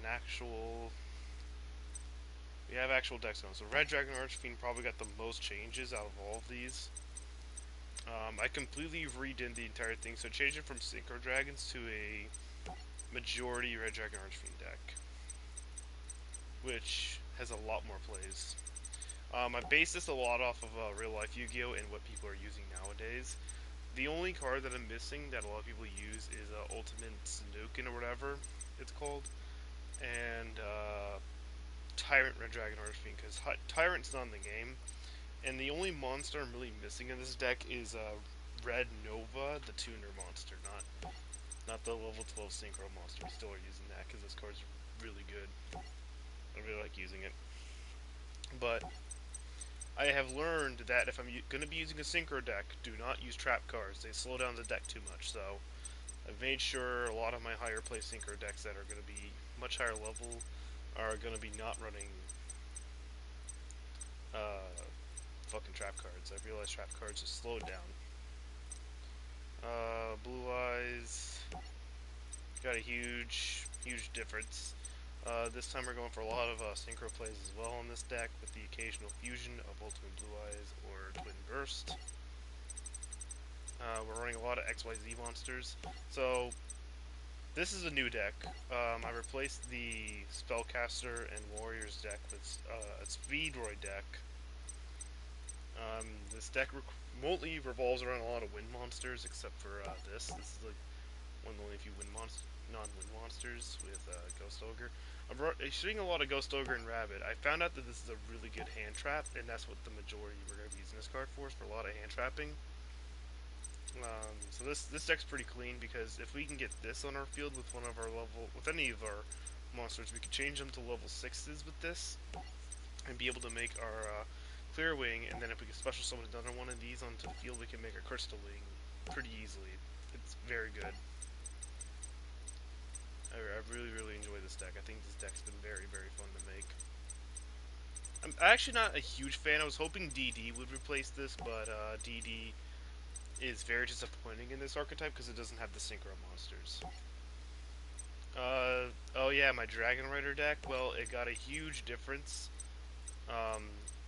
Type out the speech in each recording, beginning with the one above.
actual... We have actual decks going. So Red Dragon Archfiend probably got the most changes out of all of these. I completely redid the entire thing, so changed it from Synchro Dragons to a majority Red Dragon Archfiend deck, which has a lot more plays. I based this a lot off of real life Yu-Gi-Oh! And what people are using nowadays. The only card that I'm missing that a lot of people use is Ultimate Snookin or whatever it's called, and Tyrant Red Dragon Archfiend, because Tyrant's not in the game, and the only monster I'm really missing in this deck is Red Nova, the tuner monster, not the level 12 synchro monster. We still are using that because this card's really good. I really like using it. But I have learned that if I'm going to be using a synchro deck, do not use trap cards. They slow down the deck too much. So I've made sure a lot of my higher play synchro decks that are going to be much higher level are going to be not running fucking trap cards. I realized trap cards just slow it down. Blue Eyes got a huge difference. This time we're going for a lot of synchro plays as well on this deck, with the occasional fusion of Ultimate Blue Eyes or Twin Burst. We're running a lot of XYZ monsters. So this is a new deck. I replaced the Spellcaster and Warriors deck with a Speedroid deck. This deck remotely revolves around a lot of wind monsters, except for this. This is like one of the only few non-wind monsters with Ghost Ogre. I'm shooting a lot of Ghost Ogre and Rabbit. I found out that this is a really good hand trap, and that's what the majority we're going to be using this card for a lot of hand trapping. So this deck's pretty clean, because if we can get this on our field with with any of our monsters, we can change them to level 6s with this, and be able to make our Clear Wing, and then if we can special summon another one of these onto the field, we can make a Crystal Wing pretty easily. It's very good. I really enjoy this deck. I think this deck's been very fun to make. I'm actually not a huge fan. I was hoping DD would replace this, but DD is very disappointing in this archetype because it doesn't have the synchro monsters. Oh yeah, my Dragon Rider deck. Well, it got a huge difference.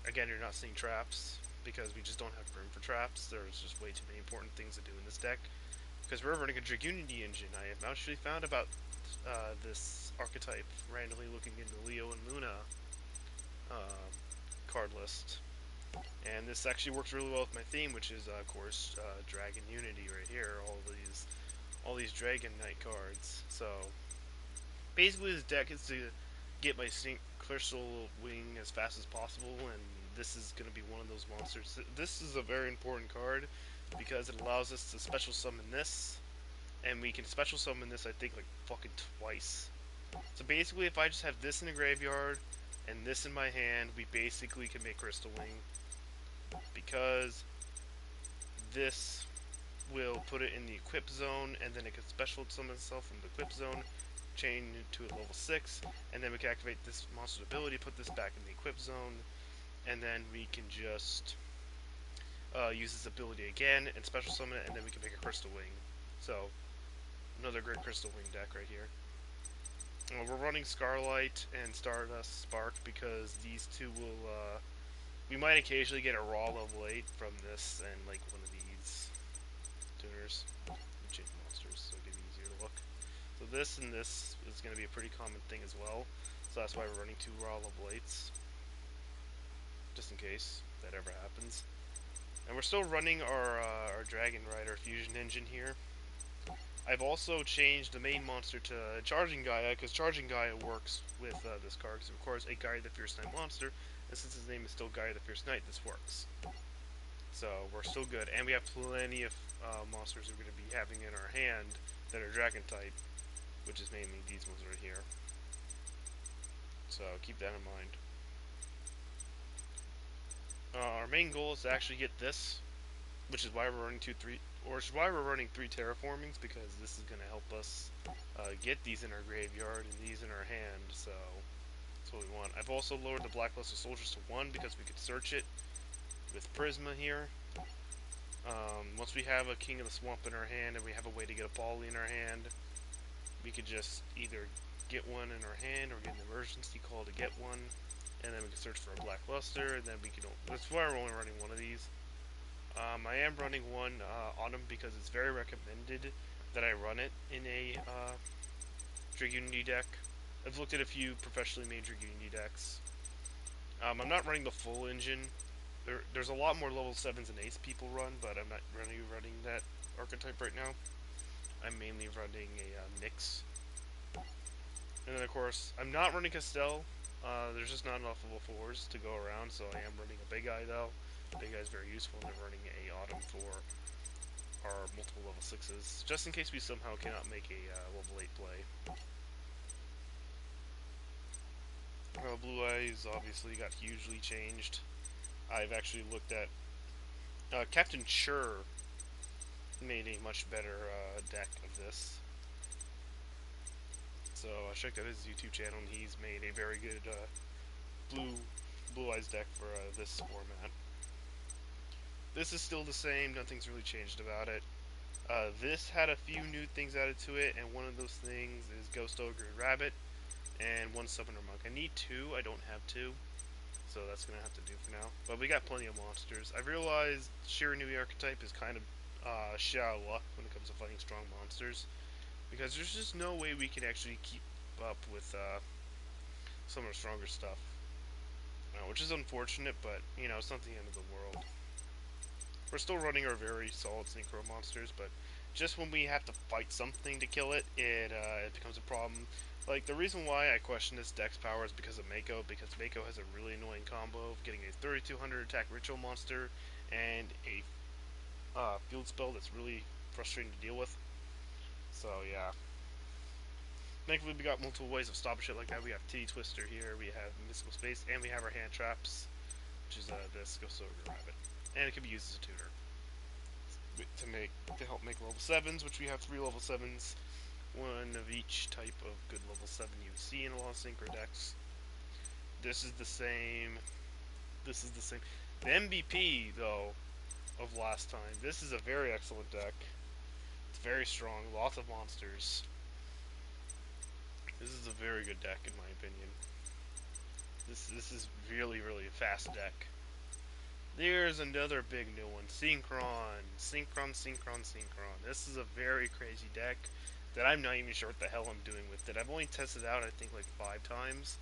Again, you're not seeing traps because we just don't have room for traps. There's just way too many important things to do in this deck. Because we're running a Dragunity engine. I have actually found about this archetype randomly looking into Leo and Luna card list. And this actually works really well with my theme, which is, of course, Dragon Unity right here. All these Dragon Knight cards. So basically, this deck is to get my Crystal Wing as fast as possible, and this is going to be one of those monsters. This is a very important card because it allows us to special summon this, and we can special summon this, I think, like fucking twice. So basically, if I just have this in the graveyard and this in my hand, we basically can make Crystal Wing, because this will put it in the equip zone, and then it can special summon itself from the equip zone, chain it to a level 6, and then we can activate this monster's ability, put this back in the equip zone, and then we can just use this ability again and special summon it, and then we can make a Crystal Wing. So, another great Crystal Wing deck right here. We're running Scarlight and Stardust Spark because these two will, we might occasionally get a raw level 8 from this and like one of these tuners. Change monsters so it'll get easier to look. So this and this is going to be a pretty common thing as well. So that's why we're running 2 raw level 8s. Just in case that ever happens. And we're still running our Dragon Rider fusion engine here. I've also changed the main monster to Charging Gaia, because Charging Gaia works with this card, because of course a Gaia the Fierce Knight monster, and since his name is still Gaia the Fierce Knight, this works. So we're still good, and we have plenty of monsters we're going to be having in our hand that are Dragon type, which is mainly these ones right here. So keep that in mind. Our main goal is to actually get this, which is why we're running 3 terraformings, because this is going to help us get these in our graveyard and these in our hand, so that's what we want. I've also lowered the Blackluster Soldiers to 1 because we could search it with Prisma here. Once we have a King of the Swamp in our hand and we have a way to get a Polly in our hand, we could just either get one in our hand or get an emergency call to get one, and then we can search for a black luster, and then we can. That's why we're only running one of these. I am running one autumn because it's very recommended that I run it in a Dragunity deck. I've looked at a few professionally made Dragunity decks. I'm not running the full engine. There's a lot more level 7s and 8s people run, but I'm not really running that archetype right now. I'm mainly running a mix. And then, of course, I'm not running Castell. There's just not enough level 4s to go around, so I am running a Big Eye, though. Big Eye is very useful, and I'm running a Autumn for our multiple level 6s, just in case we somehow cannot make a level 8 play. Blue Eyes obviously got hugely changed. I've actually looked at Captain Chur made a much better deck of this. So I checked out his YouTube channel, and he's made a very good blue eyes deck for this format. This is still the same. Nothing's really changed about it. This had a few new things added to it, and one of those things is Ghost Ogre and Rabbit, and one Summoner Monk. I need two. I don't have two, so that's gonna have to do for now. But we got plenty of monsters. I realized Shiranui archetype is kind of shit out of luck when it comes to fighting strong monsters, because there's just no way we can actually keep up with some of the stronger stuff, which is unfortunate, but it's not the end of the world. We're still running our very solid synchro monsters, but just when we have to fight something to kill it, it becomes a problem. Like, the reason why I question this deck's power is because of Mako, because Mako has a really annoying combo of getting a 3200 attack ritual monster and a field spell that's really frustrating to deal with. So, yeah. Thankfully, we got multiple ways of stopping shit like that. We have Titty Twister here, we have Mystical Space, and we have our hand traps, which is this Ghost Ogre Rabbit. And it can be used as a tutor to help make level 7s, which we have 3 level 7s, one of each type of good level 7 you would see in a lot of synchro decks. This is the same. This is the same. The MVP, though, of last time, this is a very excellent deck. It's very strong, lots of monsters. This is a very good deck, in my opinion. This is really, really a fast deck. There's another big new one, Synchron. Synchron. This is a very crazy deck that I'm not even sure what the hell I'm doing with it. I've only tested out, I think, like 5 times.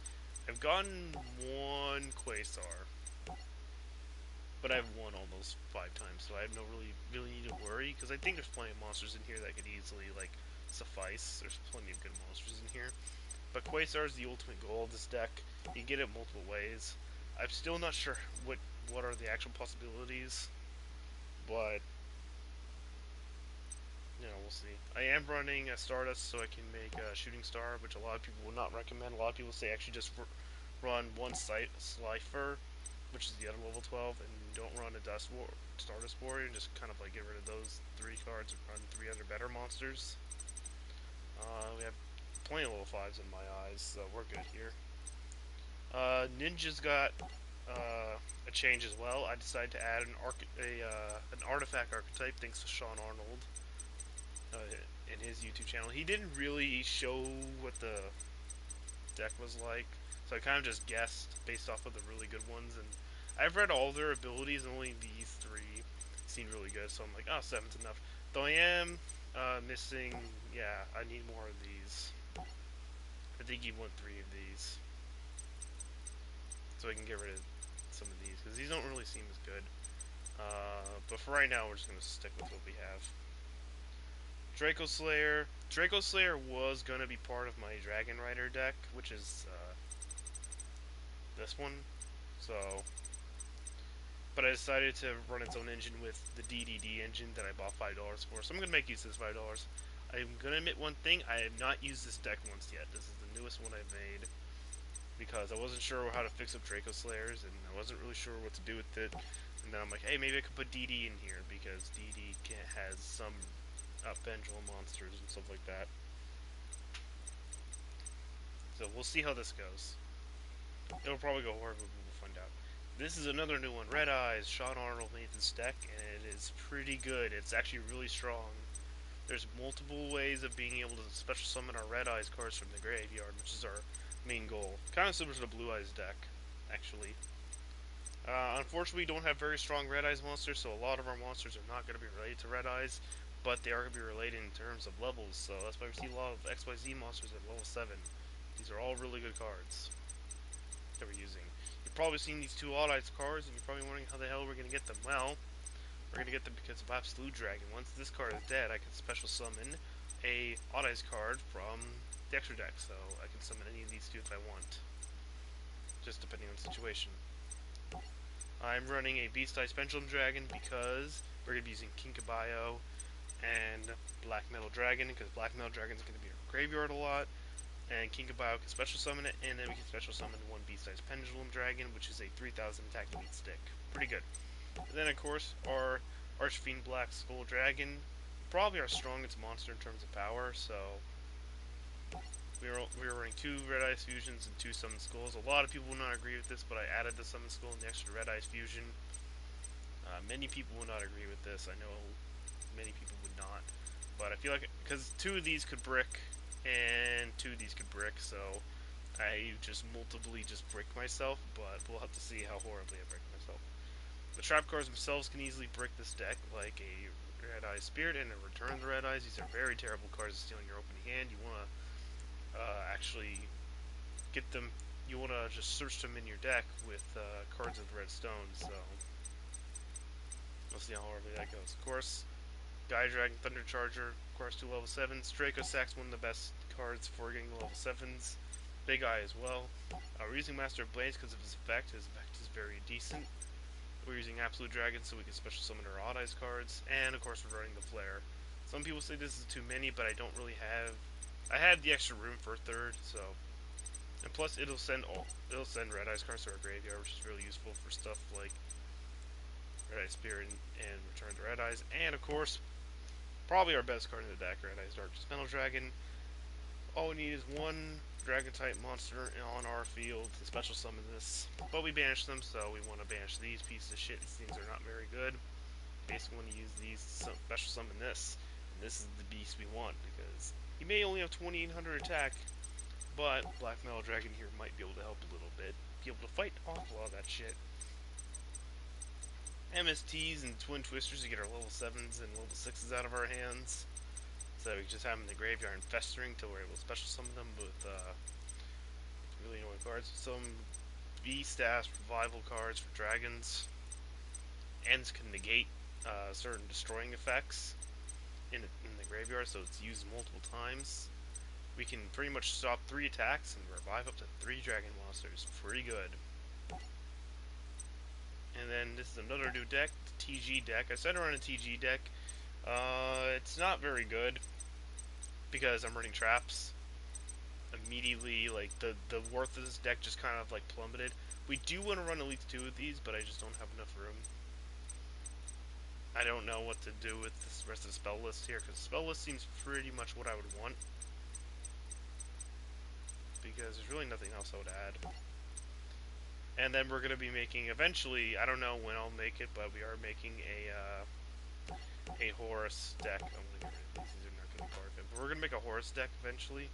I've gotten one Quasar, but I've won almost 5 times, so I have no really need to worry, because I think there's plenty of monsters in here that could easily, like, suffice. There's plenty of good monsters in here. But Quasar is the ultimate goal of this deck. You get it multiple ways. I'm still not sure what are the actual possibilities, but we'll see. I am running a Stardust so I can make a Shooting Star, which a lot of people will not recommend. A lot of people say actually just run one Slifer, which is the other level 12, and don't run a Stardust Warrior, and just kind of like get rid of those 3 cards and run 3 other better monsters. We have plenty of level 5s in my eyes, so we're good here. Ninja's got a change as well. I decided to add an artifact archetype thanks to Sean Arnold in his YouTube channel. He didn't really show what the deck was like, so I kind of just guessed based off of the really good ones. And I've read all their abilities, and only these 3 seem really good. So I'm like, oh, 7's enough. Though I am missing. Yeah, I need more of these. I think you want 3 of these, so I can get rid of some of these, because these don't really seem as good. But for right now, we're just going to stick with what we have. Draco Slayer. Draco Slayer was going to be part of my Dragon Rider deck, which is this one. So, but I decided to run its own engine with the DDD engine that I bought $5 for. So I'm going to make use of this $5. I'm going to admit one thing. I have not used this deck once yet. This is the newest one I've made, because I wasn't sure how to fix up Draco Slayers, and I wasn't really sure what to do with it. And then I'm like, hey, maybe I could put DD in here, because DD has some pendulum monsters and stuff like that. So we'll see how this goes. It'll probably go horribly, but we'll find out. This is another new one, Red Eyes. Sean Arnold made this deck, and it is pretty good. It's actually really strong. There's multiple ways of being able to special summon our Red Eyes cards from the graveyard, which is our main goal. Kind of similar to the Blue Eyes deck, actually. Unfortunately, we don't have very strong Red Eyes monsters, so a lot of our monsters are not going to be related to Red Eyes, but they are going to be related in terms of levels, so that's why we see a lot of XYZ monsters at level 7. These are all really good cards that we're using. You've probably seen these two Odd Eyes cards, and you're probably wondering how the hell we're going to get them. Well, we're going to get them because of Absolute Dragon. Once this card is dead, I can special summon a Odd Eyes card from the extra deck, so I can summon any of these two if I want, just depending on the situation. I'm running a Beast Eyes Pendulum Dragon because we're going to be using Kinkabayo and Black Metal Dragon, because Black Metal Dragon is going to be in our graveyard a lot, and Kinkabayo can special summon it, and then we can special summon one Beast Eyes Pendulum Dragon, which is a 3000 attack elite stick. Pretty good. And then, of course, our Archfiend Black Skull Dragon, probably our strongest monster in terms of power, so we were running 2 Red Eyes Fusions and 2 Summon Skulls. A lot of people will not agree with this, but I added the Summon Skull and the extra Red Eyes Fusion. Many people will not agree with this. I know many people would not. But I feel like, because 2 of these could brick, and 2 of these could brick, so I just multiply just brick myself, but we'll have to see how horribly I brick myself. The trap cards themselves can easily brick this deck, like a Red Eye Spirit and a Return the Red Eyes. These are very terrible cards to steal in your opening hand. You want to actually get them. You want to just search them in your deck with cards of red stones. So we'll see how horribly that goes. Of course, Guy Dragon, Thunder Charger, of course, 2 level 7s. Draco Sack's one of the best cards for getting level 7s. Big Eye as well. We're using Master of Blades because of his effect. His effect is very decent. We're using Absolute Dragon so we can special summon our Odd Eyes cards. And of course, we're running the Flare. Some people say this is too many, but I don't really have. I had the extra room for a third, so. And plus, it'll send Red Eyes cards to our graveyard, which is really useful for stuff like Red Eye Spirit and Return to Red Eyes. And of course, probably our best card in the deck, Red Eyes Dark Metal Dragon. All we need is one Dragon type monster on our field to special summon this. But we banished them, so we want to banish these pieces of shit. These things are not very good. Basically, want to use these to special summon this. And this is the beast we want, because he may only have 2800 attack, but Black Metal Dragon here might be able to help a little bit. Be able to fight off a lot of that shit. MSTs and Twin Twisters to get our level 7s and level 6s out of our hands. So we just have them in the graveyard and festering until we're able to special summon them with really annoying cards. Some V-Staff revival cards for dragons. Ends can negate certain destroying effects in the graveyard, so it's used multiple times. We can pretty much stop 3 attacks and revive up to 3 dragon monsters. Pretty good. And then this is another new deck, the TG deck. I said around a TG deck. It's not very good because I'm running traps. Immediately, like the worth of this deck just kind of like plummeted. We do want to run at least 2 of these, but I just don't have enough room. I don't know what to do with this rest of the spell list here, because the spell list seems pretty much what I would want. Because there's really nothing else I would add. And then we're going to be making, eventually, I don't know when I'll make it, but we are making a Horus deck. I'm going to get rid of these are not going to be part of it. But we're going to make a Horus deck eventually.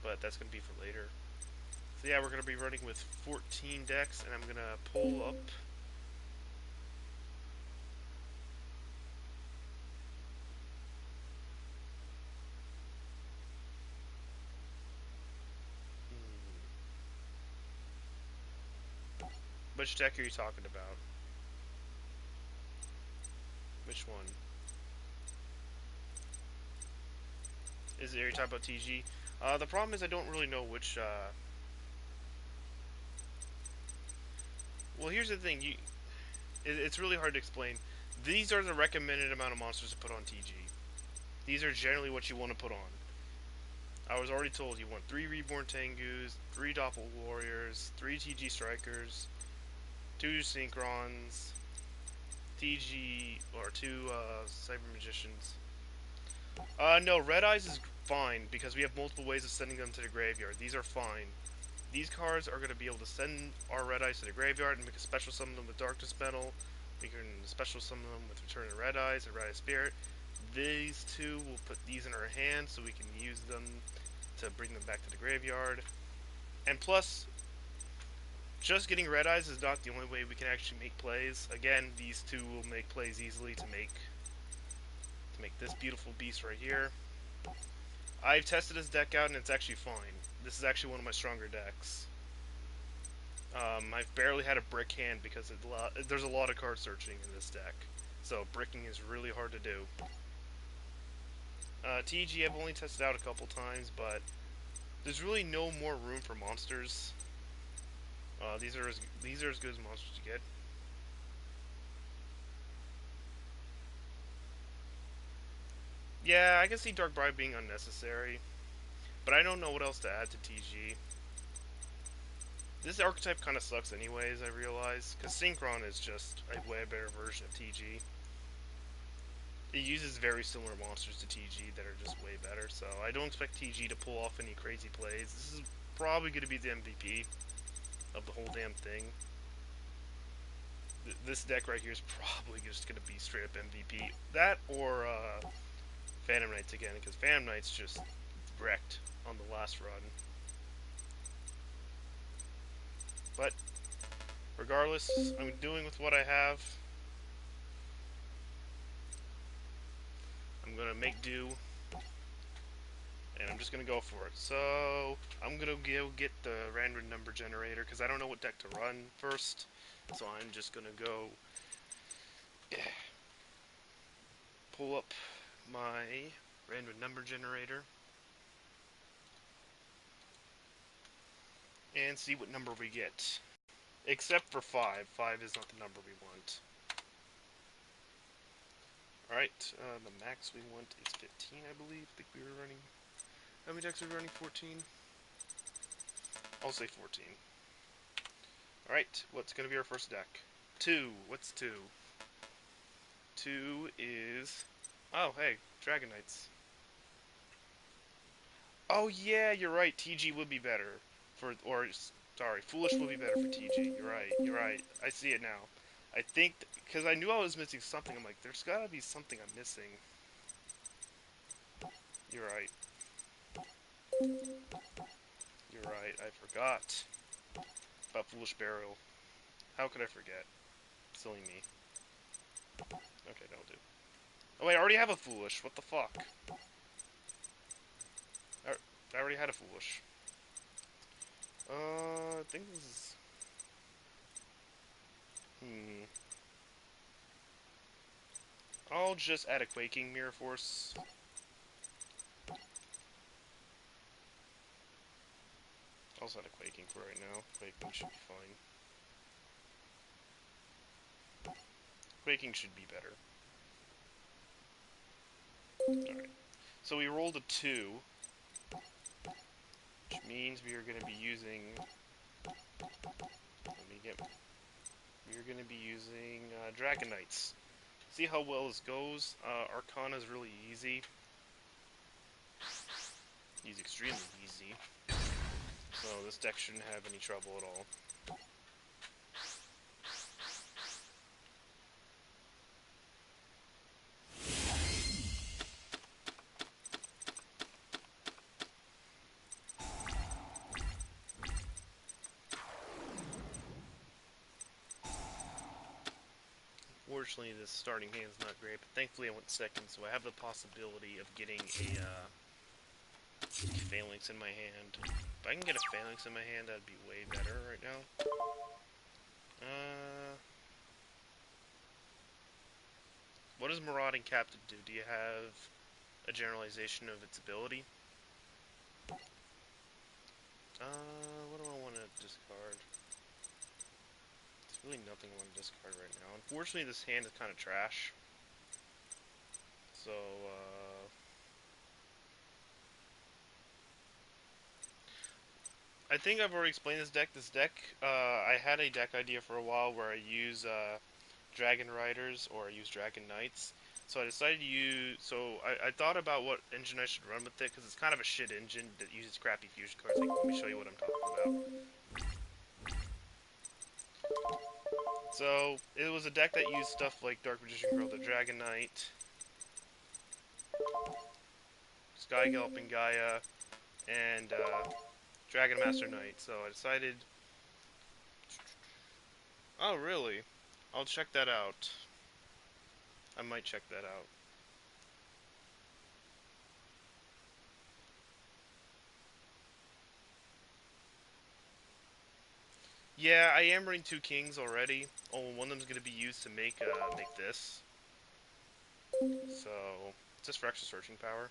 But that's going to be for later. So yeah, we're going to be running with 14 decks, and I'm going to pull up. Which deck are you talking about? Which one? Are you talking about TG? The problem is I don't really know which, Well, here's the thing, it's really hard to explain. These are the recommended amount of monsters to put on TG. These are generally what you want to put on. I was already told you want 3 Reborn Tengus, 3 Doppel Warriors, 3 TG Strikers, 2 Synchrons, TG, or 2 Cyber Magicians. No, Red Eyes is fine, because we have multiple ways of sending them to the graveyard. These are fine. These cards are going to be able to send our Red Eyes to the graveyard, and we can special summon them with Darkness Metal. We can special summon them with Return of Red Eyes and Red Eye Spirit. these two, we'll put these in our hand so we can use them to bring them back to the graveyard. And plus, just getting red eyes is not the only way we can actually make plays. Again, these two will make plays easily to make this beautiful beast right here. I've tested this deck out and it's actually fine. This is actually one of my stronger decks. I've barely had a brick hand because there's a lot of card searching in this deck. So bricking is really hard to do. TG I've only tested out a couple times, but there's really no more room for monsters. These are as good as monsters to get. Yeah, I can see Dark Bride being unnecessary, but I don't know what else to add to TG. This archetype kind of sucks anyways, I realize, because Synchron is just a way better version of TG. It uses very similar monsters to TG that are just way better, so I don't expect TG to pull off any crazy plays. This is probably going to be the MVP of the whole damn thing. This deck right here is probably just going to be straight up MVP. That or Phantom Knights again, because Phantom Knights just wrecked on the last run. But regardless, I'm doing with what I have. I'm going to make do, and I'm just going to go for it. So I'm going to go get the random number generator, because I don't know what deck to run first. So I'm just going to go pull up my random number generator and see what number we get. Except for 5. 5 is not the number we want. Alright, the max we want is 15, I believe. I think we were running... How many decks are we running? 14? I'll say 14. Alright, what's going to be our first deck? 2. What's 2? 2 is... Oh, hey, Dragon Knights. Oh, yeah, you're right. TG would be better. Sorry, Foolish would be better for TG. You're right. I see it now. I think... Because I knew I was missing something. I'm like, there's got to be something I'm missing. You're right. You're right. I forgot about Foolish Burial. How could I forget? Silly me. Okay, that'll do. Oh wait, I already have a Foolish. What the fuck? I already had a Foolish. I think this is... I'll just add a Quaking Mirror Force. I'll just add a Quaking for right now. Quaking should be fine. Quaking should be better. Alright. So we rolled a 2. Which means we are going to be using... We are going to be using Dragon Knights. See how well this goes. Arcana is really easy. He's extremely easy. So this deck shouldn't have any trouble at all. Unfortunately, this starting hand is not great, but thankfully I went second, so I have the possibility of getting a Phalanx in my hand. If I can get a Phalanx in my hand, that'd be way better right now. What does Marauding Captain do? Do you have a generalization of its ability? What do I want to discard? There's really nothing I want to discard right now. Unfortunately, this hand is kind of trash. So, I think I've already explained this deck. I had a deck idea for a while where I use Dragon Riders or I use Dragon Knights. So I decided to use... So I thought about what engine I should run with it, because it's kind of a shit engine that uses crappy fusion cards. Like, let me show you what I'm talking about. So, it was a deck that used stuff like Dark Magician Girl, the Dragon Knight, Sky Galloping Gaia, and Dragon Master Knight. So I decided. Oh, really? I'll check that out. I might check that out. Yeah, I am running two kings already. Oh, one of them's gonna be used to make this. So just for extra searching power.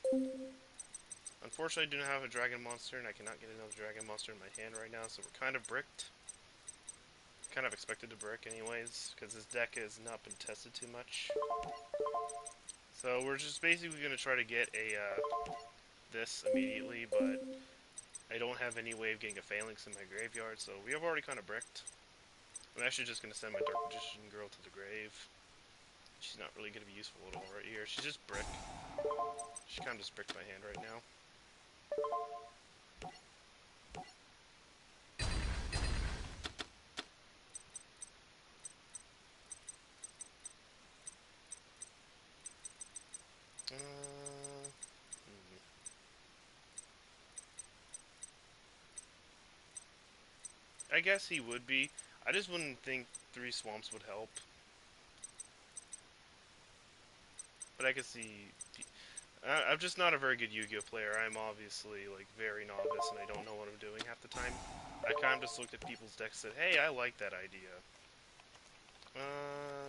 Unfortunately, I do not have a dragon monster, and I cannot get another dragon monster in my hand right now. So we're kind of bricked. Kind of expected to brick anyways, because this deck has not been tested too much. So we're just basically gonna try to get a this immediately, but I don't have any way of getting a phalanx in my graveyard, so we have already kind of bricked. I'm actually just gonna send my Dark Magician girl to the grave. She's not really gonna be useful at all right here. She's just brick. She kind of just bricked my hand right now. I guess he would be. I just wouldn't think 3 swamps would help. But I could see. I'm just not a very good Yu-Gi-Oh player. I'm obviously like very novice and I don't know what I'm doing half the time. I kind of just looked at people's decks and said, "Hey, I like that idea."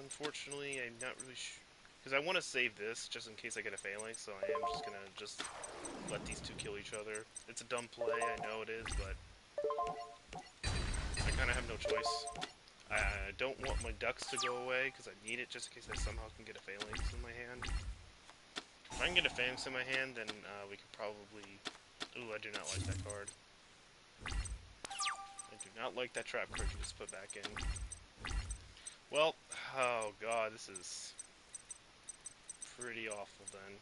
Unfortunately, I'm not really sure because I want to save this just in case I get a phalanx. So I am just gonna let these two kill each other. It's a dumb play, I know it is, but I kind of have no choice. I don't want my ducks to go away because I need it just in case I somehow can get a phalanx in my hand. If I can get a phalanx in my hand, then we could probably. Ooh, I do not like that card. I do not like that trap card you just put back in. Well, oh god, this is pretty awful then.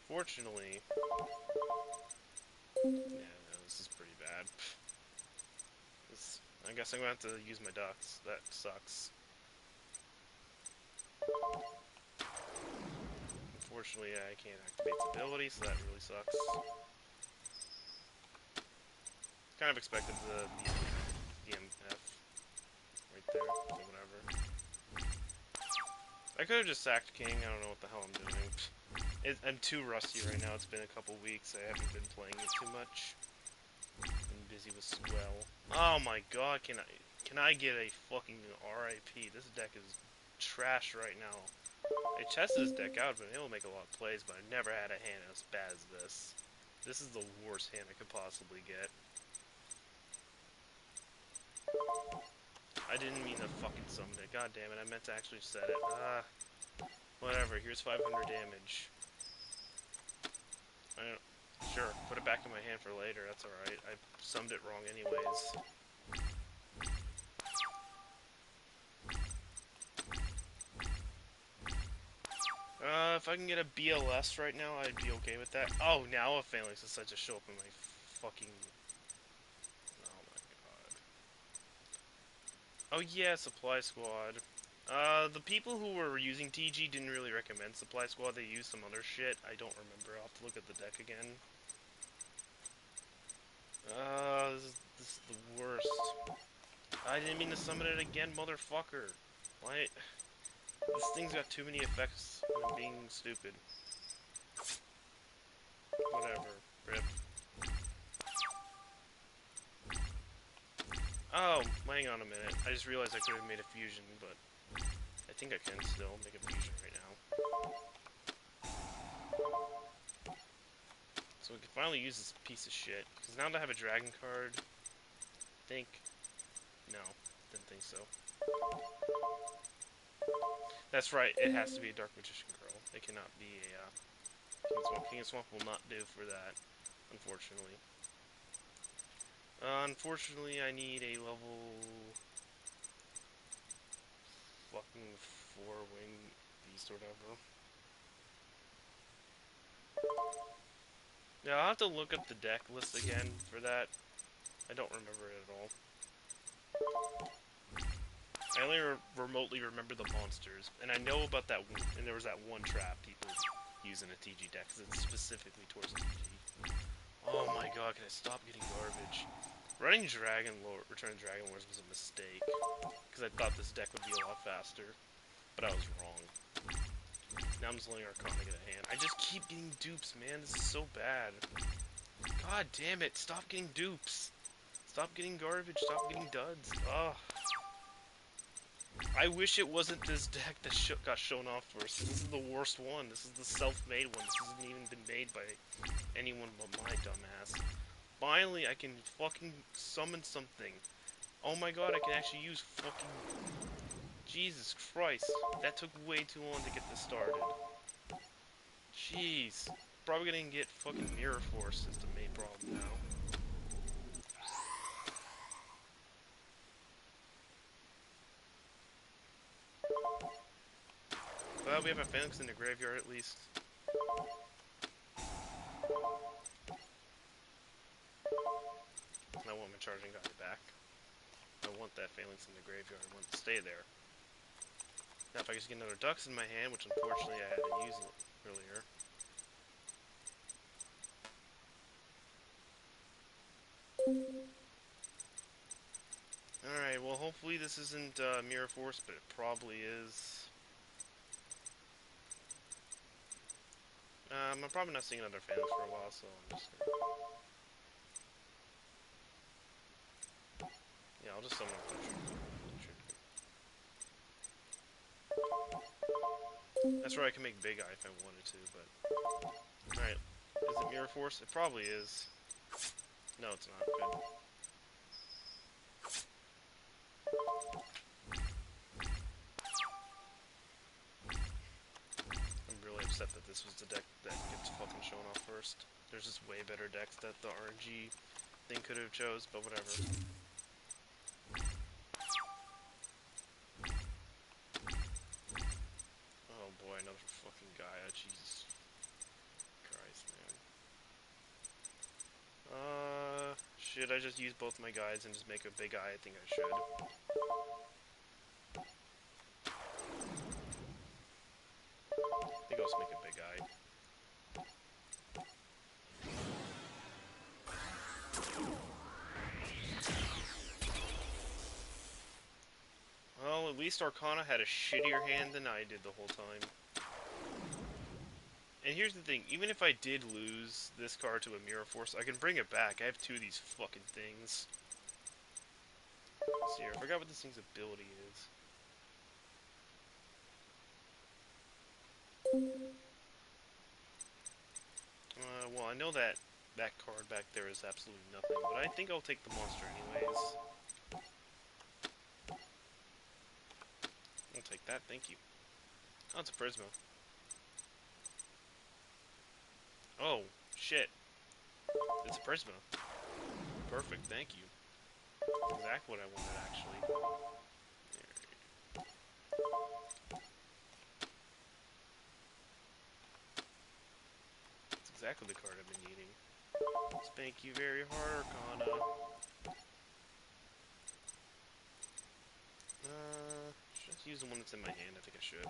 Fortunately, yeah, no, this is pretty bad. I guess I'm gonna have to use my ducks. That sucks. Unfortunately, I can't activate its ability, so that really sucks. Kind of expected the MF right there, so whatever. I could have just sacked King. I don't know what the hell I'm doing. I'm too rusty right now. It's been a couple weeks. I haven't been playing it too much. Been busy with Swell. Oh my god, can I get a fucking RIP? This deck is trash right now. I tested this deck out, but it'll make a lot of plays, but I've never had a hand as bad as this. This is the worst hand I could possibly get. I didn't mean to fucking summon it. God damn it, I meant to actually set it. Whatever, here's 500 damage. I don't... Sure, put it back in my hand for later, that's alright. I summed it wrong anyways. If I can get a BLS right now, I'd be okay with that. Oh, now a phalanx decides to show up in my fucking... Oh my god. Oh yeah, Supply Squad. The people who were using TG didn't really recommend Supply Squad. They used some other shit. I don't remember. I'll have to look at the deck again. This is the worst. I didn't mean to summon it again, motherfucker. Why? This thing's got too many effects and I'm being stupid. Whatever. Rip. Oh, hang on a minute. I just realized I could have made a fusion, but I think I can still make a fusion right now. So we can finally use this piece of shit. Because now that I have a dragon card, I think... No, didn't think so. That's right, it has to be a Dark Magician Girl. It cannot be a King of Swamp. King of Swamp will not do for that, unfortunately. Unfortunately, I need a level... fucking 4-wing beast or whatever. Yeah, I'll have to look up the deck list again for that. I don't remember it at all. I only remotely remember the monsters, and I know about that one, and there was that one trap people use in a TG deck, because it's specifically towards TG. Oh my god, can I stop getting garbage? Running Return of Dragon Lords was a mistake, because I thought this deck would be a lot faster, but I was wrong. Now I'm just letting Arcana get a hand. I just keep getting dupes, man, this is so bad. God damn it, stop getting dupes! Stop getting garbage, stop getting duds. Ugh. I wish it wasn't this deck that got shown off first. This is the worst one. This is the self-made one. This hasn't even been made by anyone but my dumbass. Finally, I can fucking summon something. Oh my god, I can actually use fucking... Jesus Christ. That took way too long to get this started. Jeez. Probably gonna get fucking Mirror Force is the main problem now. Well, we have a Phoenix in the graveyard at least. I want my charging guy back. I want that Phalanx in the graveyard. I want it to stay there. Now if I just get another Ducks in my hand, which unfortunately I had to use earlier. Alright, well hopefully this isn't Mirror Force, but it probably is. I'm probably not seeing another Phalanx for a while, so I'm just gonna... Yeah, I'll just summon a Butcher. That's where I can make Big Eye if I wanted to, but... Alright, is it Mirror Force? It probably is. No, it's not. Good. I'm really upset that this was the deck that gets fucking shown off first. There's just way better decks that the RNG thing could have chose, but whatever. Oh boy, another fucking Gaia, Jesus Christ, man. Should I just use both my guides and just make a big eye? I think I should. I think I'll just make a big eye. Well, at least Arcana had a shittier hand than I did the whole time. And here's the thing, even if I did lose this card to a Mirror Force, I can bring it back. I have two of these fucking things. Let's see here, I forgot what this thing's ability is. Well, I know that that card back there is absolutely nothing, but I think I'll take the monster anyways. I'll take that, thank you. Oh, it's a Prisma. Oh, shit. It's a Prisma. Perfect, thank you. That's exactly what I wanted, actually. That's exactly the card I've been needing. Spank you very hard, Arcana. Should I use the one that's in my hand? I think I should.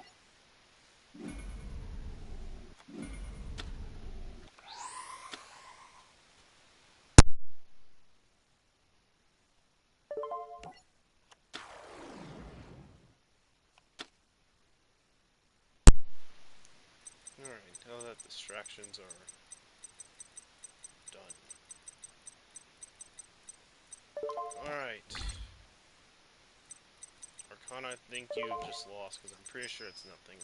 Alright, now that distractions are done. Alright. Arcana, I think you just lost, because I'm pretty sure it's nothing.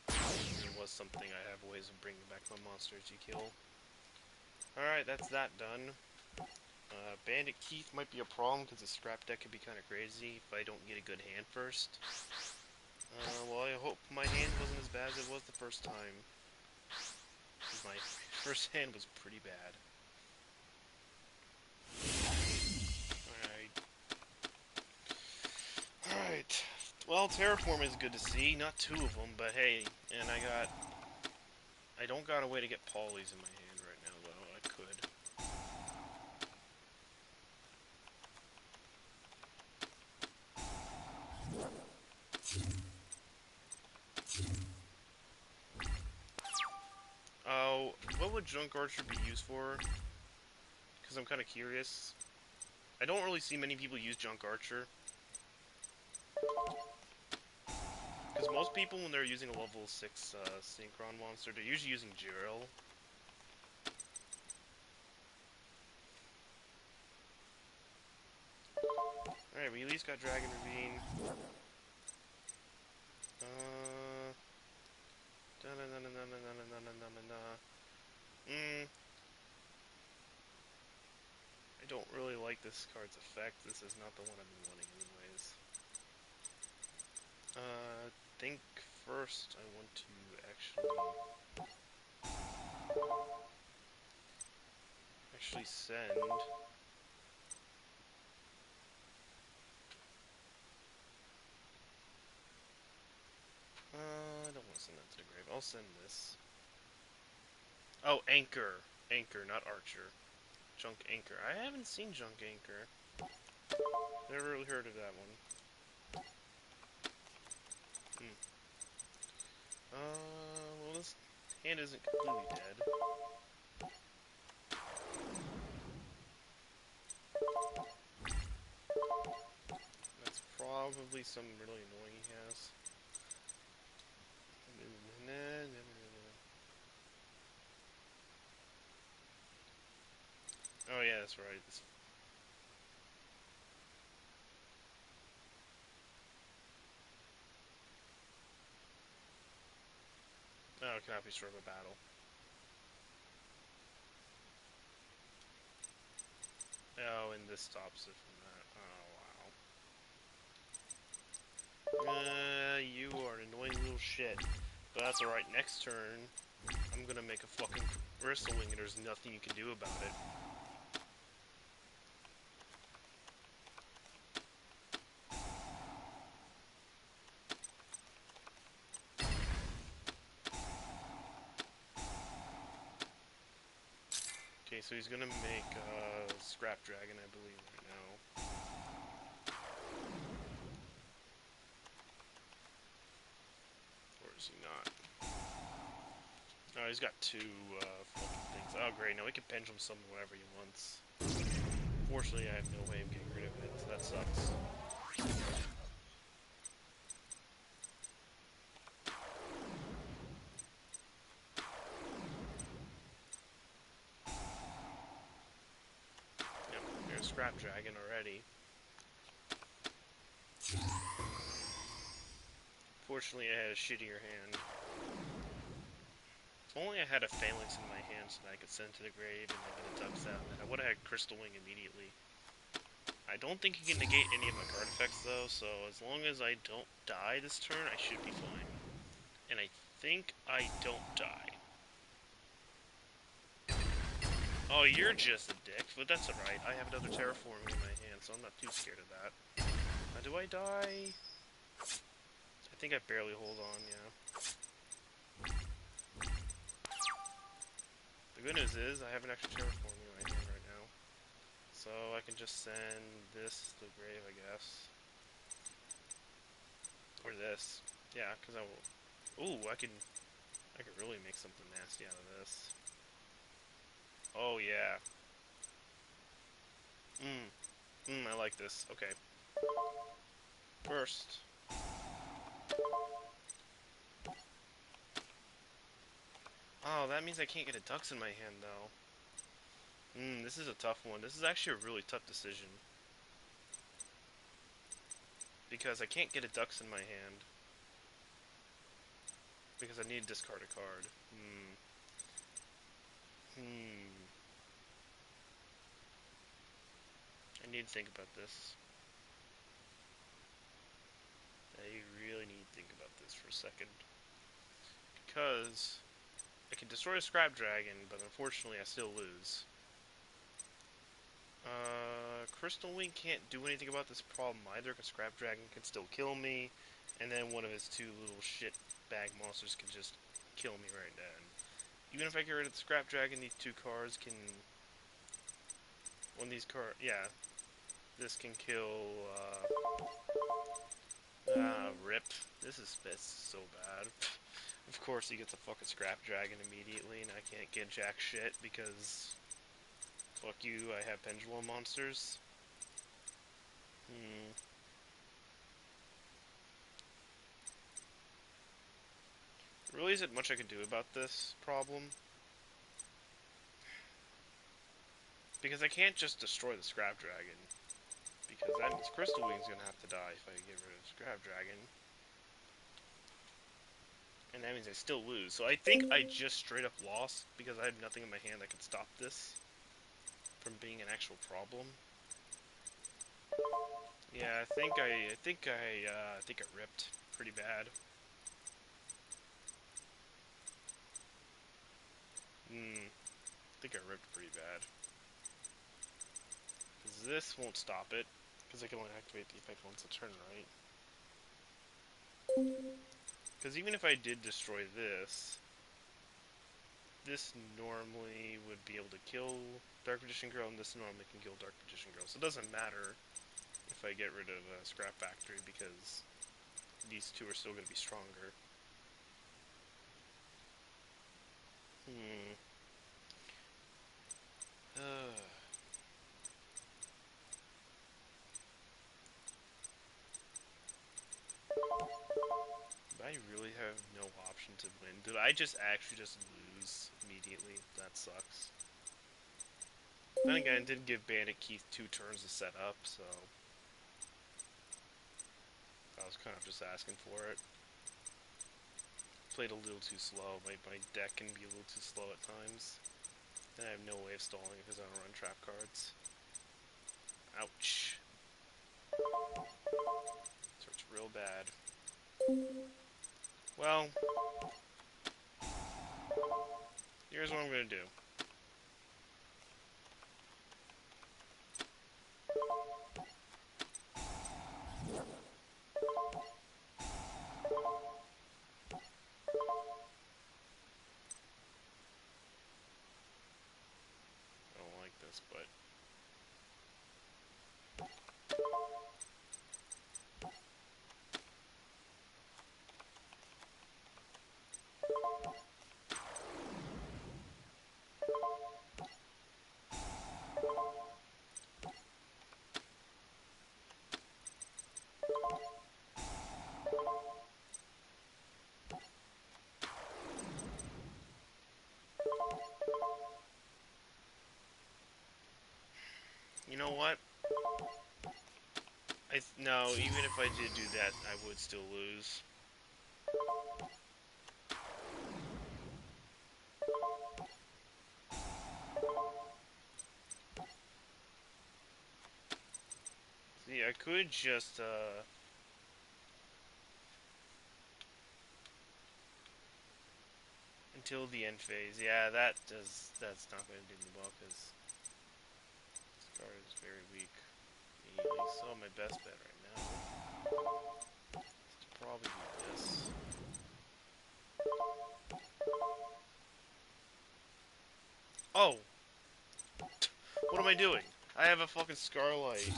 If it was something, I have ways of bringing back my monsters you kill. Alright, that's that done. Bandit Keith might be a problem, because the scrap deck could be kind of crazy if I don't get a good hand first. Well, I hope my hand wasn't as bad as it was the first time. My first hand was pretty bad. Alright. Well, Terraform is good to see. Not two of them, but hey. And I don't got a way to get Polys in my hand right now, though. I could. would Junk Archer be used for? Because I'm kind of curious. I don't really see many people use Junk Archer. Because most people, when they're using a level 6 Synchron monster, they're usually using Jill. Alright, we at least got Dragon Ravine. I don't really like this card's effect. This is not the one I've been wanting anyways. I think first I want to actually send. I don't want to send that to the grave. I'll send this. Oh, Anchor. Anchor, not Archer. Junk Anchor. I haven't seen Junk Anchor. Never really heard of that one. Well, this hand isn't completely dead. That's probably some really annoying he has. Oh yeah, that's right. Oh, it cannot be sort of a battle. Oh, and this stops it from that. Oh, wow. You are an annoying little shit. But that's alright, next turn, I'm gonna make a fucking Crystal Wing and there's nothing you can do about it. Okay, so he's gonna make Scrap Dragon, I believe, right now. Or is he not? Oh, he's got two fucking things. Oh, great, now he can pendulum summon whatever he wants. Fortunately, I have no way of getting rid of it, so that sucks. Yep, there's Scrap Dragon already. Fortunately, I had a shittier hand. If only I had a Phalanx in my hand so that I could send it to the grave and then get a Ducks out, and I would have had Crystal Wing immediately. I don't think he can negate any of my card effects though, so as long as I don't die this turn, I should be fine. And I think I don't die. Oh, you're just a dick, but that's alright. I have another Terraforming in my hand, so I'm not too scared of that. Do I die? I think I barely hold on, yeah. The good news is, I have an extra Terraforming in my hand right now. So I can just send this to the grave, I guess. Or this. Yeah, because I will... Ooh, I could really make something nasty out of this. Oh, yeah. I like this. Okay. First. Oh, that means I can't get a Ducks in my hand, though. This is a tough one. This is actually a really tough decision. Because I can't get a Ducks in my hand. Because I need to discard a card. I need to think about this. I really need to think about this for a second. Because I can destroy a Scrap Dragon, but unfortunately I still lose. Crystal Wing can't do anything about this problem either, because Scrap Dragon can still kill me, and then one of his two little shit bag monsters can just kill me right then. Even if I get rid of the Scrap Dragon, these two cards can... One of these cards... Yeah. This can kill, RIP. This is so bad. Of course, he gets a fucking scrap dragon immediately, and I can't get jack shit because fuck you. I have pendulum monsters. Hmm. There really isn't much I can do about this problem because I can't just destroy the scrap dragon because that means Crystal Wing's gonna have to die if I get rid of scrap dragon. And that means I still lose. So I think I just straight up lost because I have nothing in my hand that can stop this from being an actual problem. Yeah, I think I ripped pretty bad. I think I ripped pretty bad because this won't stop it because I can only activate the effect once a turn, right? Because even if I did destroy this, this normally would be able to kill Dark Magician Girl, and this normally can kill Dark Magician Girl. So it doesn't matter if I get rid of Scrap Factory because these two are still going to be stronger. Hmm. Uh, I really have no option to win. Did I just actually just lose immediately? That sucks. Then again, I did give Bandit Keith 2 turns to set up, so I was kind of just asking for it. Played a little too slow. My deck can be a little too slow at times. And I have no way of stalling because I don't run trap cards. Ouch. So it's real bad. Well, here's what I'm going to do. I don't like this, but... You know what? No, even if I did do that, I would still lose. See, I could just, until the end phase. Yeah, that's not going to do me well, because this card is very weak. So my best bet right now is to probably do this. Oh! What am I doing? I have a fucking Scarlight.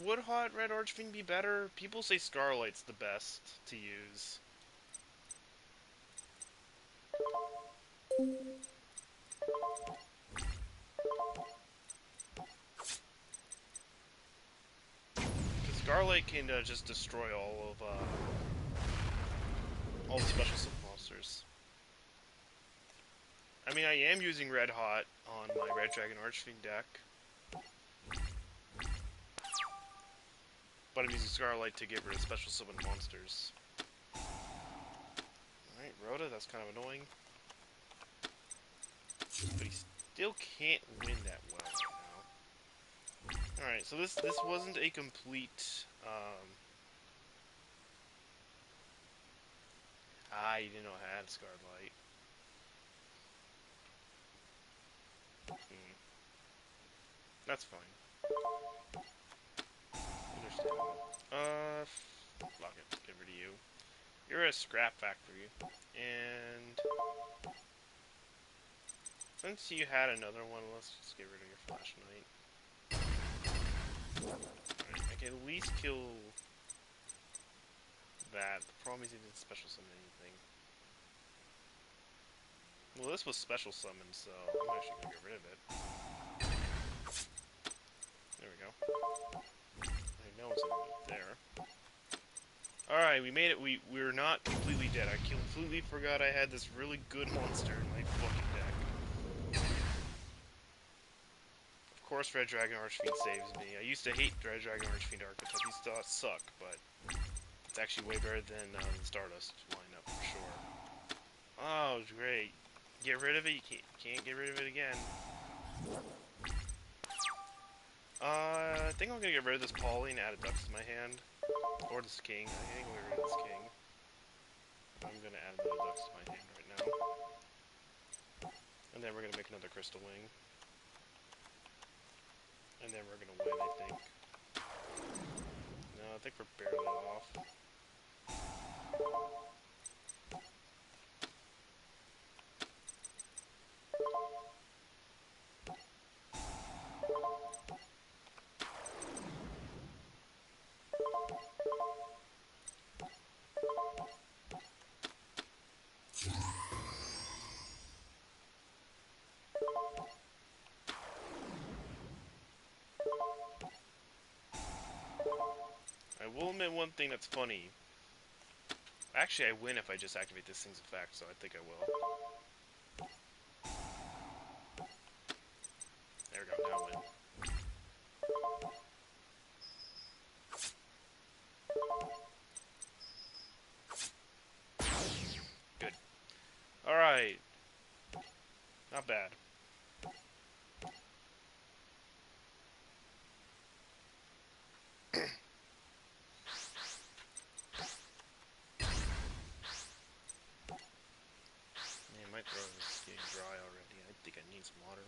Would Hot Red Archfiend be better? People say Scarlight's the best to use. Because Scarlight can just destroy all the special sup monsters. I mean, I am using Red Hot on my Red Dragon Archfiend deck. But I'm using Scarlight to get rid of special summon monsters. Alright, Rhoda, that's kind of annoying. But he still can't win that well right now. Alright, so this wasn't a complete... you didn't know I had a Scarlight. That's fine. Understandable. Fuck it. Get rid of you. You're a scrap factory. And since you had another one, let's just get rid of your flashlight. Alright, I can at least kill that. The problem is he didn't special summon anything. Well, this was special summoned, so I'm actually gonna get rid of it. There we go. I know it's gonna move there. Alright, we made it. We're not completely dead. I completely forgot I had this really good monster in my fucking deck. Of course, Red Dragon Archfiend saves me. I used to hate Red Dragon Archfiend archetype. These thoughts suck, but it's actually way better than the Stardust lineup for sure. Oh, great. Get rid of it? You can't get rid of it again. I think I'm gonna get rid of this Pauline and add a Dux to my hand. Or this King. I think I'm gonna get rid of this King. I'm gonna add another Dux to my hand right now. And then we're gonna make another Crystal Wing. And then we're gonna win, I think. No, I think we're barely off. I will admit one thing that's funny. Actually, I win if I just activate this thing's effect, so I think I will. There we go, now I win. Good. Alright. Not bad. Man, my throat is getting dry already. I think I need some water.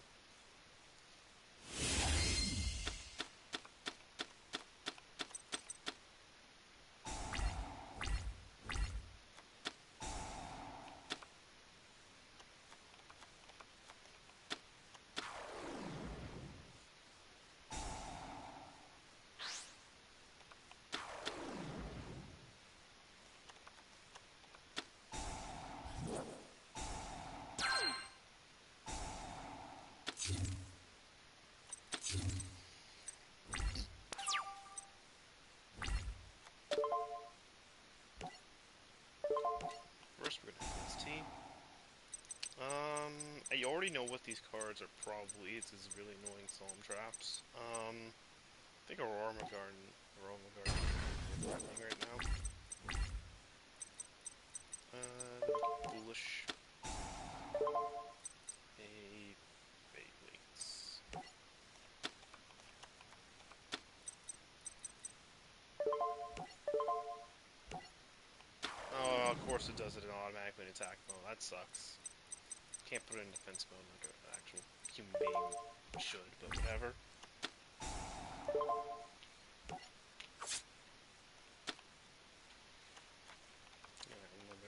First, we're gonna have ST. I already know what these cards are probably. It's these really annoying Solemn Traps. I think Aurora Garden is happening right now. Foolish. A Beyblades. Oh, of course it does it in automatically in attack mode. That sucks. Can't put it in defense mode like an actual human being should, but whatever. Yeah, another one of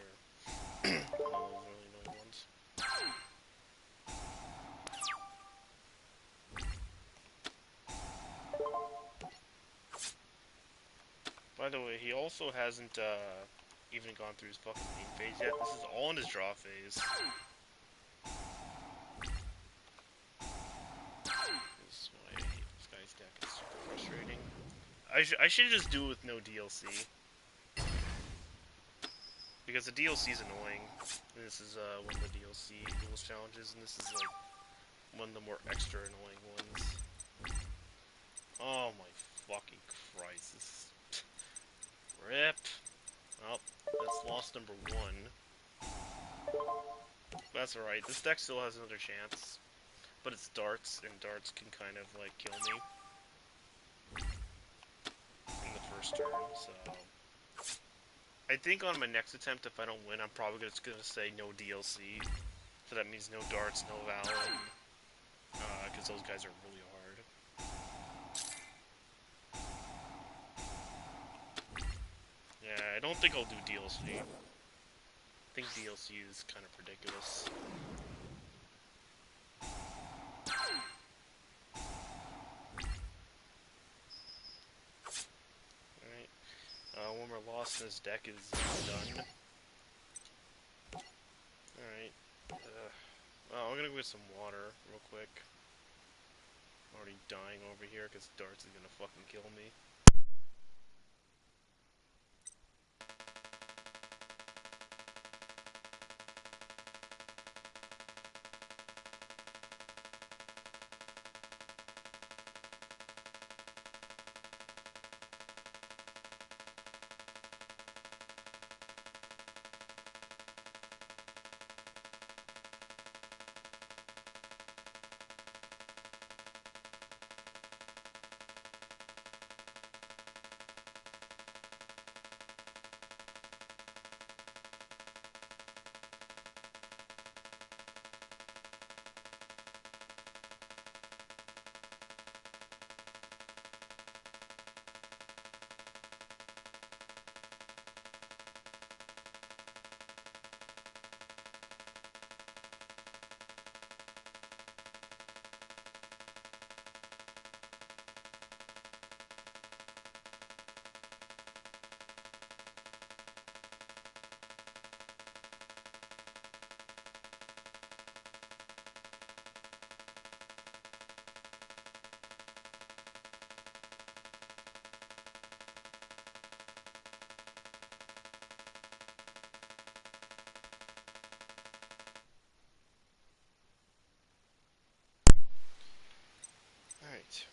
those really annoying ones. By the way, he also hasn't even gone through his fucking main phase yet. This is all in his draw phase. This is why I hate this guy's deck. It's super frustrating. I should just do it with no DLC. Because the DLC is annoying. This is one of the DLC duelist challenges, and this is like one of the more extra annoying ones. Oh my fucking Christ. This is... RIP. Well, that's loss number 1. That's alright. This deck still has another chance. But it's darts, and darts can kind of like kill me in the first turn, so... I think on my next attempt, if I don't win, I'm probably just gonna say no DLC. So that means no darts, no Valen. Because those guys are really hard. Yeah, I don't think I'll do DLC. I think DLC is kind of ridiculous. Alright. One more loss in this deck is done. Alright. Well, I'm gonna go get some water real quick. I'm already dying over here because Darts is gonna fucking kill me. Alright.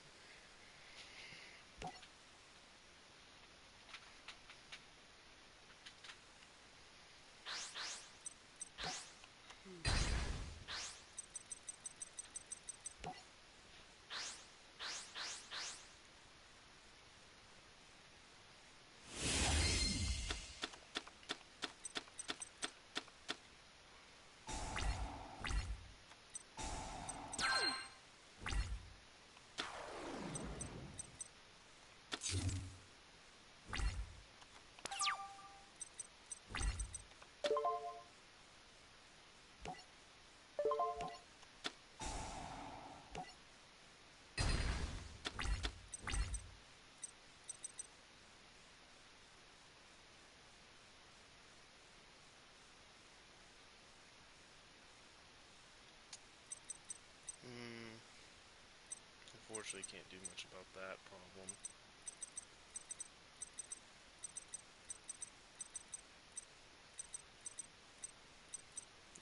Unfortunately, can't do much about that problem.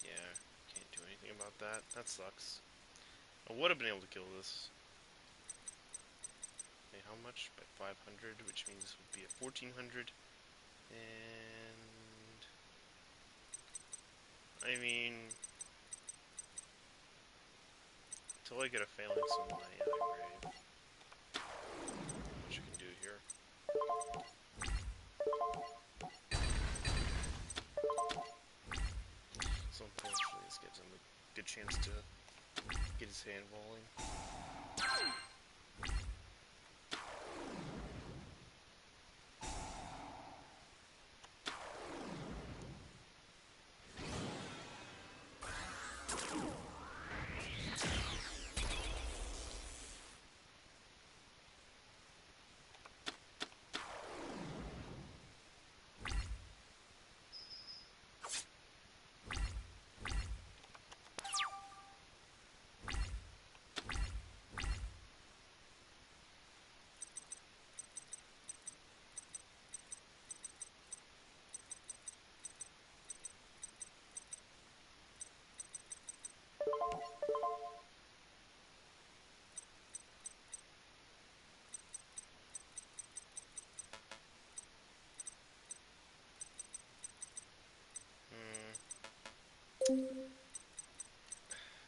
Yeah, can't do anything about that. That sucks. I would have been able to kill this. Okay, how much? By 500, which means this would be at 1400. And I mean, until I get a phalanx in my grave, what you can do here. So unfortunately, this gives him a good chance to get his hand rolling.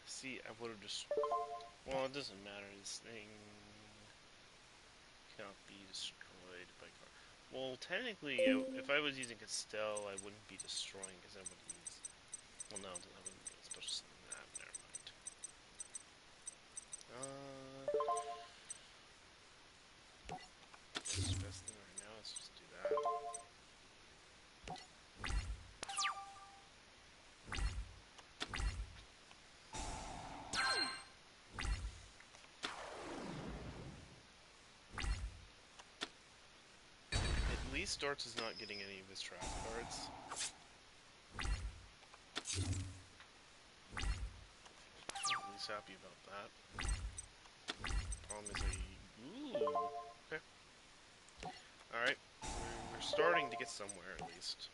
See, I would have just... Well, it doesn't matter. This thing cannot be destroyed by car. Well, technically, if I was using Castell, I wouldn't be destroying because I would use... Well, no, I wouldn't be special summon that. Never mind. That's the best thing right now. Let's just do that. least Darts is not getting any of his trap cards. I'm at least happy about that. Problem is ooh, okay. Alright, we're starting to get somewhere at least.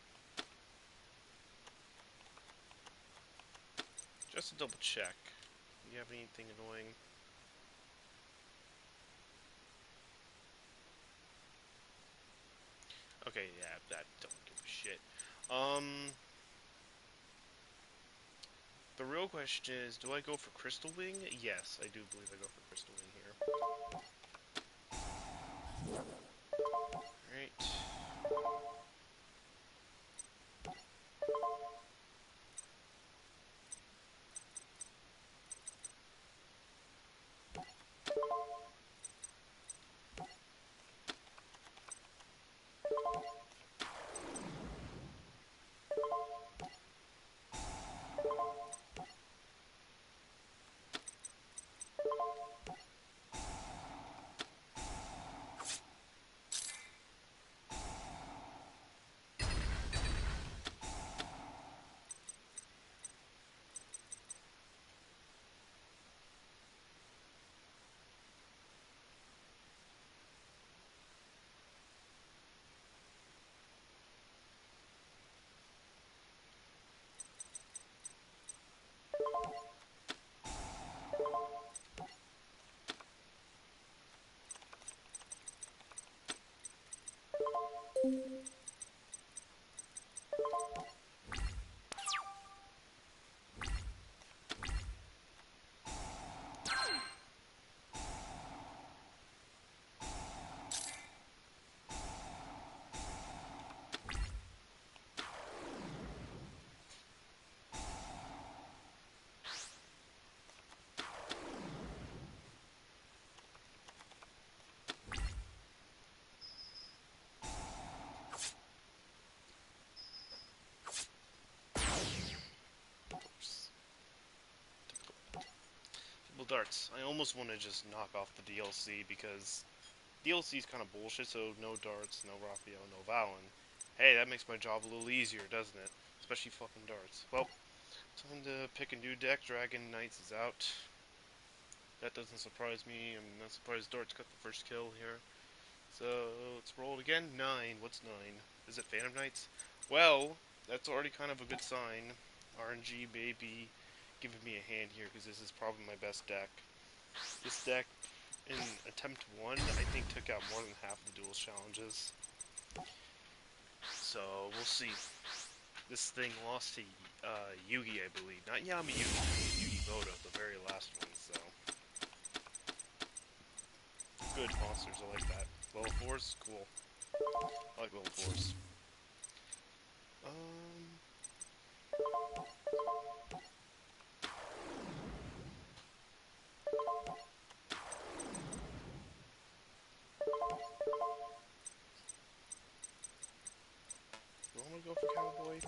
Just to double check. Do you have anything annoying? Okay, yeah, that don't give a shit. The real question is, do I go for Crystal Wing? Yes, I do believe I go for Crystal Wing here. Alright. Well, Darts. I almost want to just knock off the DLC because DLC is kind of bullshit, so no Darts, no Raphael, no Valen. Hey, that makes my job a little easier, doesn't it? Especially fucking Darts. Well, time to pick a new deck. Dragon Knights is out. That doesn't surprise me. I'm not surprised Darts got the first kill here. So, let's roll it again. 9. What's 9? Is it Phantom Knights? Well, that's already kind of a good sign. RNG baby giving me a hand here because this is probably my best deck. This deck, in attempt 1, I think took out more than half the duels challenges. So, we'll see. This thing lost to Yugi, I believe. Not Yami Yugi, Yugi Bodo, the very last one, so. Good monsters, I like that. Level 4s, cool. I like level 4s. You want to go for Cowboy?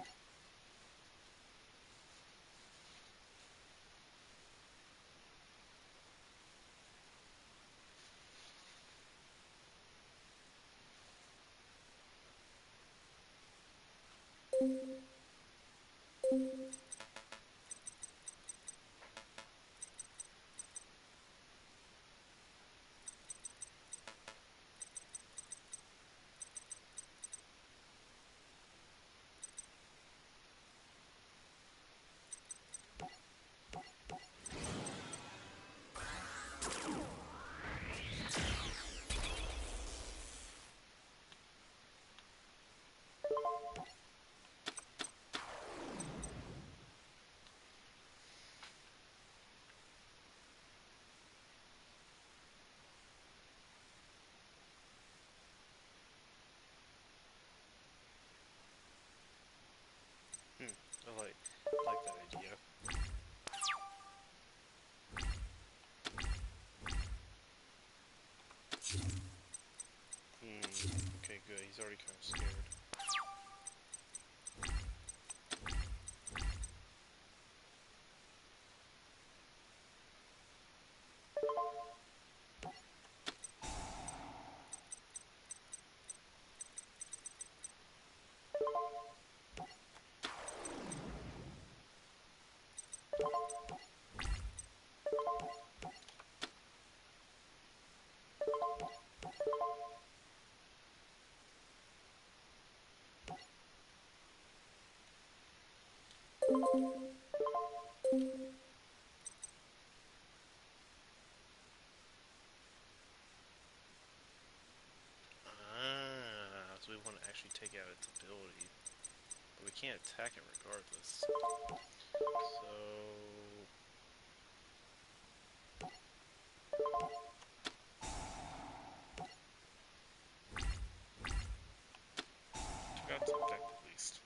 I like that idea. Okay, good. He's already kind of scared. So we want to actually take out its ability. But we can't attack it regardless. So... took out its effect at least.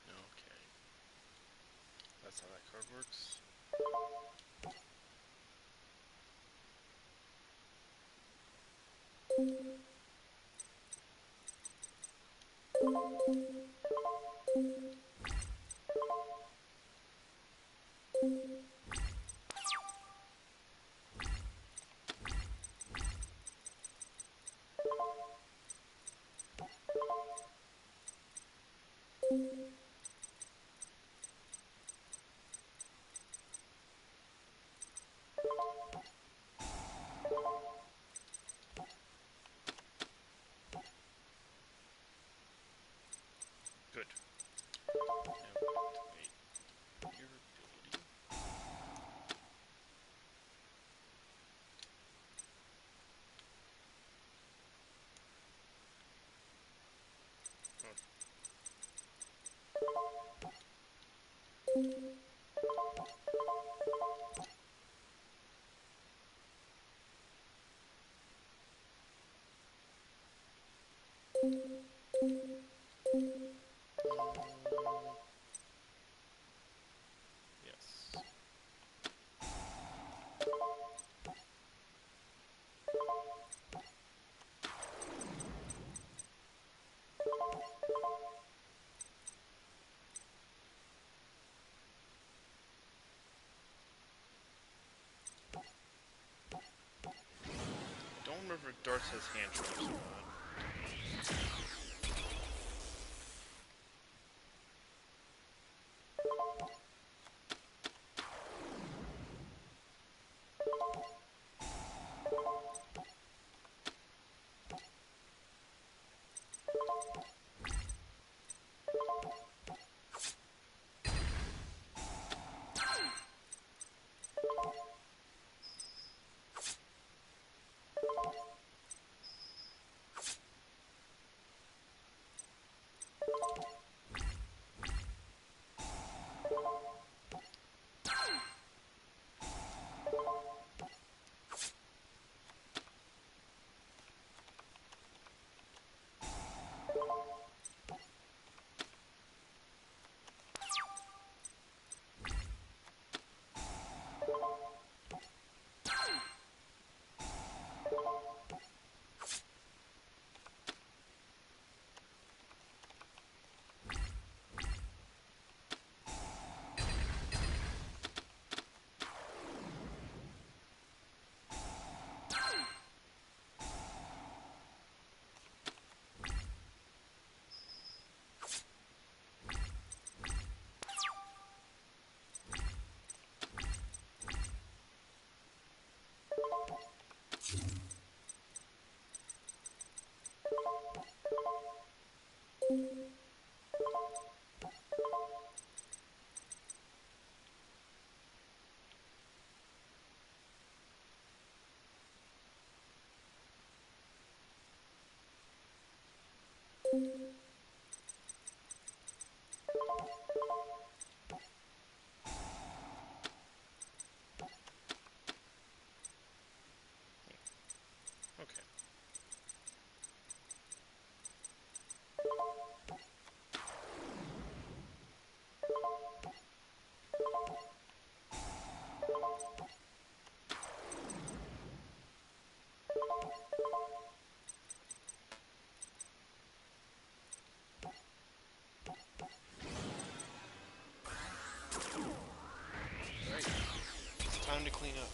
Okay. That's how that card works. Good. Now activate your ability. Oh, yes. Don't remember if Darts has hand traps or not. Okay. Right. It's time to clean up.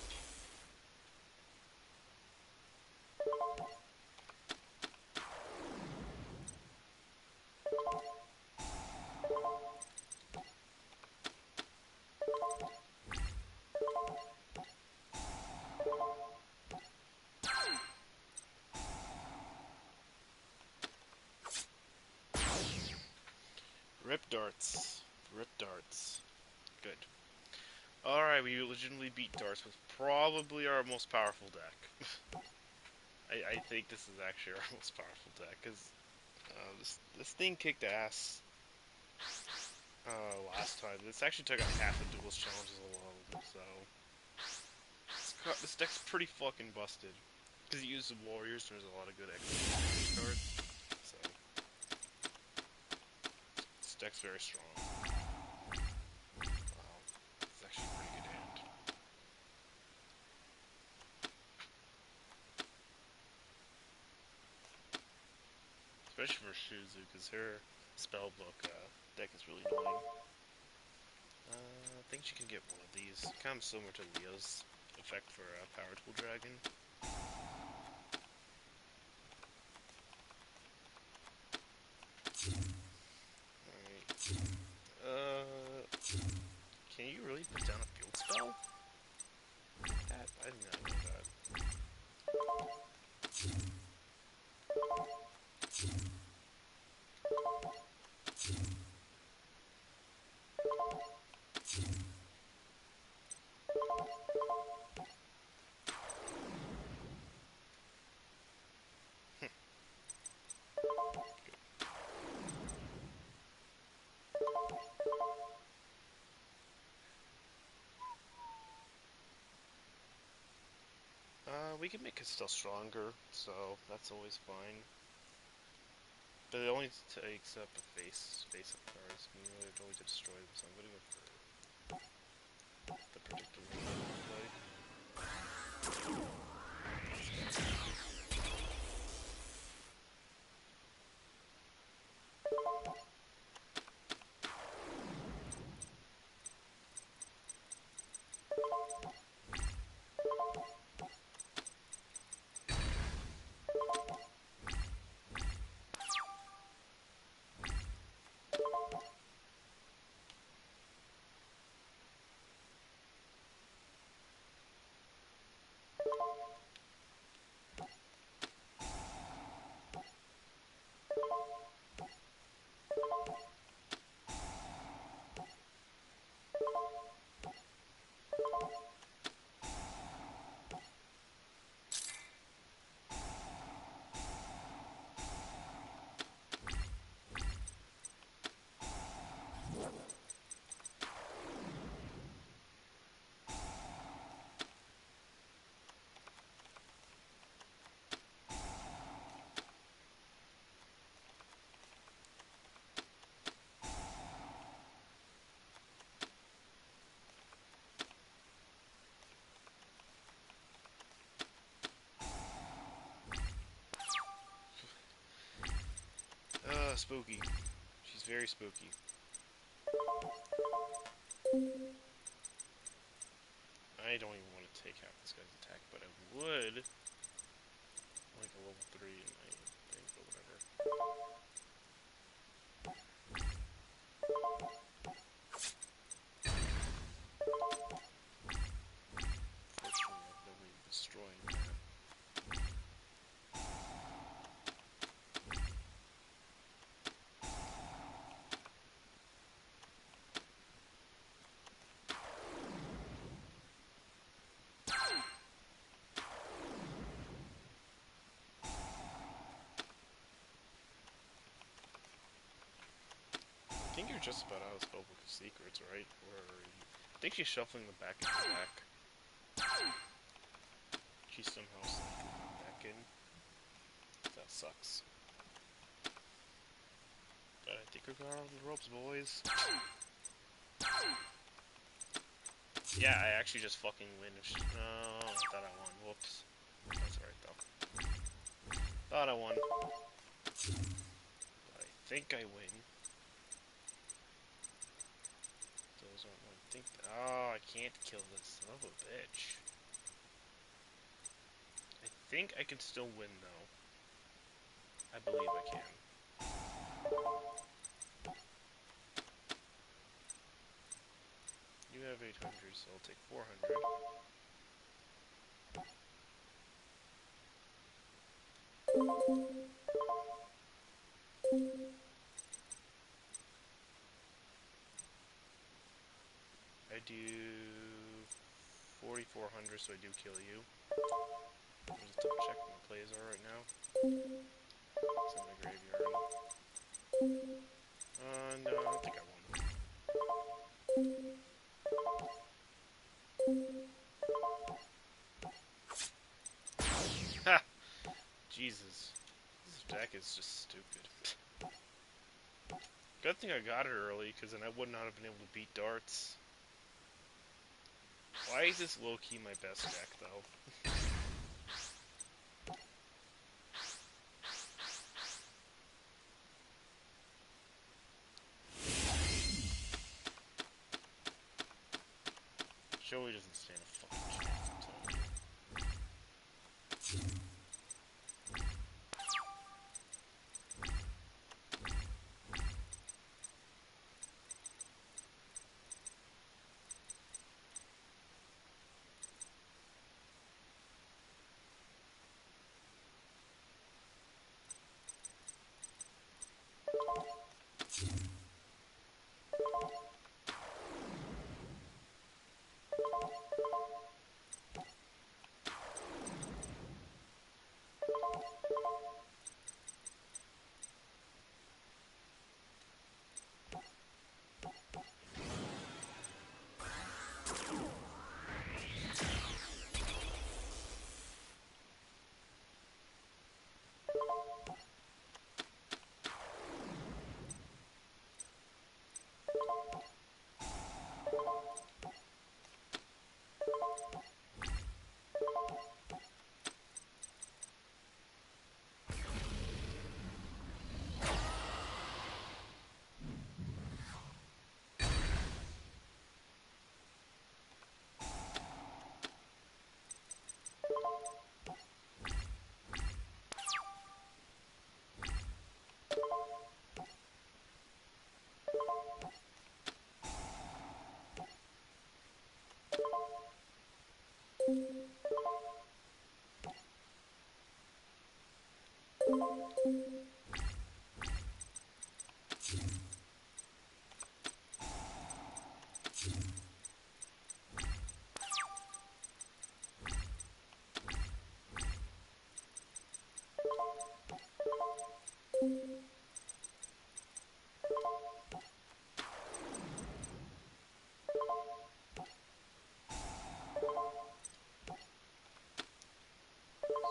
Rip darts. Rip darts. Good. Alright, we legitimately beat darts with probably our most powerful deck. I think this is actually our most powerful deck, because this thing kicked ass last time. This actually took out half of Duelist challenges alone, so this deck's pretty fucking busted. Because it uses warriors, there's a lot of good extra cards, so this deck's very strong. Wow, it's actually a pretty good hand. Especially for Shizu, because her spellbook deck is really annoying. I think she can get one of these. Kind of similar to Leo's effect for Power Tool Dragon. Alright. Can you really put down a field spell? That, I did not know that. We can make it still stronger, so that's always fine. But it only takes up a face-up cards, and you really don't need to destroy them, so I'm gonna go for the predictable play. Spooky. She's very spooky. I don't even want to take out this guy's attack, but I would like a level 3 in my thing, but whatever. Fortunately, I've never even destroying that. think you're just about out of spellbook of secrets, right? Or I think she's shuffling them back into the back. She's somehow cycling them back in. That sucks. But I think we're going out of the ropes, boys. Yeah, I actually just fucking win. No, I thought I won. Whoops. That's alright, though. Thought I won. But I think I win. Those aren't what I think. Oh, I can't kill this son of a bitch. I think I can still win, though. I believe I can. You have 800, so I'll take 400. I do 4,400, so I do kill you. I'll just double check what my plays are right now. It's in the graveyard. No, I don't think I won. Ha! Jesus. This deck is just stupid. Good thing I got it early, because then I would not have been able to beat darts. Why is this low-key my best deck, though? Joey doesn't stand a fucking chance, I'm telling you.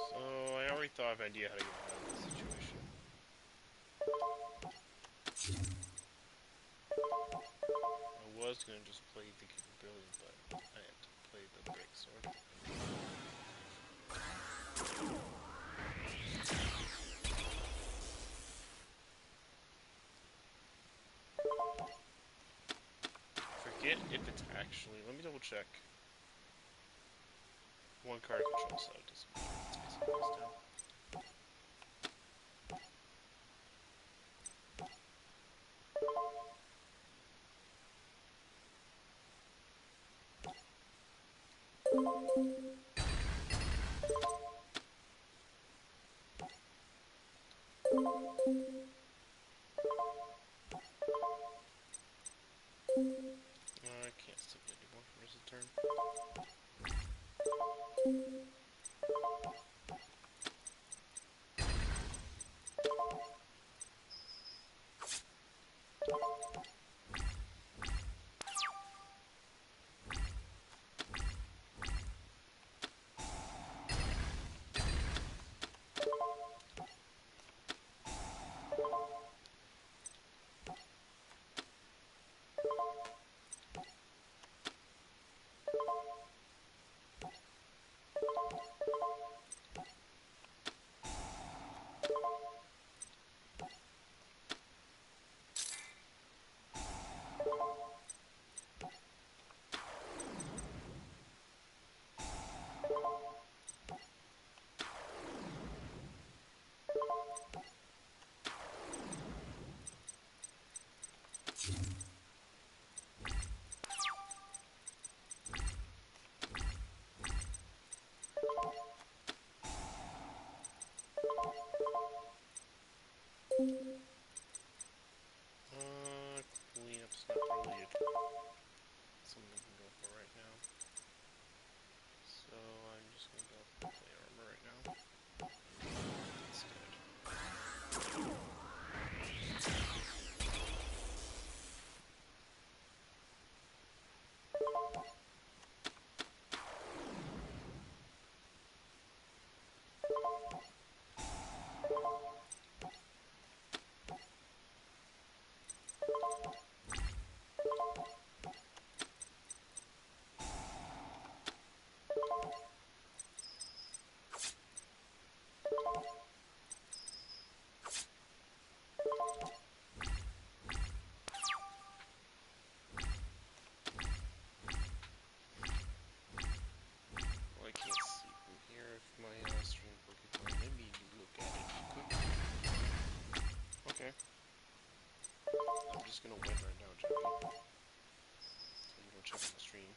So, I already thought of an idea how to get out of this situation. I was going to just play the capability, but I had to play the break sword. Forget if it's actually... Let me double check. One card control, so it doesn't matter. It's basically this down. I can't stop it anymore. Where's the turn? just gonna win right now, Jimmy. So you don't check on the stream.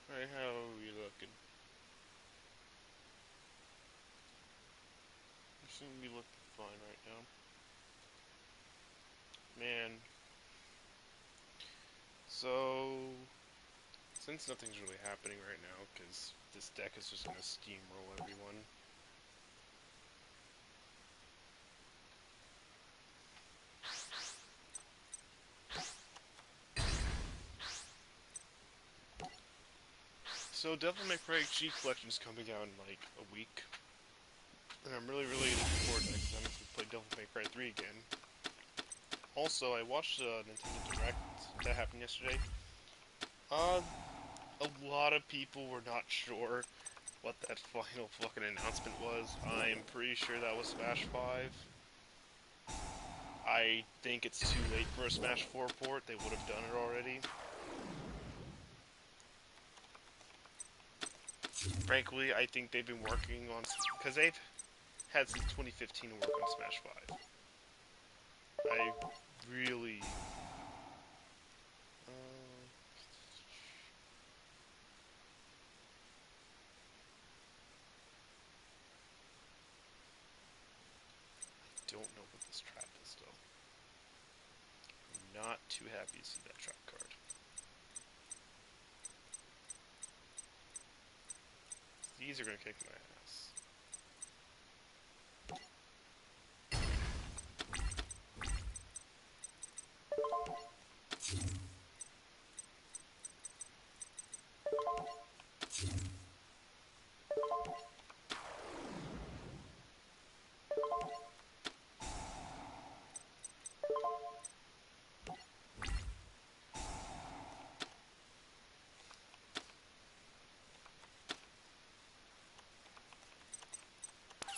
Alright, how are we looking? You seem to be looking fine right now. Man. So, since nothing's really happening right now, because this deck is just gonna steamroll everyone. So Devil May Cry G Collection is coming out in like a week. And I'm really looking forward to it because I'm going to play Devil May Cry 3 again. Also, I watched Nintendo Direct that happened yesterday. A lot of people were not sure what that final fucking announcement was. I'm pretty sure that was Smash 5. I think it's too late for a Smash 4 port. They would have done it already. Frankly, I think they've been working on... because they've had since 2015 to work on Smash 5. I really... don't know what this trap is, though. I'm not too happy to see that trap card. These are going to kick my ass.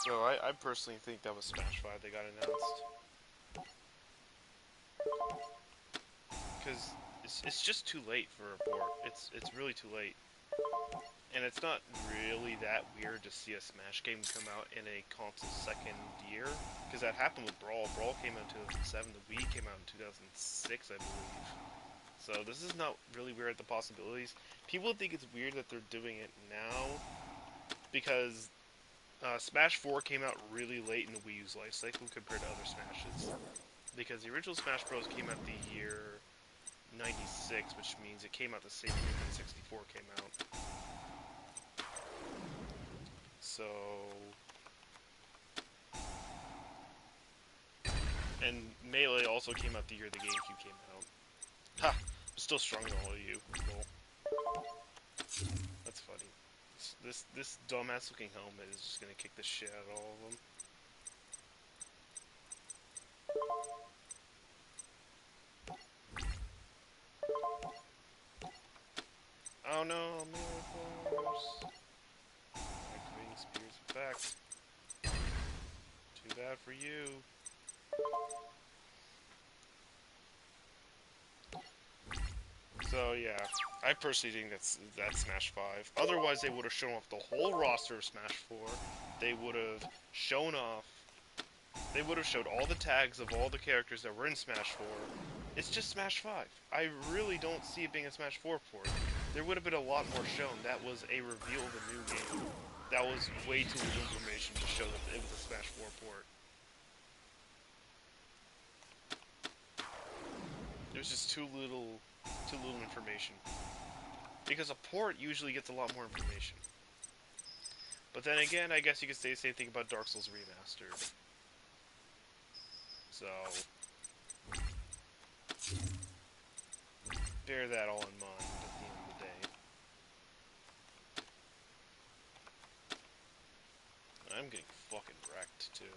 So I personally think that was Smash 5 they got announced. Because it's just too late for a port. It's really too late. And it's not really that weird to see a Smash game come out in a console's second year. Because that happened with Brawl. Brawl came out in 2007. The Wii came out in 2006, I believe. So this is not really weird at the possibilities. People think it's weird that they're doing it now. Because Smash 4 came out really late in the Wii U's life cycle compared to other Smashes. Because the original Smash Bros. Came out the year 96, which means it came out the same year when 64 came out. So... and Melee also came out the year the GameCube came out. Ha! I'm still stronger than all of you. Cool. That's funny. This dumbass looking helmet is just gonna kick the shit out of all of them. Oh no, Melee Force! Activating Spear's effect. Too bad for you. So yeah, I personally think that's Smash 5. Otherwise, they would have shown off the whole roster of Smash 4. They would have shown off. They would have showed all the tags of all the characters that were in Smash 4. It's just Smash 5. I really don't see it being a Smash 4 port. There would have been a lot more shown. That was a reveal of a new game. That was way too little information to show that it was a Smash 4 port. It was just too little information. Because a port usually gets a lot more information. But then again, I guess you could say the same thing about Dark Souls Remastered. So... bear that all in mind at the end of the day. I'm getting fucking wrecked, too.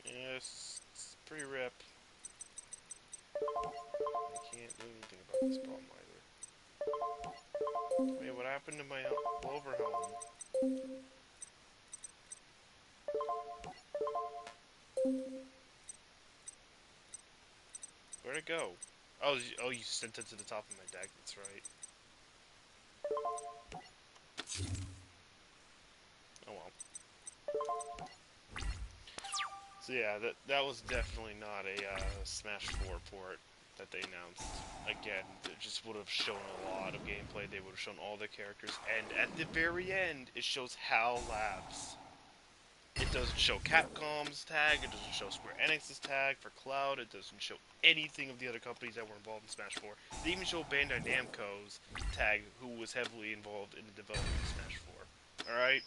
Yes, it's pretty rip. I can't do anything about this problem either. Wait, what happened to my Clover Helm? Where'd it go? Oh, you sent it to the top of my deck. That's right. Oh well. So yeah, that was definitely not a Smash 4 port that they announced. Again, it just would have shown a lot of gameplay. They would have shown all the characters, and at the very end, it shows HAL Labs. It doesn't show Capcom's tag. It doesn't show Square Enix's tag for Cloud. It doesn't show anything of the other companies that were involved in Smash 4. They even show Bandai Namco's tag, who was heavily involved in the development of Smash 4. All right.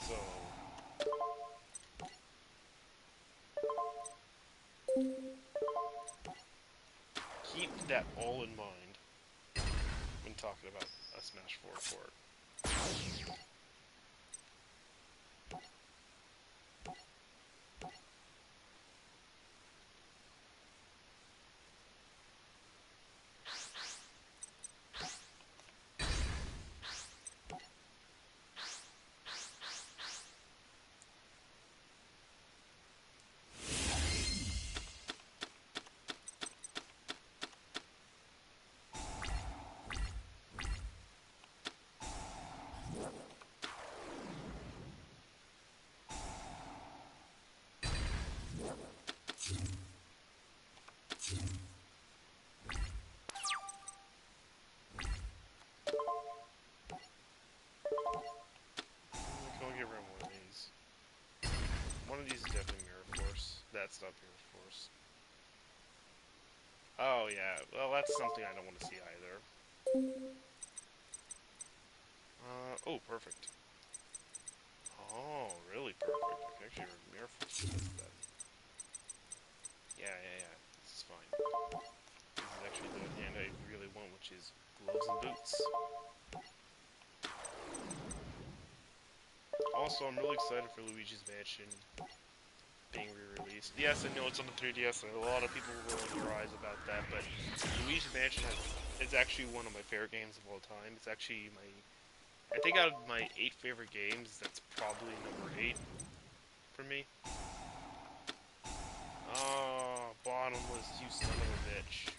So keep that all in mind when talking about a Smash 4 port. Go get rid of one of these. One of these is definitely Mirror Force. That's not Mirror Force. Oh yeah, well that's something I don't want to see either. Oh perfect. Oh, really perfect. I can actually Mirror Force this then. Yeah. This is fine. This is actually the hand I really want, which is gloves and boots. Also, I'm really excited for Luigi's Mansion being re-released. Yes, I know it's on the 3DS, and a lot of people will roll their eyes about that, but Luigi's Mansion is actually one of my favorite games of all time. It's actually I think out of my 8 favorite games, that's probably number 8 for me. Oh, bottomless, you son of a bitch.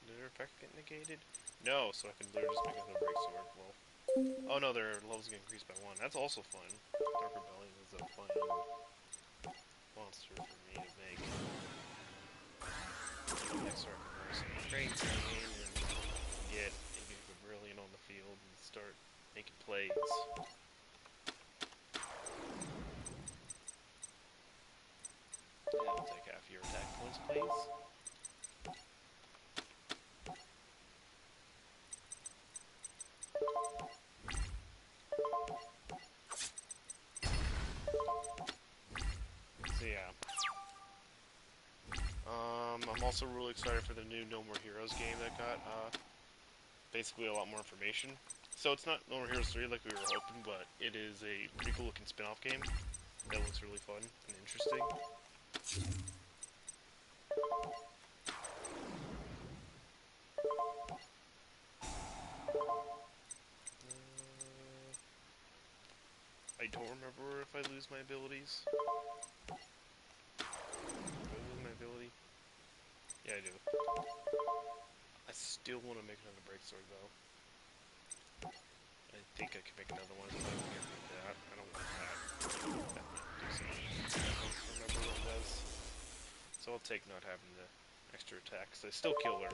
Did their effect get negated? No, so I can literally just make another break sword. Well, oh no, their levels get increased by 1. That's also fun. Dark Rebellion is a fun monster for me to make. Next, I can roll some train and get maybe a brilliant on the field and start making plays. Yeah, I'll take half your attack points, please. So yeah. I'm also really excited for the new No More Heroes game that got basically a lot more information. So it's not No More Heroes 3 like we were hoping, but it is a pretty cool looking spin-off game that looks really fun and interesting. I don't remember if I lose my abilities. Do I lose my ability? Yeah, I do. I still want to make another break sword though. I think I can make another one if I can get rid of that. I don't want that. That might do something. I don't remember what it does. So I'll take not having the extra attacks. I still kill her.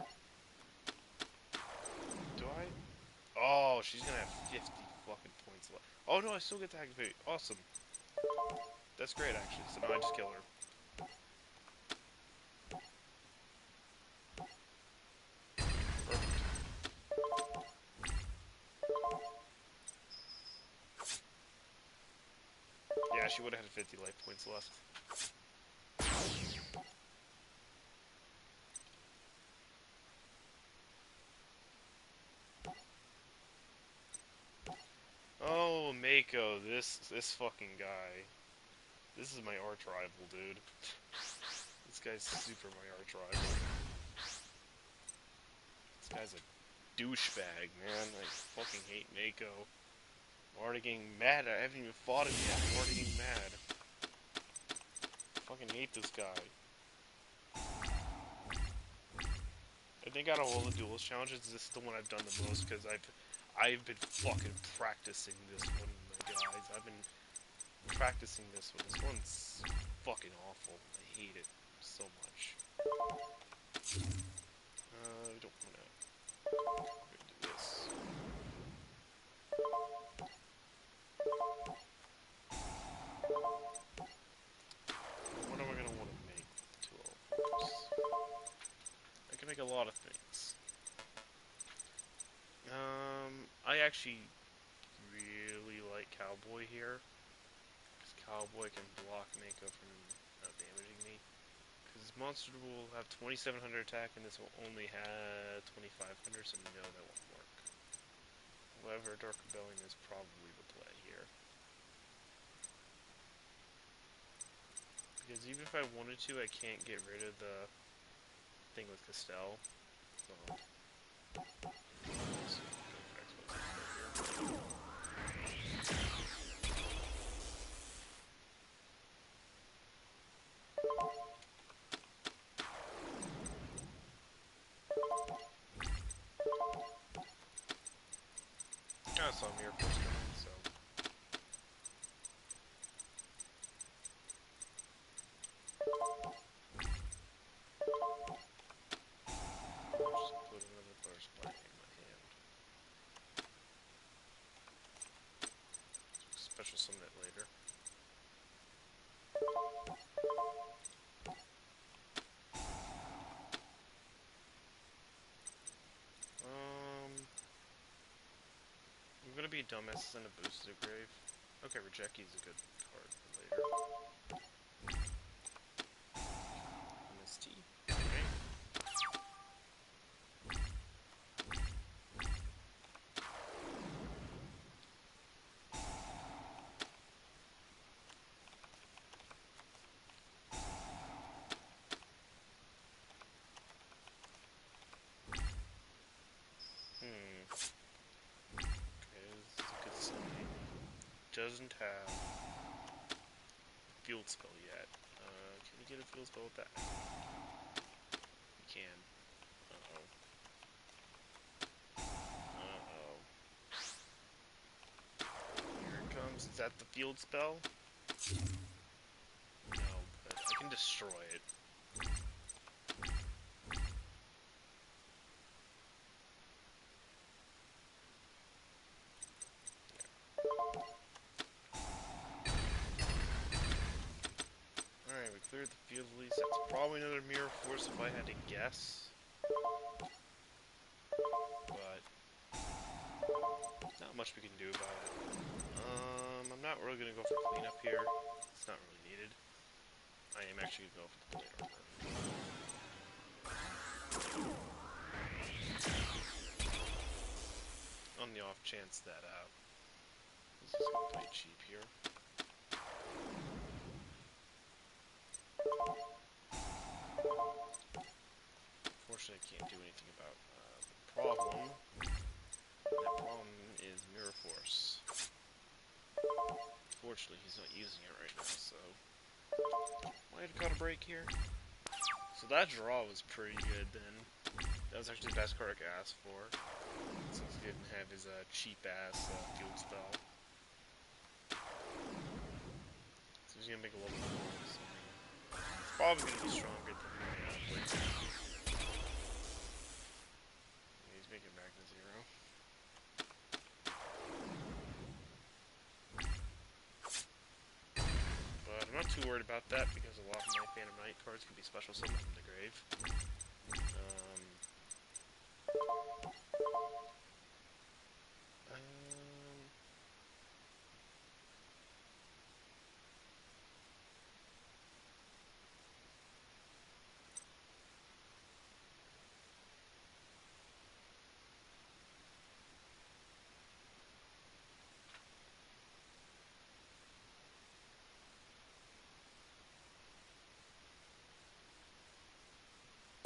Do I? Oh, she's gonna have 50 fucking points left. Oh no, I still get to activate. Awesome. That's great actually. So now I just kill her. Perfect. Yeah, she would have had 50 life points left. Oh, Mako, this fucking guy. This is my arch rival, dude. This guy's super my arch rival. This guy's a douchebag, man. I fucking hate Mako. I'm already getting mad. I haven't even fought him yet. I'm already getting mad. I fucking hate this guy. I think out of all the Duelist challenges, this is the one I've done the most because I've been fucking practicing this one, my guys. I've been practicing this one. This one's fucking awful. I hate it so much. We don't want to do this. What am I gonna want to make? 204s. I can make a lot of things. I actually really like Cowboy here. Because Cowboy can block Mako from damaging me. Because Monster will have 2700 attack and this will only have 2500, so no, that won't work. However, Dark Rebellion is probably the play here. Because even if I wanted to, I can't get rid of the thing with Castell. So, let's see. I saw Mirror Force coming, so. I'll just put another Fire Spike in my hand. Special summon it later. I'm gonna be a dumbass and a boost to the grave. Okay, Rejecki's a good card for later. MST. Okay. Okay, this is a good sign. Doesn't have field spell yet. Can you get a field spell with that? You can. Uh-oh. Uh-oh. Here it comes. Is that the field spell? No, but I can destroy it. Alright, we cleared the field at least. That's probably another Mirror Force if I had to guess. But not much we can do about it. I'm not really gonna go for cleanup here. It's not really needed. I am actually gonna go for the plate armor. On the off chance that this is gonna play cheap here. Unfortunately, I can't do anything about the problem. That problem is Mirror Force. Fortunately, he's not using it right now, so might have caught a break here. So that draw was pretty good then. That was actually the best card I could ask for, since he didn't have his cheap ass field spell. So he's gonna make a level 4. It's probably gonna be stronger than my blade. He's making back to 0. But I'm not too worried about that because a lot of my Phantom Knight cards can be special summoned from the grave.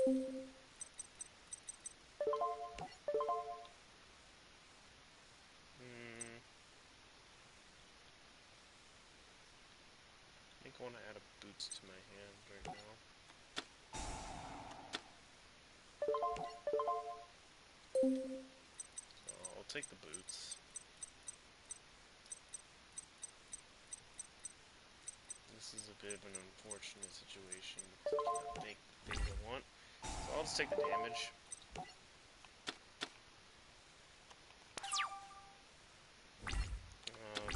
Hmm. I think I want to add a boots to my hand right now. So I'll take the boots. This is a bit of an unfortunate situation because I cannot make the things I want. So I'll just take the damage.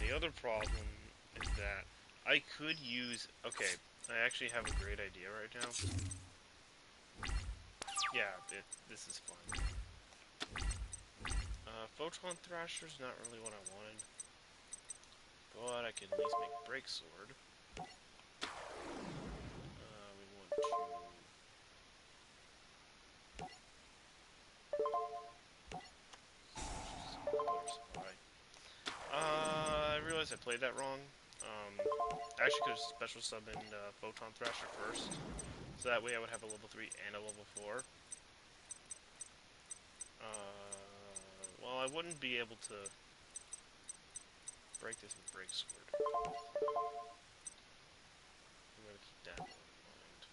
The other problem is that I could use... Okay, I actually have a great idea right now. Yeah, this is fun. Photon Thrasher's not really what I wanted. But I can at least make Break Sword. We want to... I realized I played that wrong. I actually could have special summoned Photon Thrasher first. So that way I would have a level 3 and a level 4. Well, I wouldn't be able to break this with Break Sword. I'm gonna keep that one in mind.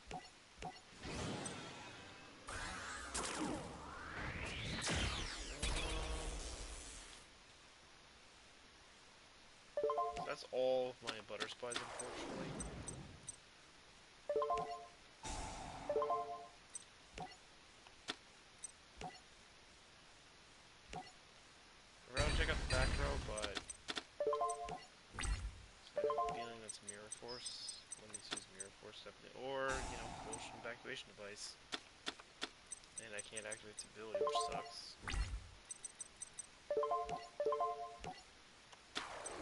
That's all of my butter spies, unfortunately. I'd rather check out the back row, but so I have a feeling that's Mirror Force. Let me use Mirror Force definitely, or Potion Evacuation Device. And I can't activate its ability, which sucks.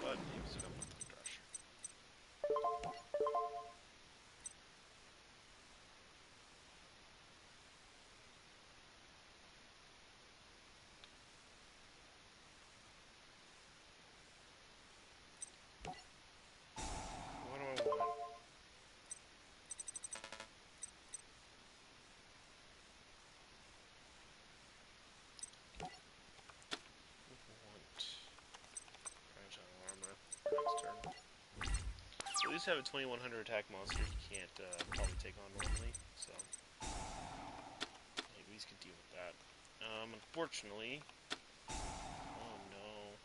But maybe still got one Thunder Rush. What do I want? Fragile Armor next turn. So at least have a 2100 attack monster he can't probably take on normally, so at least can deal with that. Unfortunately, oh no,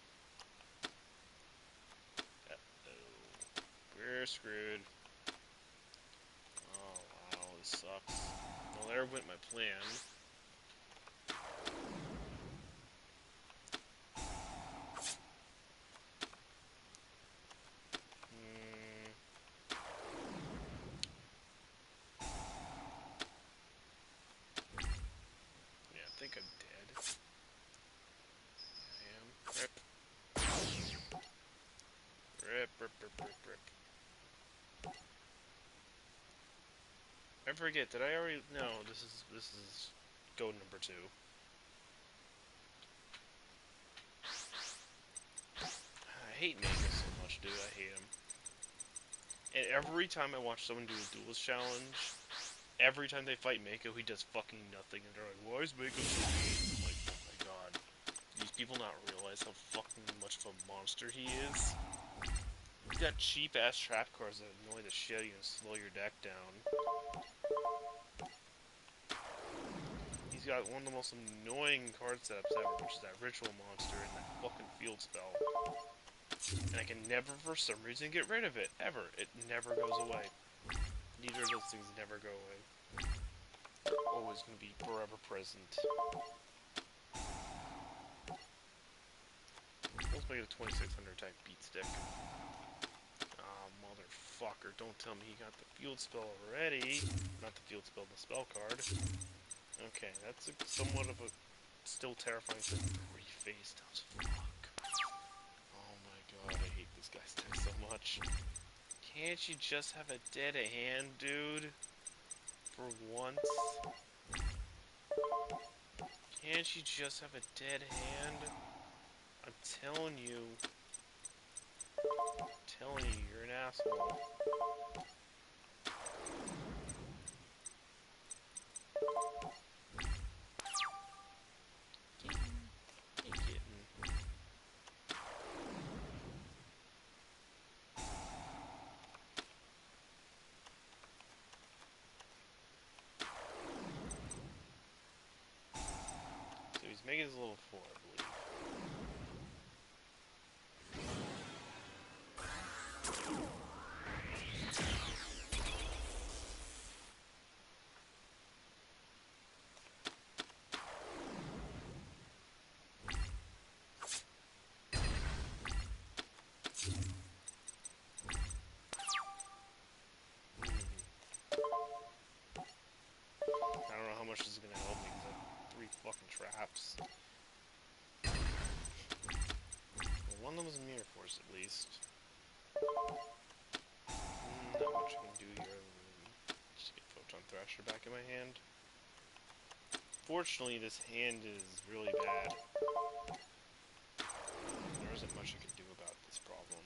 uh-oh, we're screwed. Oh wow, this sucks. Well, there went my plan. Yeah, I think I'm dead. I am. Rip. I forget, did I already... No, this is go number 2. I hate Mako so much, dude. I hate him. And every time I watch someone do a Duelist challenge, every time they fight Mako, he does fucking nothing. And they're like, why is Mako so good? I'm like, oh my god. These people not realize how fucking much of a monster he is? He's got cheap-ass trap cards that annoy the shit out of you and slow your deck down. He's got one of the most annoying card setups ever, which is that Ritual Monster and that fucking Field Spell. And I can never, for some reason, get rid of it. Ever. It never goes away. Neither of those things never go away. They're always going to be forever present. Let's make it a 2600 attack beat stick. Ah, motherfucker. Don't tell me he got the Field Spell already. Not the Field Spell, the spell card. Okay, that's somewhat of a still terrifying thing. 3-faced. Fuck. Oh my god, I hate this guy's deck so much. Can't you just have a dead hand, dude? For once? Can't you just have a dead hand? I'm telling you. You're an asshole. Megan's level 4, I believe. I don't know how much this is gonna help me because I have 3 fucking traps. Well, one of them is Mirror Force at least. Not much I can do here other than just get Photon Thrasher back in my hand. Fortunately, this hand is really bad. There isn't much I can do about this problem.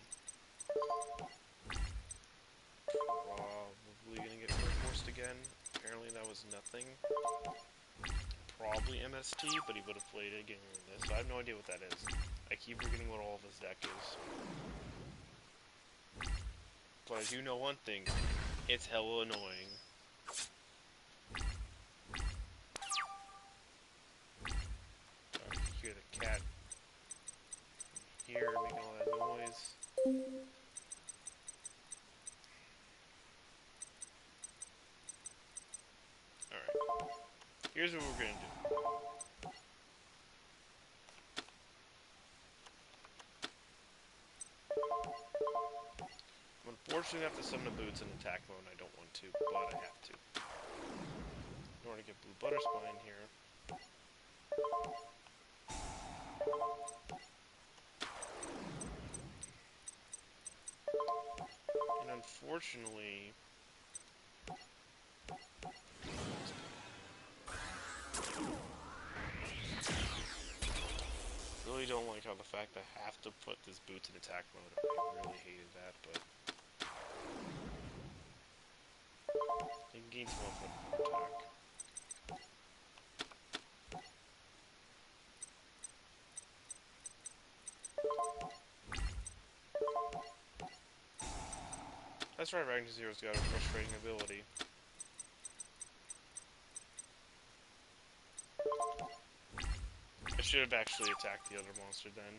Probably gonna get Forced again. Apparently that was nothing. Probably MST, but he would have played it getting rid of this. So I have no idea what that is. I keep forgetting what all of his deck is. But I do know one thing. It's hella annoying. I can hear the cat here making all that noise. Alright. Here's what we're gonna do. Unfortunately, I have to summon a Boots in attack mode, and I don't want to, but I have to. In order to get Blue Butterspine here. And unfortunately... really don't like how the fact that I have to put this Boots in attack mode. I really hated that, but... He gains more attack. That's right, Ragnar Zero's got a frustrating ability. I should have actually attacked the other monster then.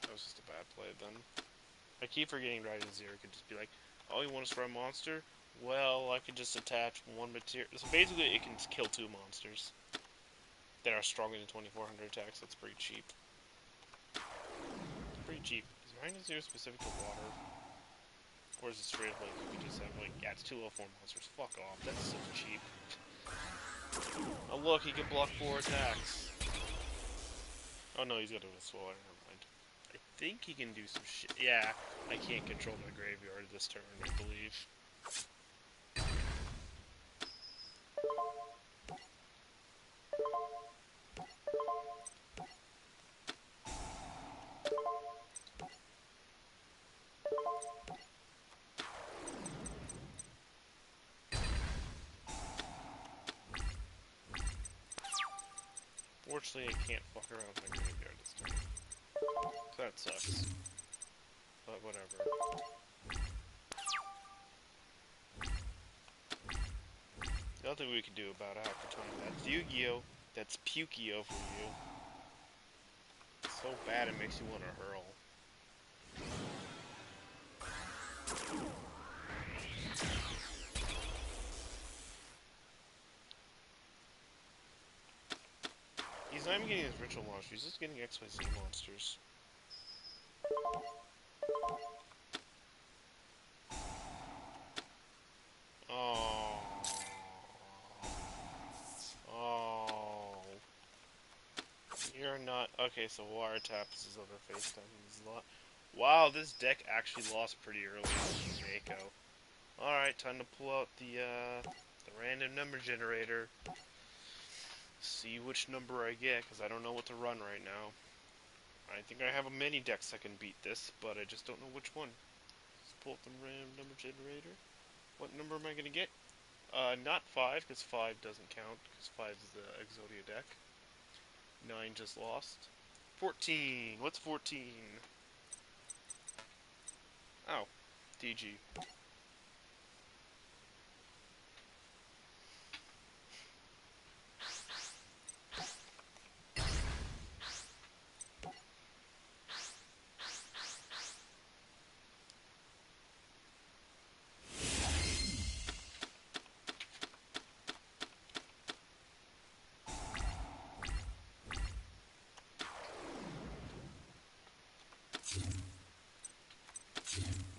That was just a bad play then. I keep forgetting Ragnar Zero could just be like, oh, you want to start a monster? Well, I could just attach one material. So basically, it can kill 2 monsters that are stronger than 2400 attacks. That's pretty cheap. It's pretty cheap. Is Ragnar Zero specific to water? Or is it straight up like you could just have, like, yeah, it's 2 level 4 monsters. Fuck off. That's so cheap. Oh, look, he can block 4 attacks. Oh, no, he's got a Swallow. Never mind. I think he can do some shit. Yeah, I can't control my graveyard this turn, I believe. Fortunately, I can't fuck around with my graveyard this turn. So that sucks. But whatever. Nothing we can do about it half the time. That's Yugioh. That's Pukio for you. It's so bad it makes you want to hurl. He's not even getting his ritual monsters, he's just getting XYZ monsters. Oh. Oh. You're not... Okay, so Water taps his other face time. Wow, this deck actually lost pretty early in Mako. Alright, time to pull out the random number generator. See which number I get, because I don't know what to run right now. I think I have a mini dex that can beat this, but I just don't know which one. Let's pull up the random number generator. What number am I going to get? Not 5, because 5 doesn't count, because 5 is the Exodia deck. 9 just lost. 14! What's 14? Oh, DG.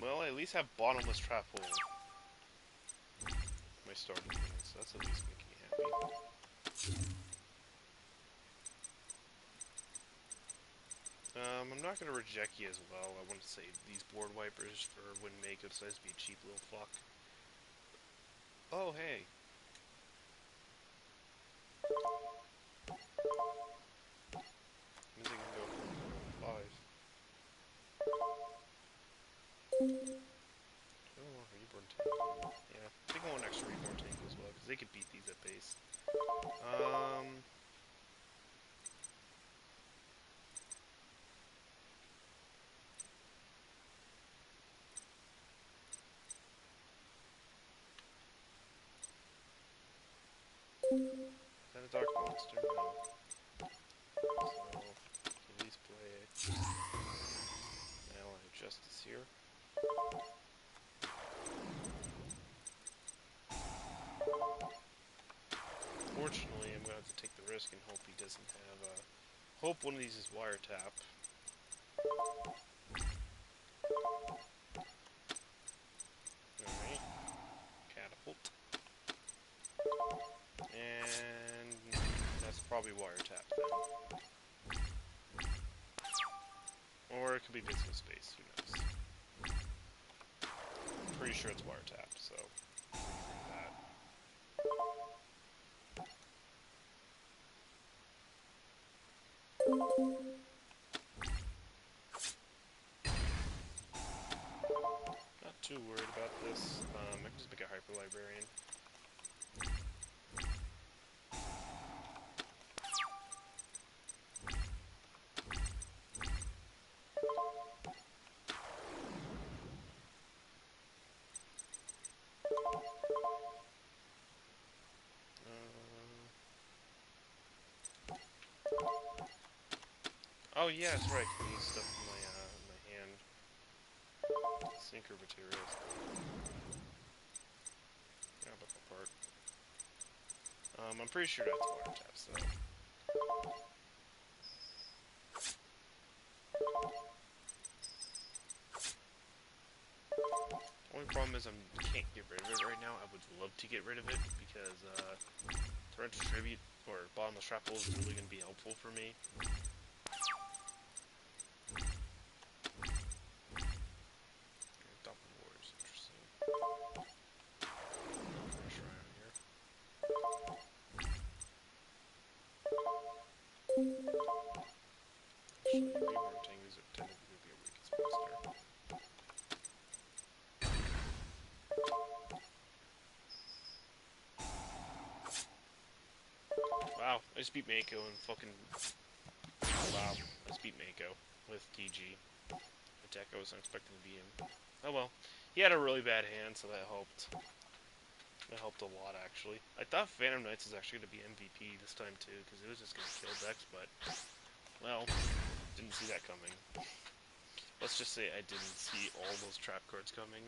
Well, I at least have bottomless trap hole. My starting thing, so that's at least making me happy. I'm not going to reject you as well. I want to say these board wipers for when Mako decides to be a cheap little fuck. Oh, hey. Means I can go for level 5. Oh, reborn tank. Yeah, I think I want an extra reborn tank as well, because they could beat these at base. Is that a dark monster? No. So, at least play it. Now I have Justice here. Fortunately, I'm going to have to take the risk and hope he doesn't have, hope one of these is wiretap. Alright. Catapult. And that's probably wiretap then. Or it could be business space, who knows. I'm pretty sure it's wiretapped, so that. Not too worried about this. I can just make a hyper librarian. Oh yeah, that's right. I can use stuff in my hand. Sinker materials. Yeah, but my part. I'm pretty sure that's wiretap, so. Only problem is I can't get rid of it right now. I would love to get rid of it because torrential tribute or bottomless trap hole is really going to be helpful for me. Double wars, interesting. No fresh around here. Actually, reborn tangs are technically be a weakest monster. Wow, I just beat Mako and fucking. Wow, I just beat Mako with TG. The deck I wasn't expecting to beat him. Oh well. He had a really bad hand, so that helped. That helped a lot, actually. I thought Phantom Knights was actually going to be MVP this time, too, because it was just going to kill decks, but, well, didn't see that coming. Let's just say I didn't see all those trap cards coming.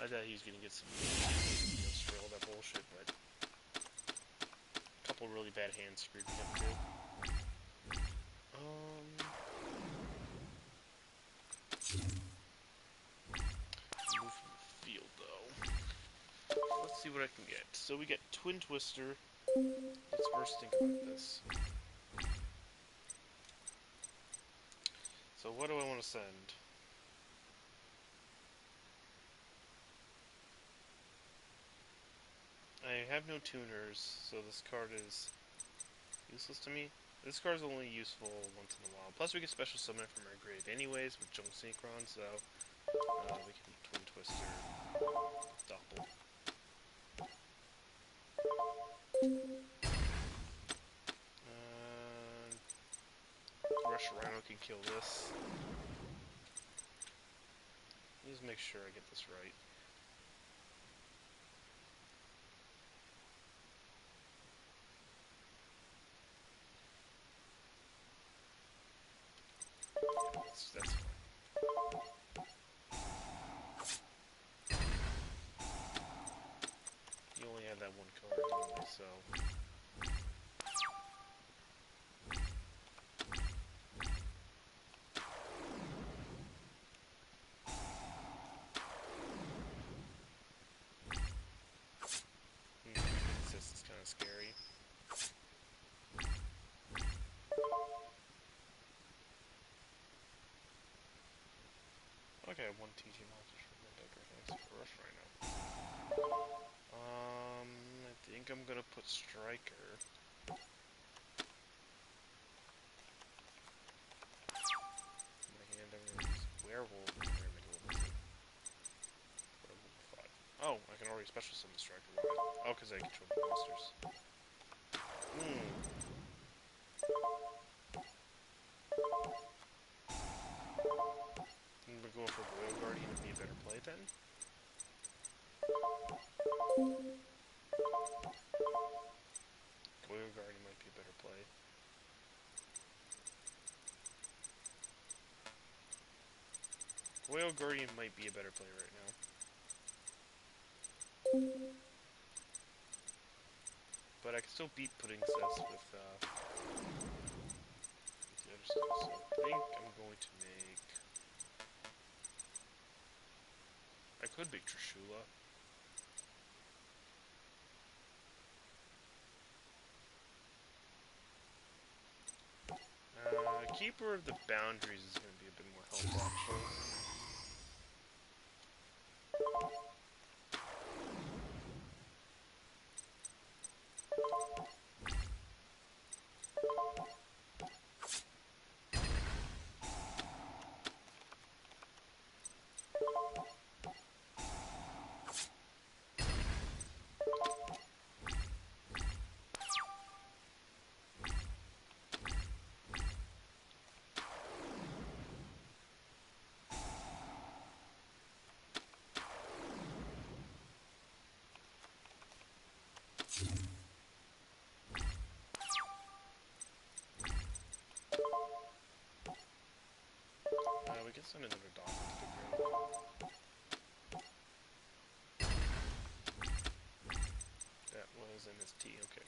I thought he was going to get some, destroy all that bullshit, but a couple really bad hands screwed me up, too. Move from the field, though. Let's see what I can get. So we get Twin Twister. Let's first think about this. So what do I want to send? I have no tuners, so this card is useless to me. This card is only useful once in a while. Plus we get special summon it from our grave anyways with Junk Synchron, so we can Twin Twister Doppel. Rush Rhino can kill this. Just make sure I get this right. That's fine. You only have that one card anyway, so. like I have one TG monsters from my deck right now. For Rush right now. I think I'm gonna put Striker. In my hand, I'm gonna use Werewolf. I'm gonna make a little bit. Werewolf 5. Oh, I can already special summon Striker. Oh, because I control the monsters. I'm gonna go for Goyle Guardian to be a better play then. Goyle Guardian might be a better play. Goyle Guardian might be a better play right now. But I can still beat Pudding Cess with the other stuff. So I think I'm going to make... I could make Trishula. Keeper of the Boundaries is going to be a bit more helpful, actually. We can send another dog into the grave. That was MST, okay.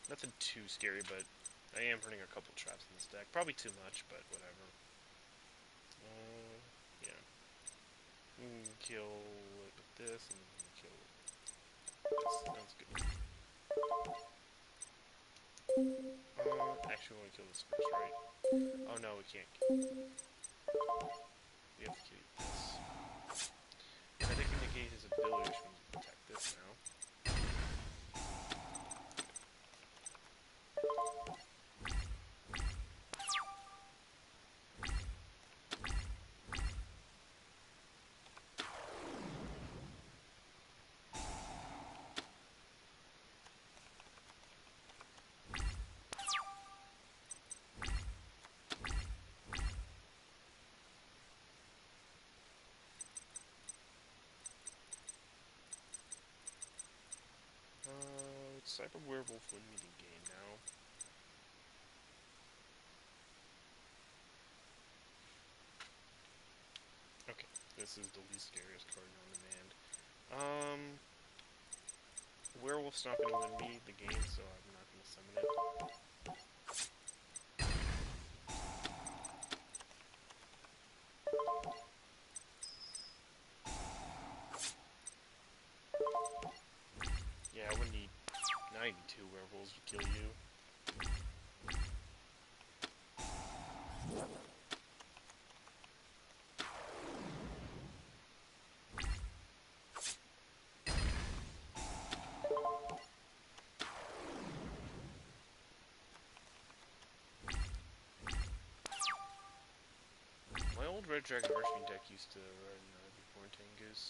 Nothing too scary, but I am running a couple traps in this deck. Probably too much, but whatever. Yeah. Kill it with this, and kill it with this. Sounds good. Actually, we want to kill this first, right? Oh no, we can't. We have to kill this. And I can negate his ability, which means we can attack this now. Cyber Werewolf win me the game now. Okay, this is the least scariest card known to man. Werewolf's not gonna win me the game, so I'm not gonna summon it. Yeah, I would need 92 werewolves to kill you. My old Red Dragon Archfiend deck used to run Reborn Tengus.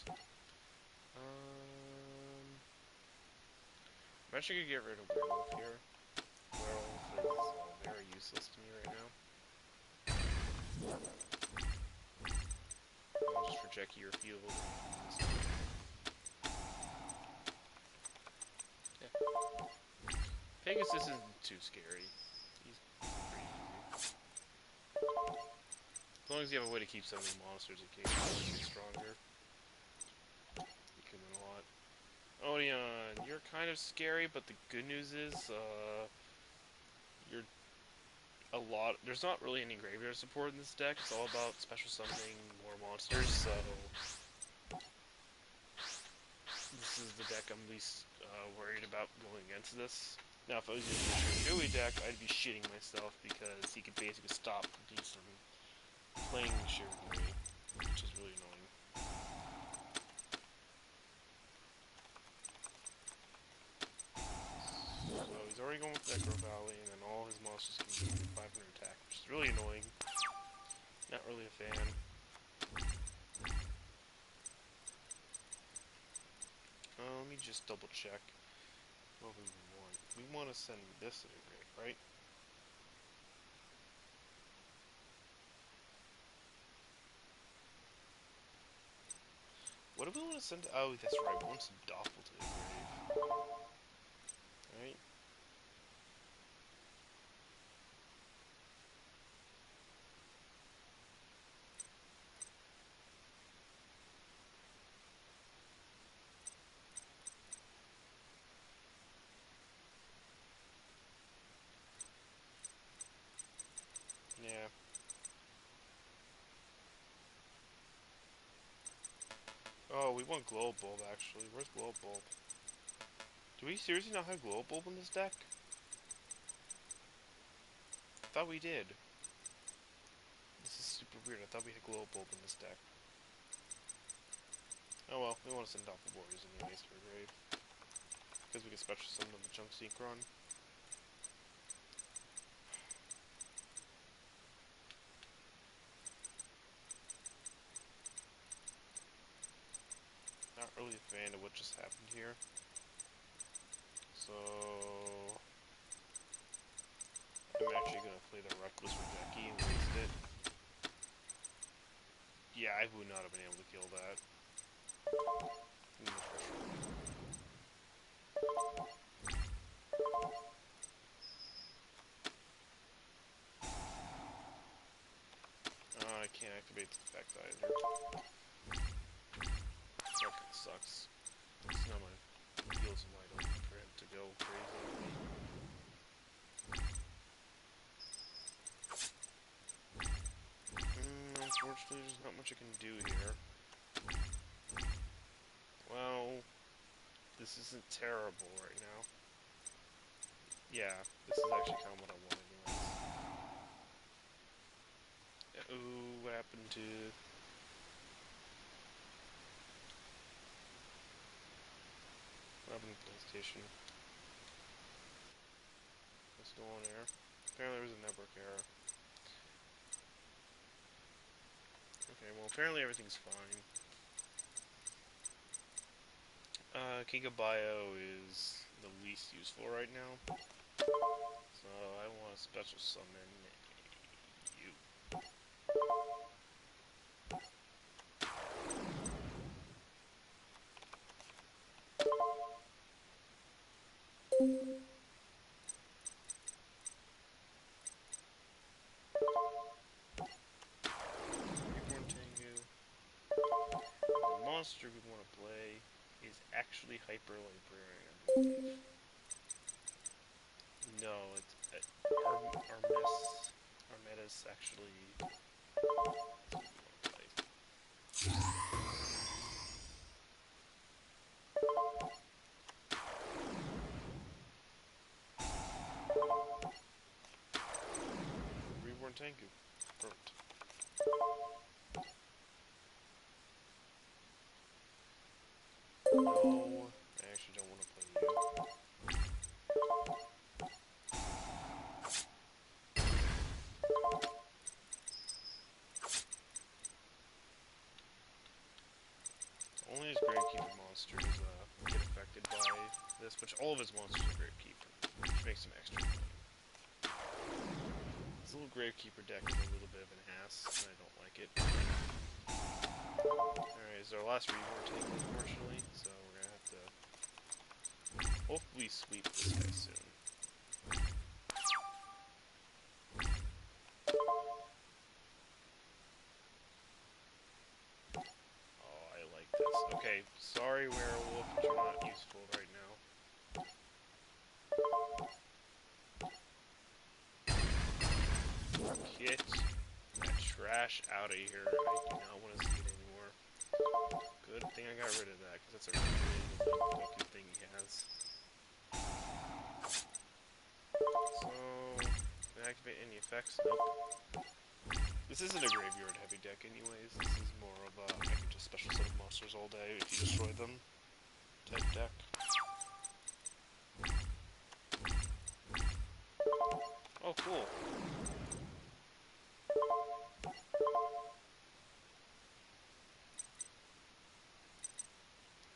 I'm actually gonna get rid of Werewolf here. Werewolf is very useless to me right now. I'll just reject your field. Yeah. Pegasus isn't too scary. He's pretty easy. As long as you have a way to keep some of the monsters in case they're stronger, you can win a lot. Odeon, you're kind of scary, but the good news is, you're a lot. There's not really any graveyard support in this deck. It's all about special summoning more monsters, so this is the deck I'm least worried about going against this. Now, if I was using a Dewey deck, I'd be shitting myself because he could basically stop me from playing Shiranui. already going with Necro Valley, and then all his monsters can do 500 attack, which is really annoying. Not really a fan. Let me just double check what we want. We want to send this to the grave, right? What do we want to send to... Oh, that's right, we want some Doppel to the grave. Right? Yeah. Oh, we want Glow Bulb, actually. Where's Glow Bulb? Do we seriously not have Glow Bulb in this deck? I thought we did. This is super weird. I thought we had Glow Bulb in this deck. Oh well, we want to send Doppel Warriors anyways to our grave. Because we can special summon them with Junk Synchron. Not really a fan of what just happened here. So... I'm actually going to play the Reckless Rejeki and waste it. Yeah, I would not have been able to kill that. I can't activate the effect either. That kind of sucks. It's not my heals wide open for him to go crazy on me. Unfortunately, there's not much I can do here. Well, this isn't terrible right now. Yeah, this is actually kind of what I want anyways. Ooh, what happened to... What happened to PlayStation? It's still on air. Apparently there was a network error. Okay, well apparently everything's fine. Kinga Bio is the least useful right now. So I want to special summon you. Reborn Tengu. The monster we want to play is actually Hyper Librarian, I believe. No, it's Armeda's actually. Reborn Tengu. Perfect. No, I actually don't want to play you. Only his Gravekeeper monsters get affected by this, which all of his monsters are Gravekeeper, which makes him extra annoying. This little Gravekeeper deck is a little bit of an ass, and I don't like it. Alright, it's our last Reborn Tank, unfortunately, so we're gonna have to hopefully sweep this guy soon. Oh, I like this. Okay, sorry Werewolf, but you're not useful right now. Get that trash out of here. I do not want to see it anymore. Good thing I got rid of that, because that's a really fucking thing he has. So, can I activate any effects? Nope. This isn't a graveyard heavy deck anyways. This is more of a, I can just special summon monsters all day if you destroy them type deck. Oh, cool.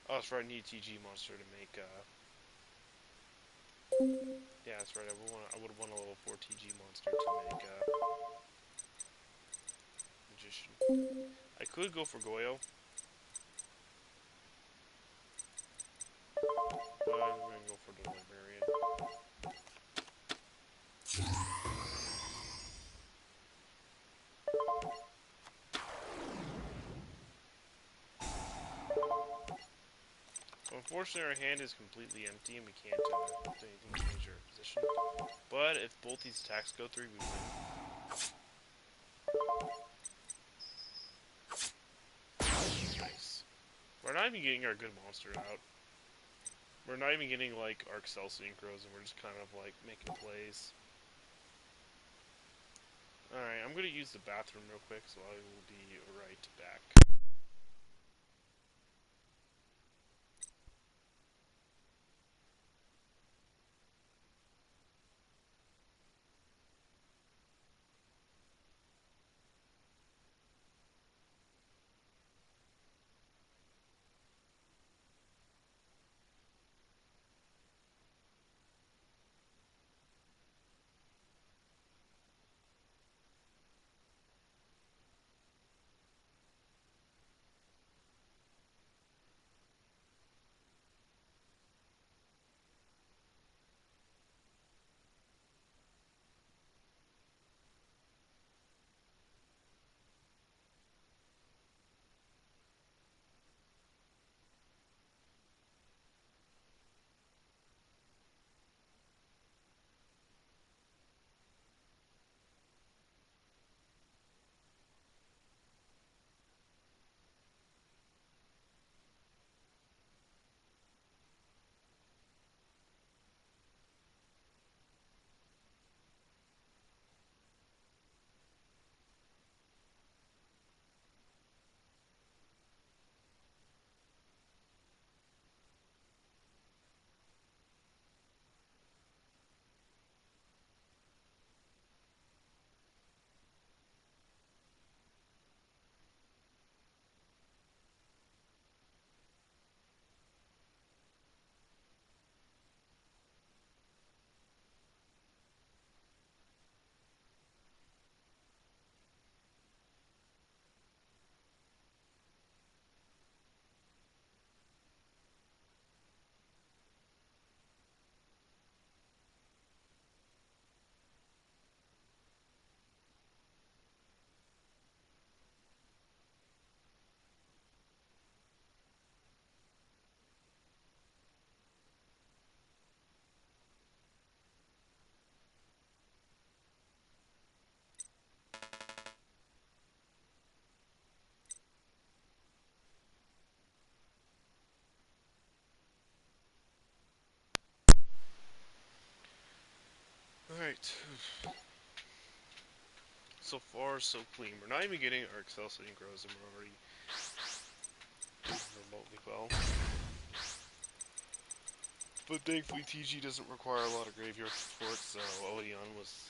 Oh, that's right. I need a TG monster to make. Yeah, that's right. I would want a level 4 TG monster to make magician. I could go for Goyo, but I'm gonna go for the librarian. So unfortunately, our hand is completely empty, and we can't do anything to change our position. But if both these attacks go through, we win. Nice. We're not even getting our good monster out. We're not even getting like our Excel synchros, and we're just kind of like making plays. Alright, I'm gonna use the bathroom real quick, so I will be right back. Alright. So far, so clean. We're not even getting our Excel synchros, and we're already remotely well. But thankfully, TG doesn't require a lot of graveyard support, so Odion was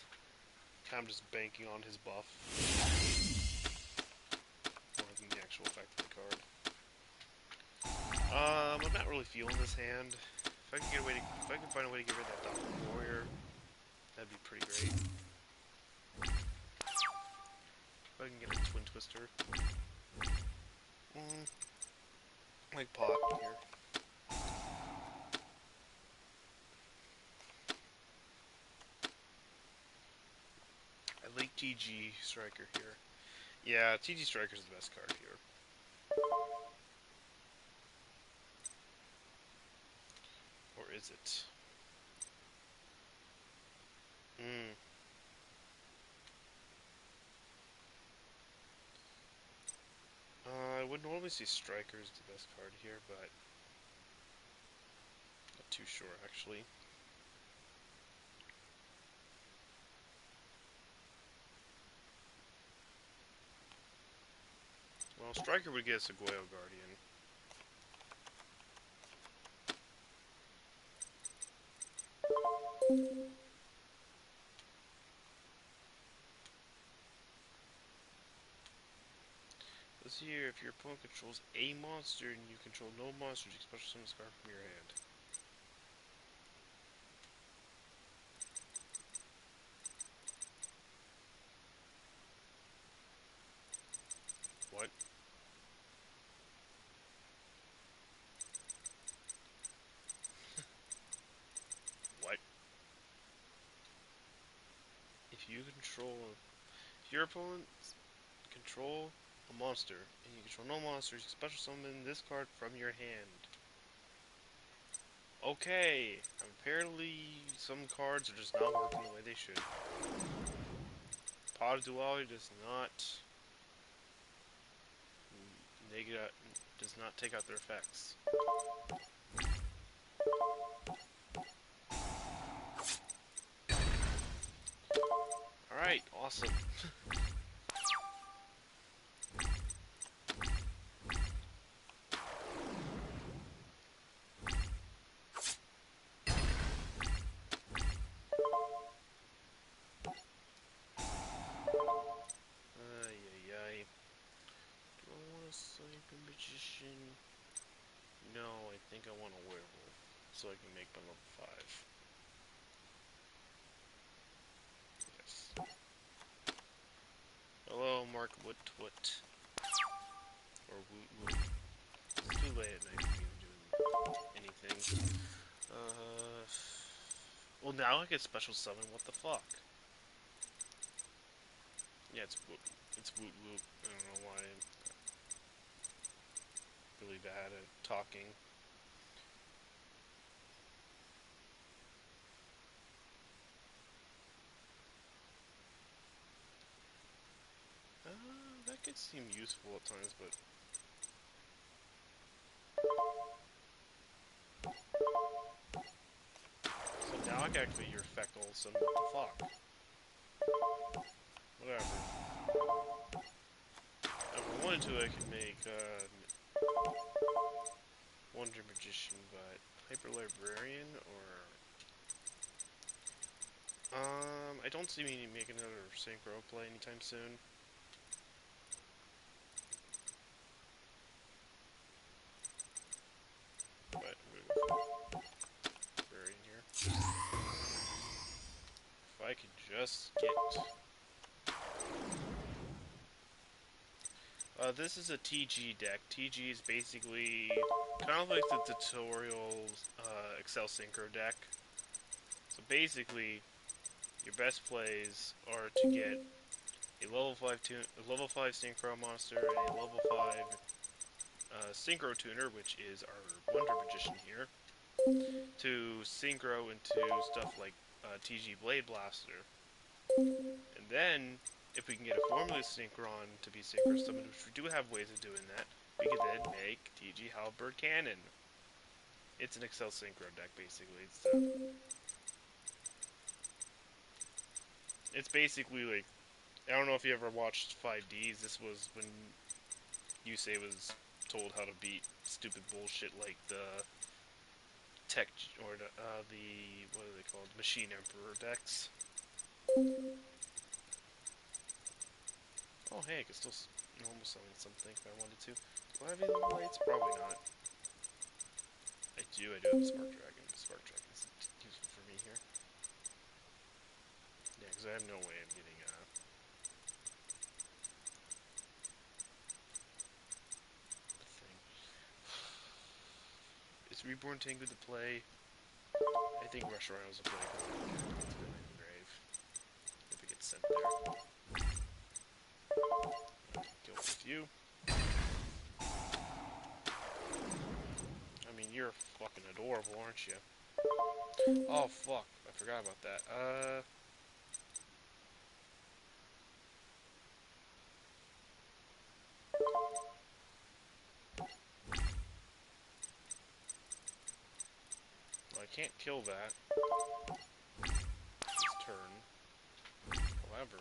kind of just banking on his buff more than the actual effect of the card. I'm not really feeling this hand. If I can find a way to get rid of that Doppel Warrior, that'd be pretty great. If I can get a Twin Twister. Like pot here. I like TG Striker here. Yeah, TG Striker's the best card here. Or is it? Hmm. I would normally say Striker's the best card here, but not too sure actually. Well, Striker would get us a Goyo Guardian. if your opponent controls a monster and you control no monsters, you special summon this card from your hand. What? What? If you control... If your opponent control a monster, and you control no monsters, you special summon this card from your hand. Okay, apparently some cards are just not working the way they should. Pot of Duality does not take out their effects. Alright, awesome. Ay. Do I want a Sleeping Magician? No, I think I want a Werewolf, so I can make my level 5. Yes. Hello, Mark Woot. Or Woot. It's too late at night for me to do anything. Well, now I get special summon. What the fuck? Yeah, it's Woot. It's Woot. I don't know why I'm really bad at talking. That could seem useful at times, but... So now I can activate your effect all of a sudden. What the fuck? Whatever. If I wanted to, I could make, Wonder Magician, but Hyper Librarian, or... I don't see me making another Synchro play anytime soon. But I'm gonna go for Librarian here. If I could just get... this is a TG deck. TG is basically kind of like the tutorial Excel Synchro deck. So basically, your best plays are to get a level 5 Synchro monster and a level 5 Synchro Tuner, which is our Wonder Magician here, to Synchro into stuff like TG Blade Blaster. And then, if we can get a Formula Synchron to be Synchro Summoned, which we do have ways of doing that, we can then make TG Halberd Cannon. It's an Excel Synchro deck, basically. It's basically like, I don't know if you ever watched 5Ds. This was when Yusei was told how to beat stupid bullshit like the tech, or the what are they called? Machine Emperor decks. Oh, hey, I could still normal summon something if I wanted to. Do I have any lights? Probably not. I do have a Spark Dragon. The Spark Dragon is useful for me here. Yeah, because I have no way of getting a thing. Is Reborn Tengu to play? I think Rush Around is a play because I can get to the grave if it gets sent there. Go with you. I mean, you're fucking adorable, aren't you? Oh, fuck. I forgot about that. Well, I can't kill that this turn. However...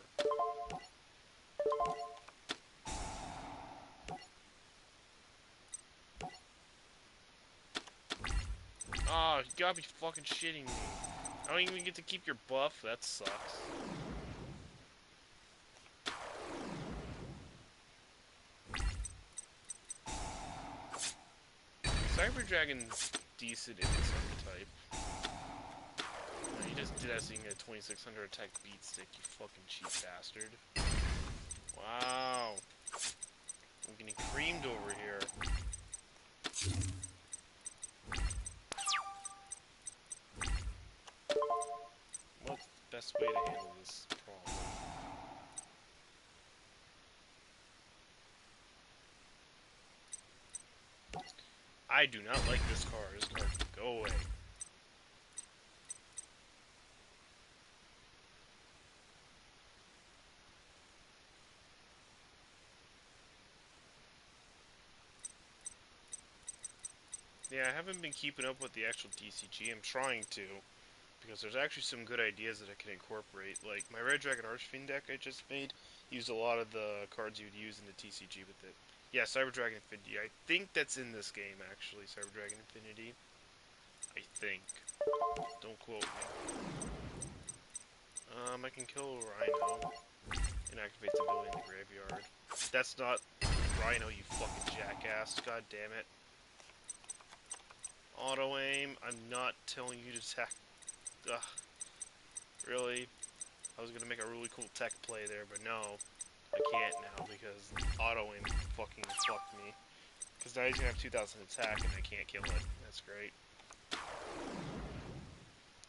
Oh, you gotta be fucking shitting me. I don't even get to keep your buff. That sucks. Cyber Dragon's decent in this archetype. You just did that so you can get a 2600 attack beat stick, you fucking cheap bastard. Wow. I'm getting creamed over here. What's the best way to handle this problem? I do not like this card. This card can go away. Yeah, I haven't been keeping up with the actual TCG. I'm trying to, because there's actually some good ideas that I can incorporate. Like, my Red Dragon Archfiend deck I just made used a lot of the cards you'd use in the TCG with it. Yeah, Cyber Dragon Infinity. I think that's in this game, actually. Cyber Dragon Infinity. I think. Don't quote me. I can kill Rhino and activate the ability in the graveyard. That's not Rhino, you fucking jackass. God damn it. Auto aim. I'm not telling you to attack. Ugh. Really? I was gonna make a really cool tech play there, but no. I can't now because auto aim fucking fucked me. Because now he's gonna have 2000 attack and I can't kill it. That's great.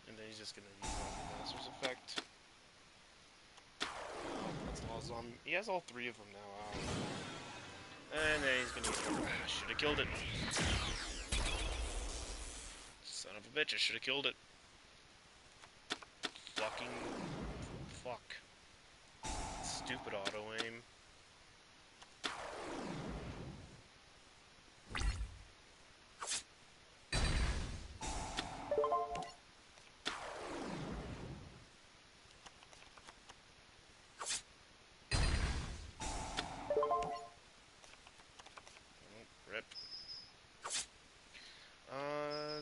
And then he's just gonna use Zombie Master's effect. Oh, that's lost zombie. He has all three of them now. And then he's gonna. Should have killed it. Son of a bitch! I should have killed it. Fucking fuck. Stupid auto aim. Rip.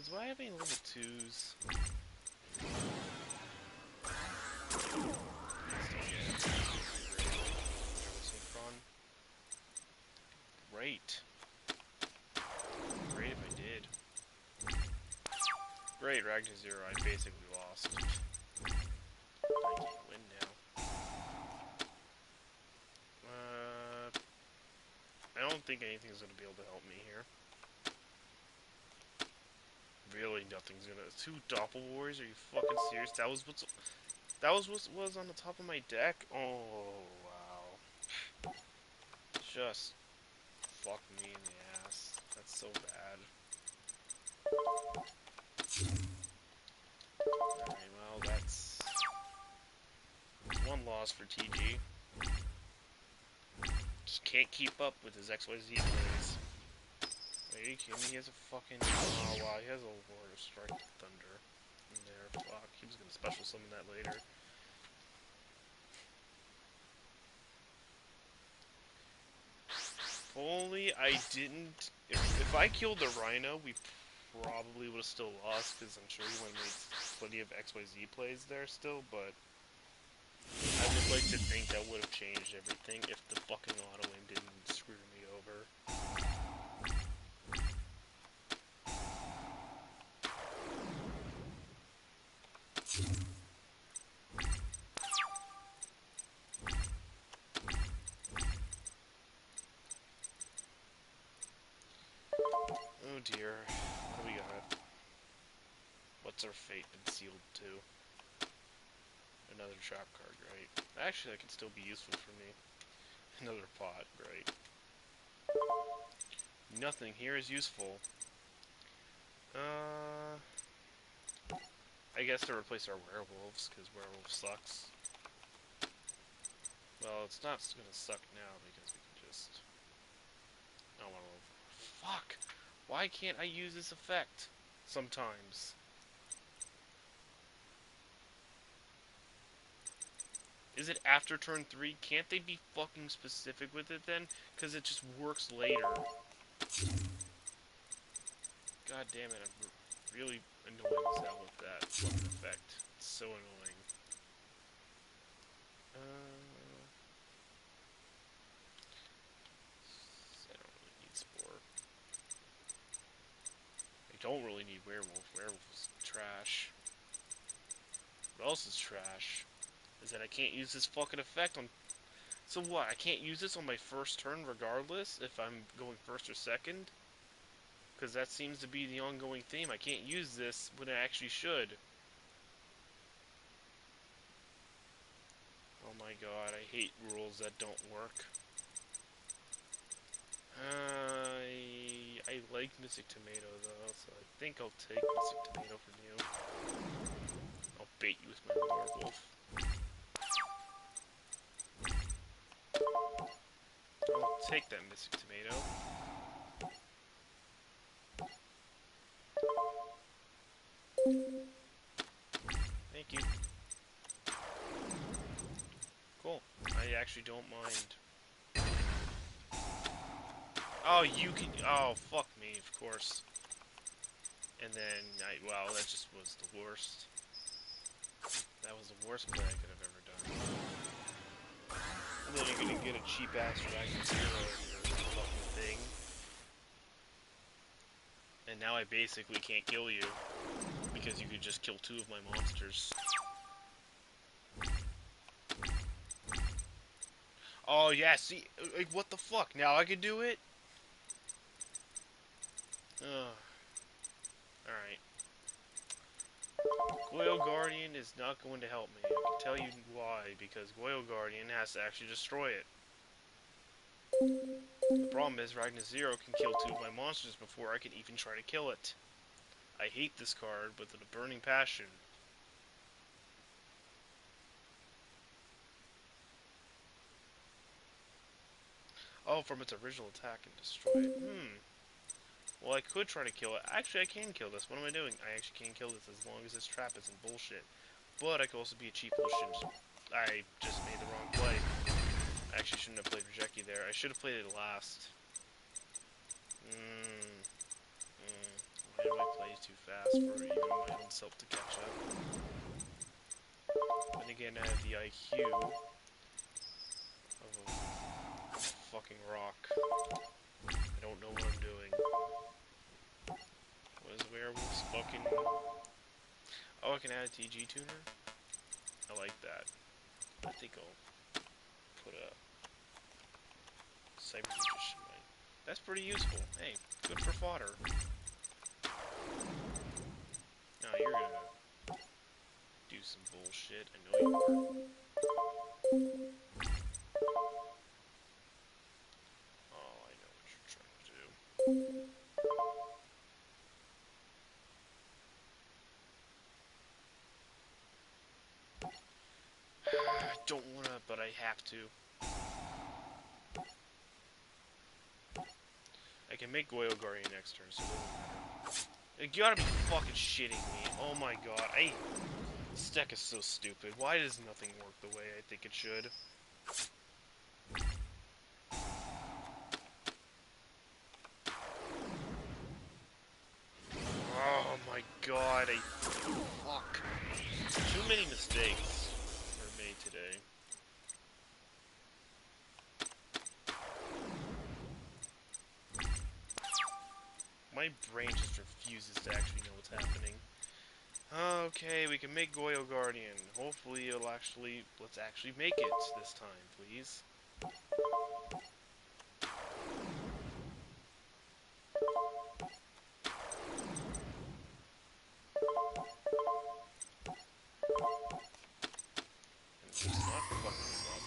Do I have any level 2s? Great. Great if I did. Great, Ragnar 0, I basically lost. I can't win now. I don't think anything's gonna be able to help me here. Really, nothing's gonna. 2 Doppel Warriors? Are you fucking serious? That was what was on the top of my deck? Oh, wow. Just fuck me in the ass. That's so bad. Alright, well, that's 1 loss for TG. Just can't keep up with his XYZ plays. Wait, are you kidding me? He has a fucking... Oh, wow, he has a Lord of Strike Thunder in there. Fuck, he was gonna special summon that later. If only I didn't... If I killed the Rhino, we probably would have still lost, because I'm sure he would have made plenty of XYZ plays there still, but... I would like to think that would have changed everything if the fucking auto aim didn't screw me over. Oh dear. What do we got? What's our fate been sealed to? Another trap card, right? Actually, that could still be useful for me. Another pot, right? Nothing here is useful. I guess to replace our werewolves, because werewolf sucks. Well, it's not gonna suck now, because we can just... I don't wanna... Fuck! Why can't I use this effect? Sometimes. Is it after turn 3? Can't they be fucking specific with it then? Because it just works later. God damn it, I'm really annoyed as hell with that fucking effect. It's so annoying. I don't really need Spore. don't really need werewolf. Werewolf is trash. What else is trash? Is that I can't use this fucking effect on... So what, I can't use this on my first turn regardless if I'm going first or second? Because that seems to be the ongoing theme. I can't use this when I actually should. Oh my god, I hate rules that don't work. I like Mystic Tomato though, so I think I'll take Mystic Tomato from you. I'll bait you with my werewolf. I'll take that Mystic Tomato. Thank you. Cool. I actually don't mind. Oh, you can... Oh, fuck me, of course. And then, wow, that just was the worst. That was the worst play I could have ever done. And then you're gonna get a cheap-ass Dragon Zero in your fucking thing. And now I basically can't kill you. Because you could just kill 2 of my monsters. Oh, yeah, see? Like, what the fuck? Now I can do it? Ugh. Alright. Goyle Guardian is not going to help me. I can tell you why, because Goyle Guardian has to actually destroy it. The problem is Ragnar Zero can kill 2 of my monsters before I can even try to kill it. I hate this card with a burning passion. Oh, from its original attack and destroy it. Well, I could try to kill it. Actually, I can kill this. What am I doing? I actually can kill this as long as this trap isn't bullshit. But I could also be a cheap potion. I just made the wrong play. I actually shouldn't have played Rejeki there. I should have played it last. Why do I play too fast for even my own self to catch up? Then again, I have the IQ of a fucking rock. I don't know what I'm doing. What is werewolf's fucking... Oh, I can add a TG tuner? I like that. I think I'll put a Cyber Magician mine. That's pretty useful. Hey, good for fodder. Now you're gonna do some bullshit. I know you are. Oh, I know what you're trying to do. I don't wanna, but I have to. I can make Goyle Guardian next turn, so it doesn't matter. You gotta be fucking shitting me. Oh my god. This deck is so stupid. Why does nothing work the way I think it should? Oh my god, fuck. Too many mistakes were made today. My brain just refuses to actually know what's happening. Okay, we can make Goyle Guardian. Hopefully let's actually make it this time, please. And it's not fucking this up.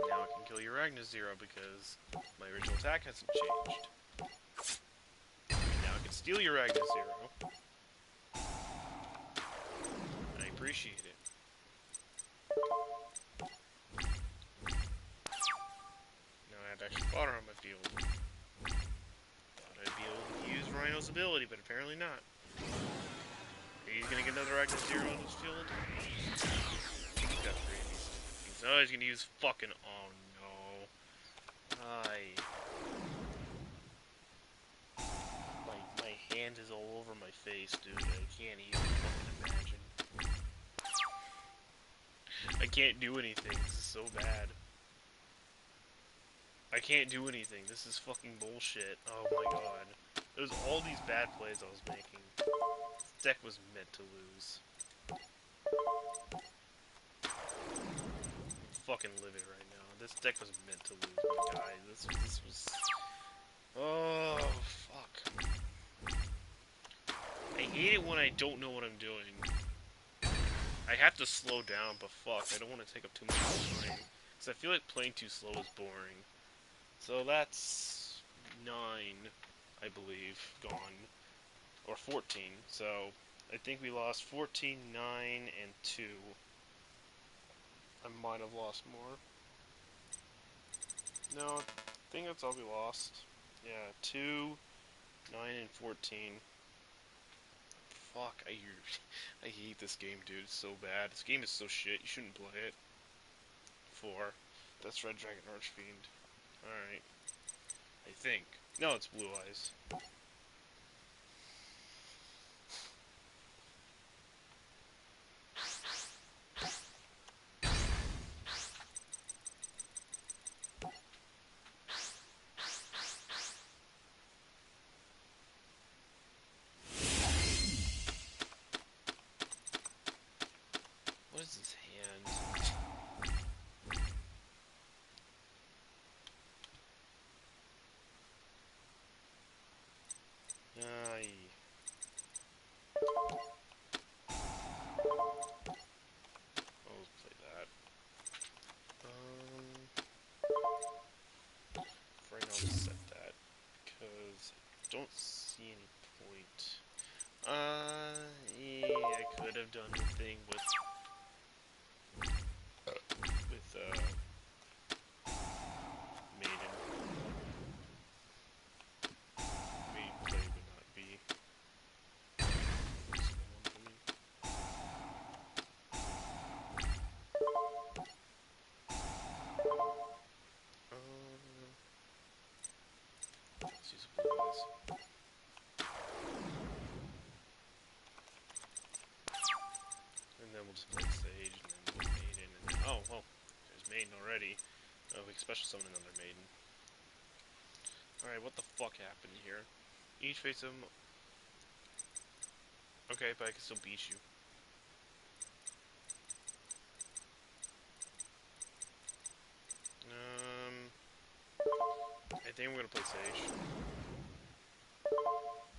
Now I can kill your Ragnar Zero because my original attack hasn't changed. Now I can steal your Ragnar Zero. And I appreciate it. Now I have extra fodder on my field. Thought I'd be able to use Rhino's ability, but apparently not. He's gonna get another Ragnar Zero on his field. He's got 3 of these things. Oh, he's gonna use fucking... Oh no. My hand is all over my face, dude. I can't even fucking imagine. I can't do anything. This is so bad. I can't do anything. This is fucking bullshit. Oh my god. There's all these bad plays I was making. This deck was meant to lose. I'm fucking livid right now. This deck was meant to lose, my guy. This was... Oh, fuck. I hate it when I don't know what I'm doing. I have to slow down, but fuck, I don't want to take up too much time. Because I feel like playing too slow is boring. So that's 9, I believe, gone. Or 14. So I think we lost 14, 9, and 2. I might have lost more. No, I think that's all we lost. Yeah, 2, 9, and 14. Fuck, I hate this game, dude. It's so bad. This game is so shit. You shouldn't play it. 4. That's Red Dragon Archfiend. Alright. I think. No, it's Blue Eyes. What is his hand? Aye. I'll play that. For right now, I'll set that. Because I don't see any point. Yeah, I could have done the thing with Maiden. Maiden play would not be useful one for me. Let's use Blue Eyes. And then we'll just play Sage, and then we'll Maiden, and then, oh, well, there's Maiden already. Oh, we can special summon another Maiden. Alright, what the fuck happened here? Each face of them... Okay, but I can still beat you. I think I'm gonna play Sage.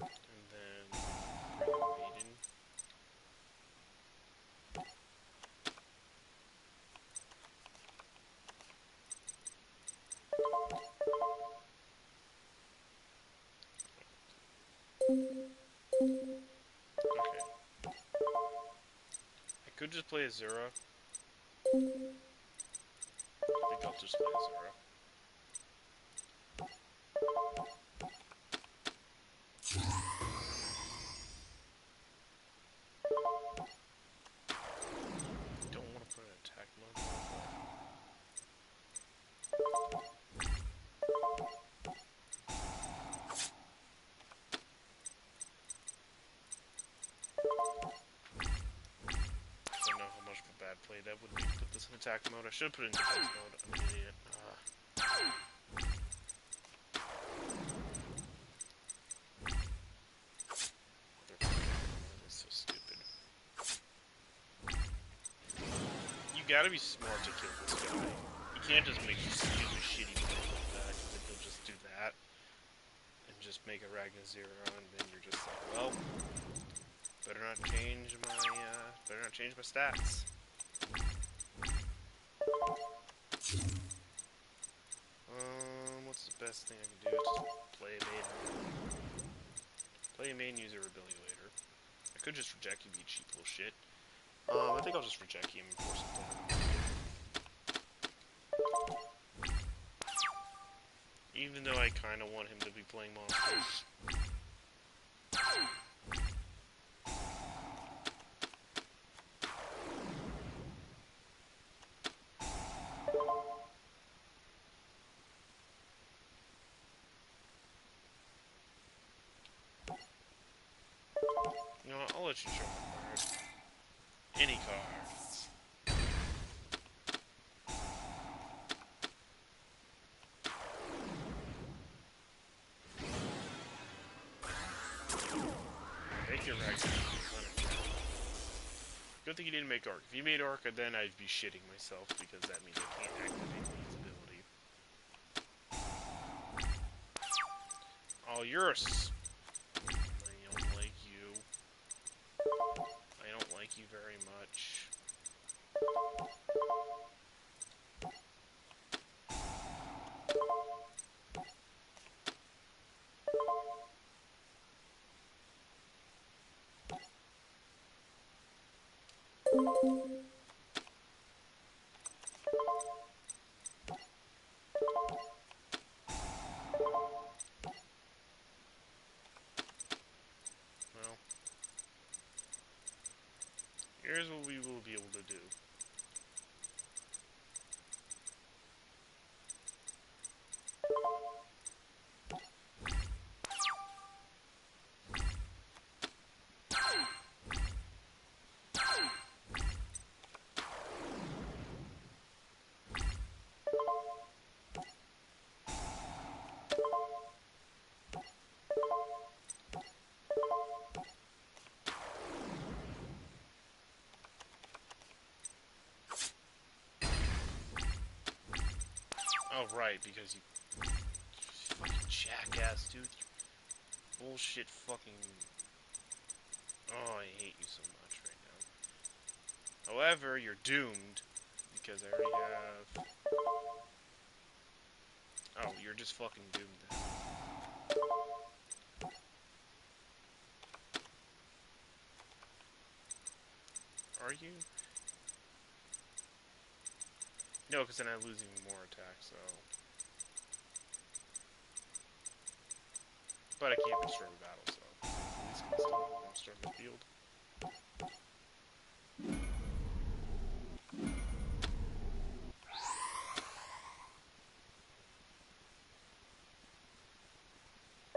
And then bring Maiden. Okay. I could just play Azura. I think I'll just play Azura. Don't want to put an attack mode on, I don't know how much of a bad play that would be to put this in attack mode. I should put it in defense mode. I'm an idiot. That's so stupid. You gotta be smart to kill this guy. You can't just make use of shitty play like that, because then he'll just do that. And just make a Ragnar Zero, and then you're just like, well, better not change my stats. What's the best thing I can do? Just play a main. Play a main user ability later. I could just reject you, be a cheap little shit. I think I'll just reject him and force him to. Even though I kind of want him to be playing monsters. You know what, I'll let you show a card. Any card. Good thing you didn't make Arc. If you made Arc, then I'd be shitting myself because that means I can't activate Lee's ability. Oh, you're a... I don't like you. I don't like you very much. Well, here's what we will be able to do. Oh, right, because you fucking jackass, dude. Bullshit fucking... Oh, I hate you so much right now. However, you're doomed, because I already have... Oh, you're just fucking doomed then. Are you? No, because then I'm losing more attack, so... But I can't destroy the battle, so... At least can still start the field.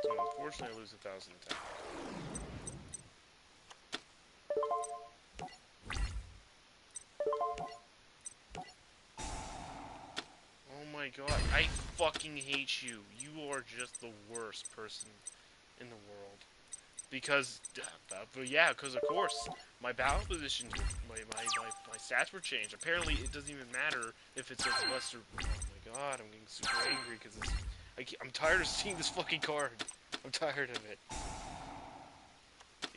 So unfortunately I lose 1,000 attack. Oh my god, I fucking hate you. You are just the worst person in the world. Because, but yeah, because of course, my battle positions, my stats were changed. Apparently, it doesn't even matter if it's like lesser. Oh my god, I'm getting super angry because I'm tired of seeing this fucking card. I'm tired of it.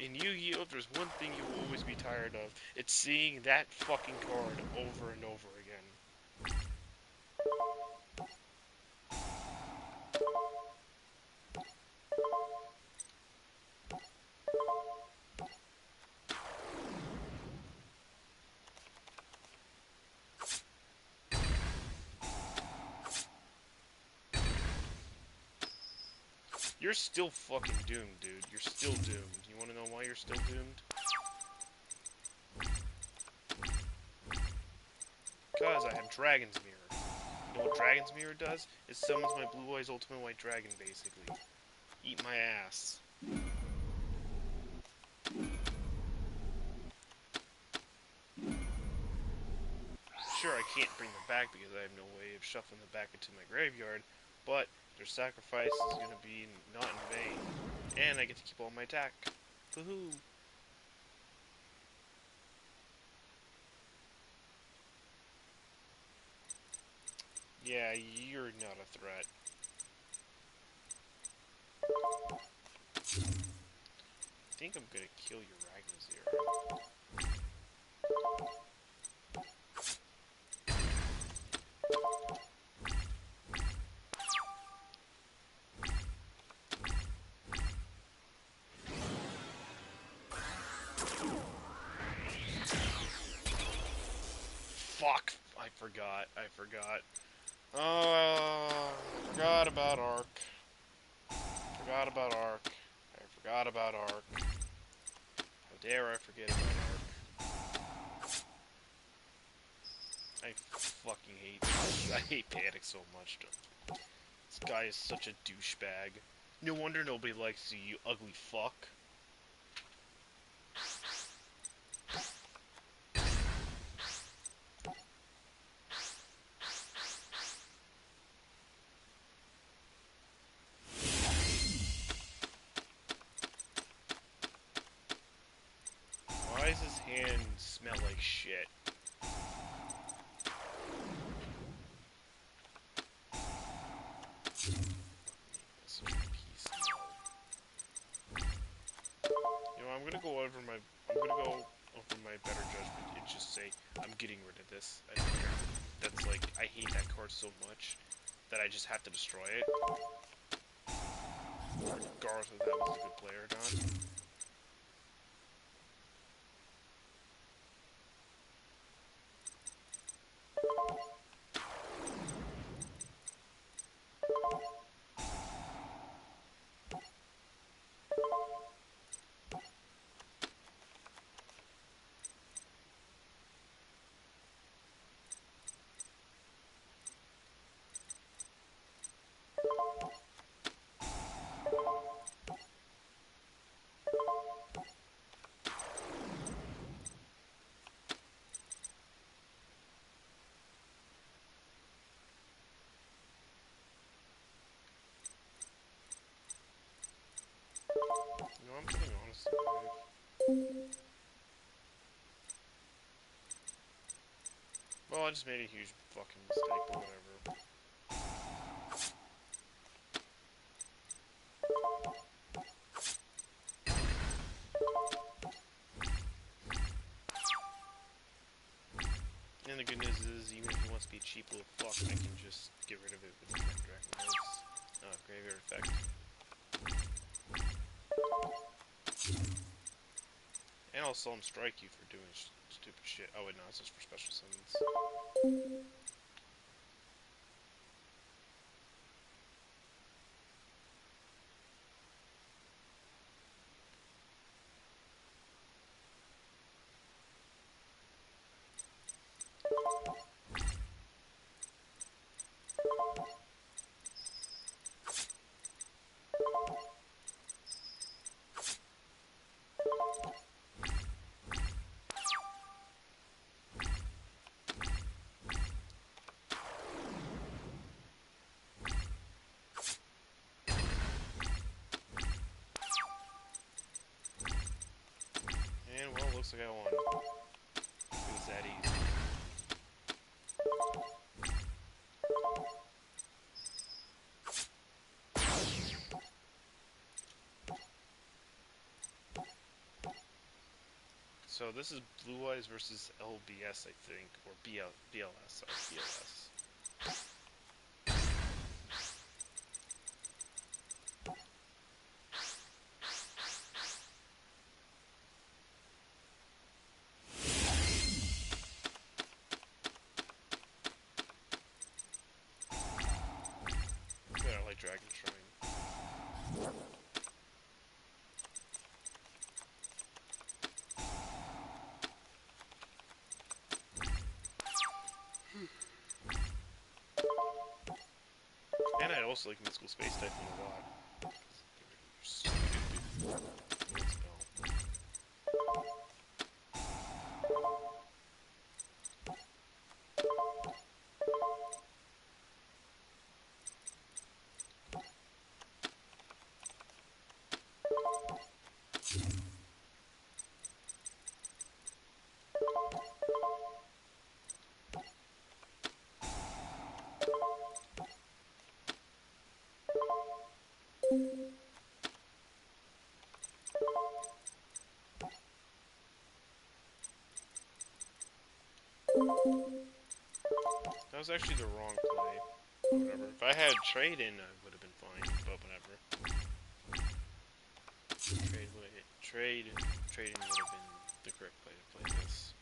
In Yu-Gi-Oh, if there's one thing you will always be tired of, it's seeing that fucking card over and over again. You're still fucking doomed, dude. You're still doomed. You wanna know why you're still doomed? Because I have Dragon's Mirror. You know what Dragon's Mirror does? It summons my Blue Eyes Ultimate White Dragon, basically. Eat my ass. Sure, I can't bring them back because I have no way of shuffling them back into my graveyard, but their sacrifice is going to be not in vain. And I get to keep all my attack. Woohoo! Yeah, you're not a threat. I think I'm gonna kill your Ragnazero. Fuck! I forgot. I forgot. Oh, I forgot about Arc. Forgot about Arc. I forgot about Arc. How dare I forget about Arc? I fucking hate. I hate Panic so much. This guy is such a douchebag. No wonder nobody likes you, you ugly fuck. Why does his hand smell like getting rid of this. I don't care. That's like, I hate that card so much that I just have to destroy it. Regardless of if that was a good player or not. No, I'm being honest. Well, I just made a huge fucking mistake, but whatever. And the good news is, even if he wants to be a cheap little fuck, I can just get rid of it with the Dragon Knight's graveyard effect. And I'll Solemn Strike you for doing stupid shit. Oh wait, no, it's just for special summons. And well, looks like I won. It was that easy. So this is Blue Eyes versus LBS, I think, or BLS. Sorry, BLS. Good, I like Dragon Shrine. And I also like Mystical Space Typhoon a lot. Stupid. That was actually the wrong play. But whatever. If I had trade in, I would have been fine. But whatever. Trading would have been the correct play to play this.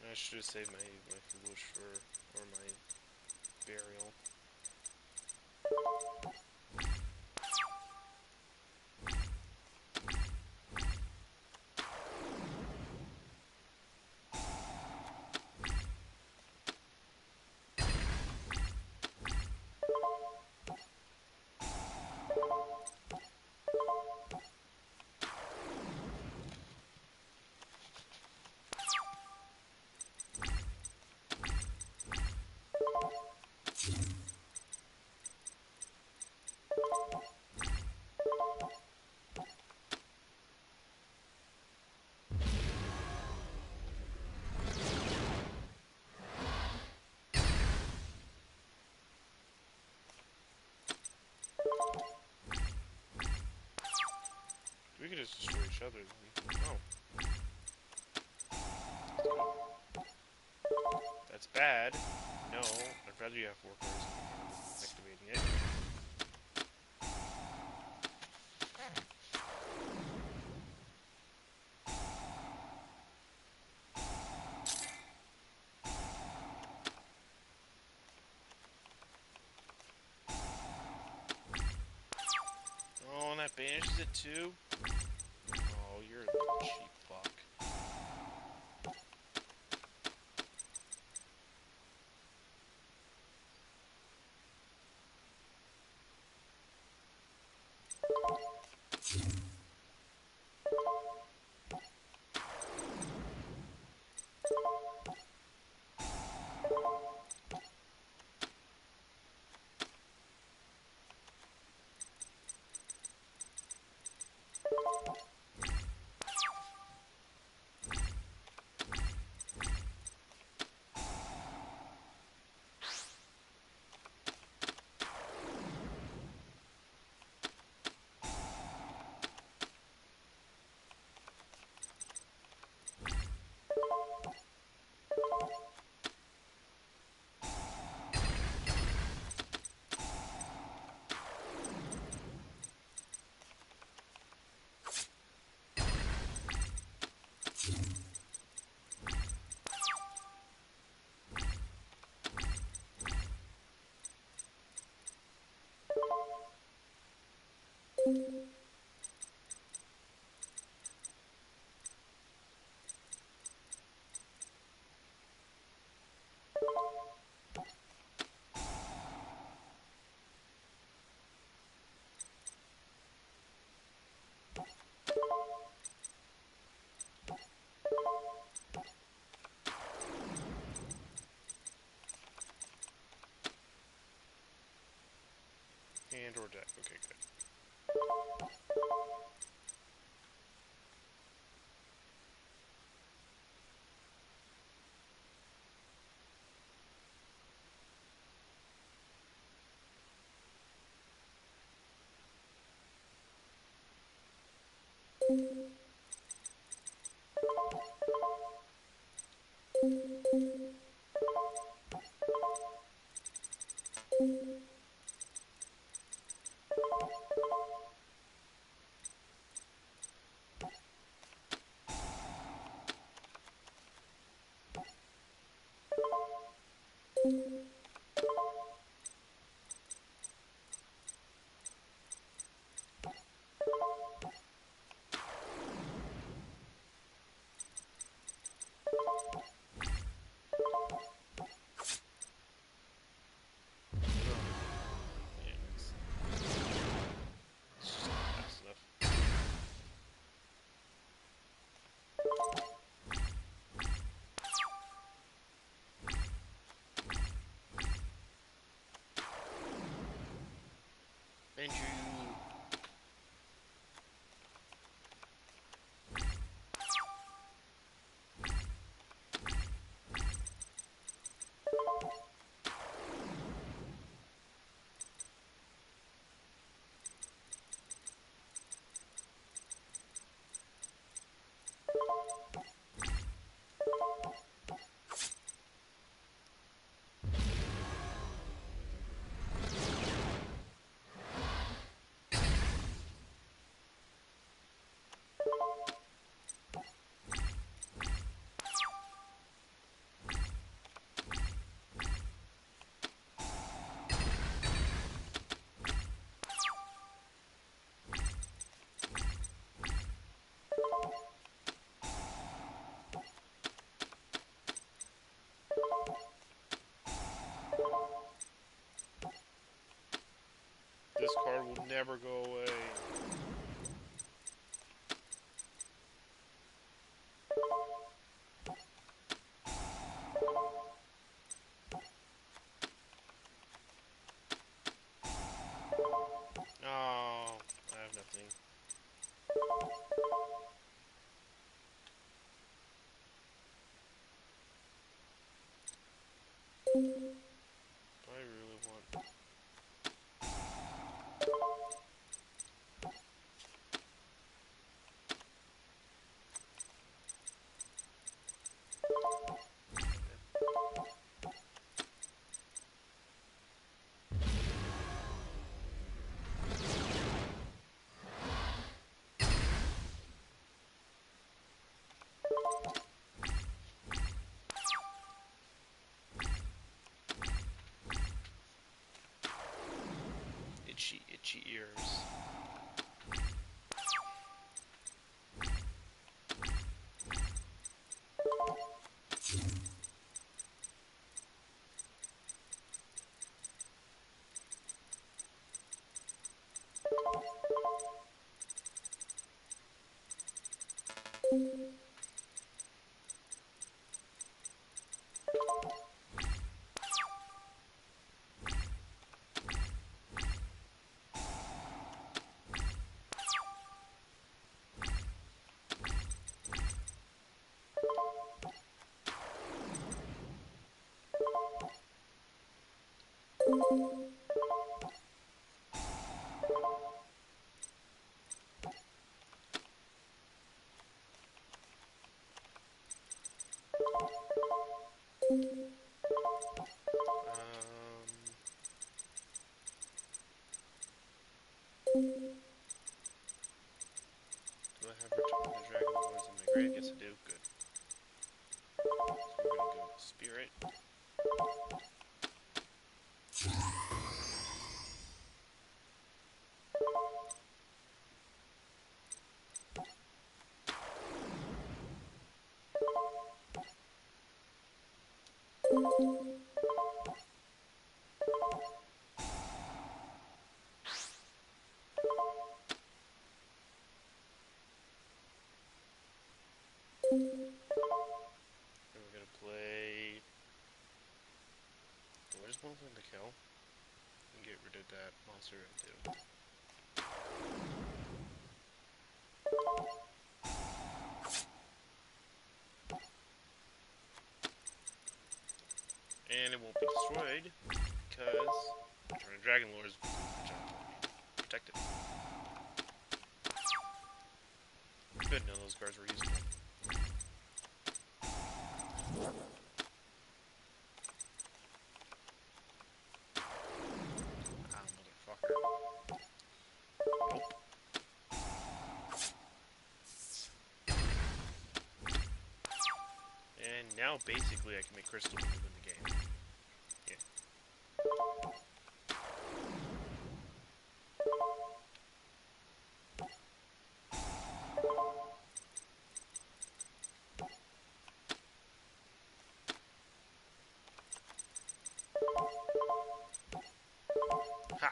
I should have saved my Flush or my Burial. just destroy each other then. Oh. That's bad. No, I'd rather you have 4 cards in your hand than activating it. Oh, and that banishes it too? Oh, you're a little cheap fuck. Hand or deck. Okay, good. Yeah, it's just not fast enough. And you... This card will never go away. Oh, I have nothing. Do I really want... itchy ears. Do I have Return of the Dragon Lords in my grave? Yes, I do. Good. So we're gonna go Spirit. And we're gonna play. Do I just want to kill? And get rid of that monster and do. And it won't be destroyed because Return of the Dragon Lords protected. Good, none of those cards were useful. Ah, motherfucker. Nope. And now basically I can make Crystal win the game. Yeah. Ha!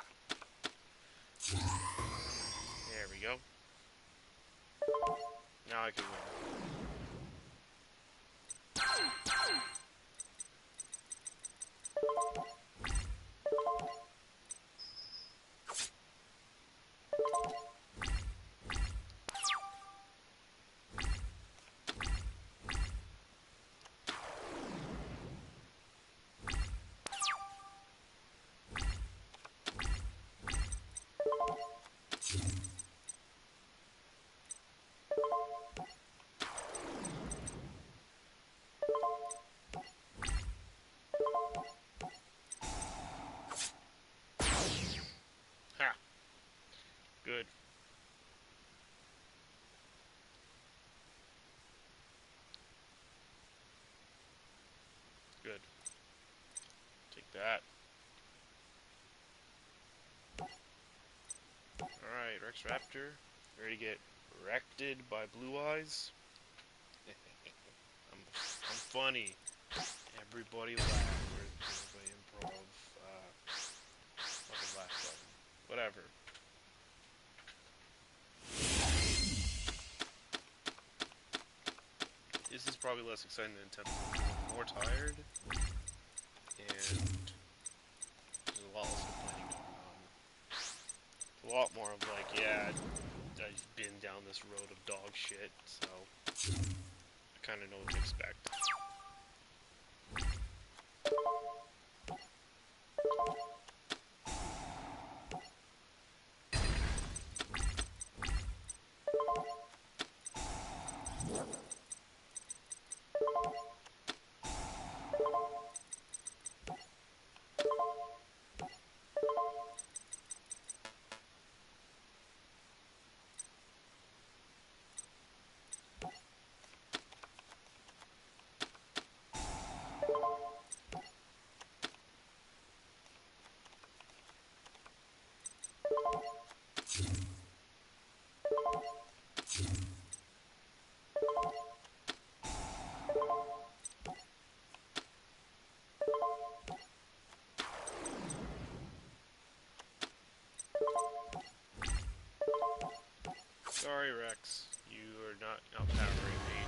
There we go. Now I can win. Ha! Good. Good. Take that. Alright, Rex Raptor. Ready to get wrecked by Blue Eyes? I'm funny. Everybody laugh. Everybody improv. Fucking laugh button. Whatever. This is probably less exciting than Temple. I'm more tired. And there's a lot less complaining going on. It's a lot more of like, yeah, I've been down this road of dog shit, so I kind of know what to expect. Sorry, Rex. You are not outpowering me.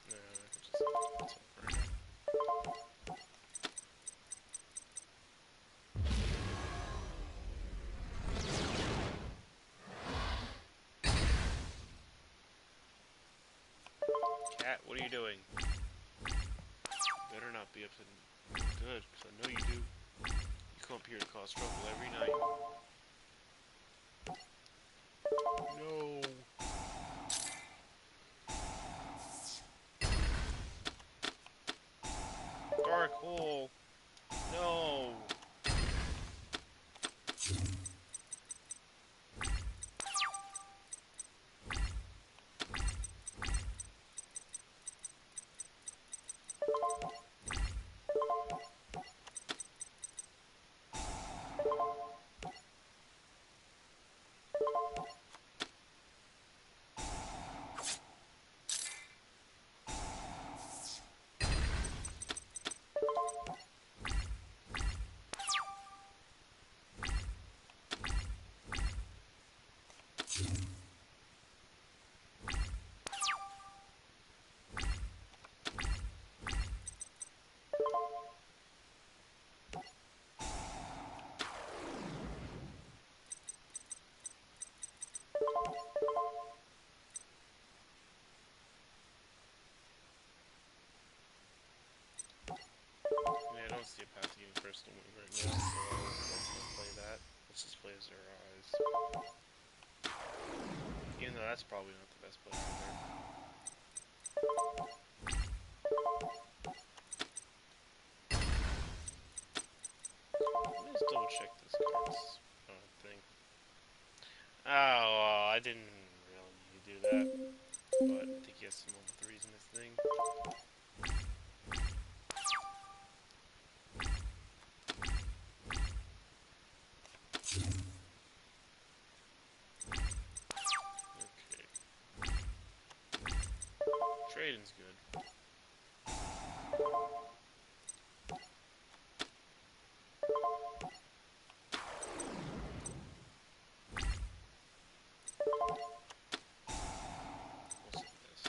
No, I could just that's all right. Cat, what are you doing? Better not be up to good, because I know you do. You come up here to cause trouble every night. No. Dark hole. No. Yeah, I don't see a path to getting personal move right now, so let's not play that. Let's just play as their eyes. Even though that's probably not the best play either. Let me just double check this card's thing. Oh, I didn't really need to do that, but I think he has some level 3s in this thing. Okay. Trading's good. We'll see this.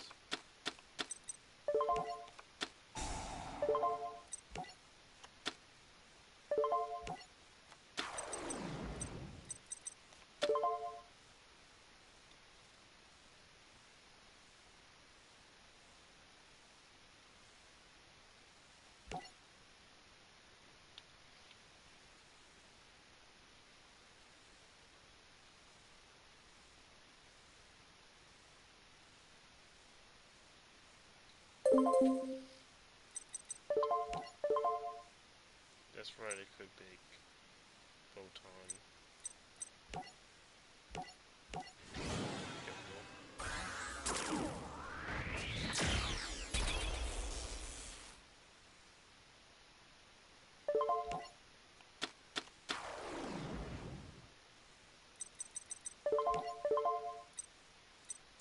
That's right, it could bake Photon.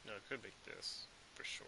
No, it could bake this, for sure.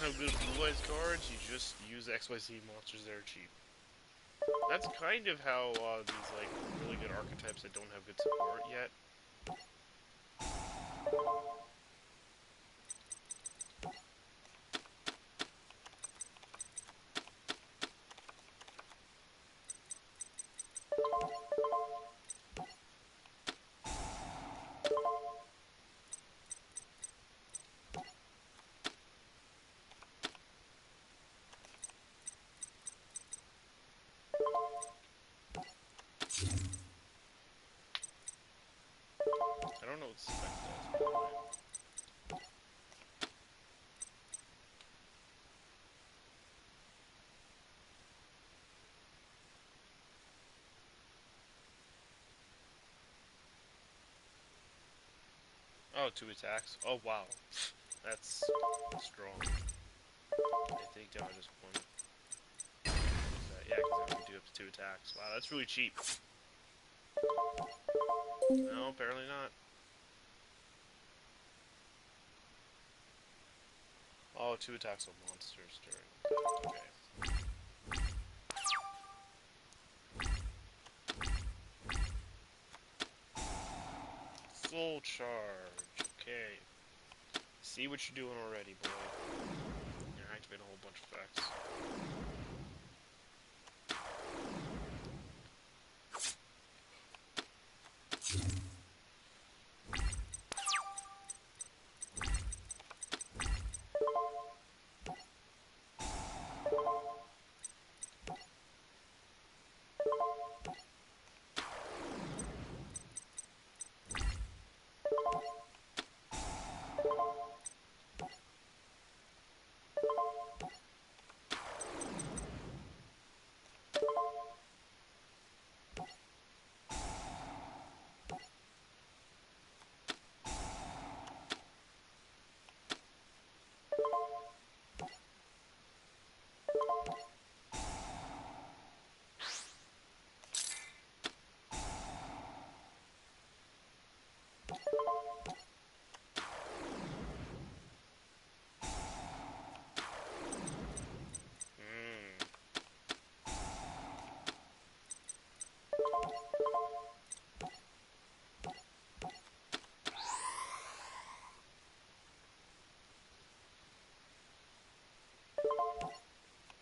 have good blue eyes cards, you just use XYZ monsters that are cheap. That's kind of how these like really good archetypes that don't have good support yet. I don't know what spec does, by the way. Oh, 2 attacks. Oh, wow. That's strong. I think I just one. Yeah, because I can do up to 2 attacks. Wow, that's really cheap. No, apparently not. Oh, 2 attacks on monsters during. Okay. Full charge. Okay. See what you're doing already, boy. You're activating a whole bunch of effects.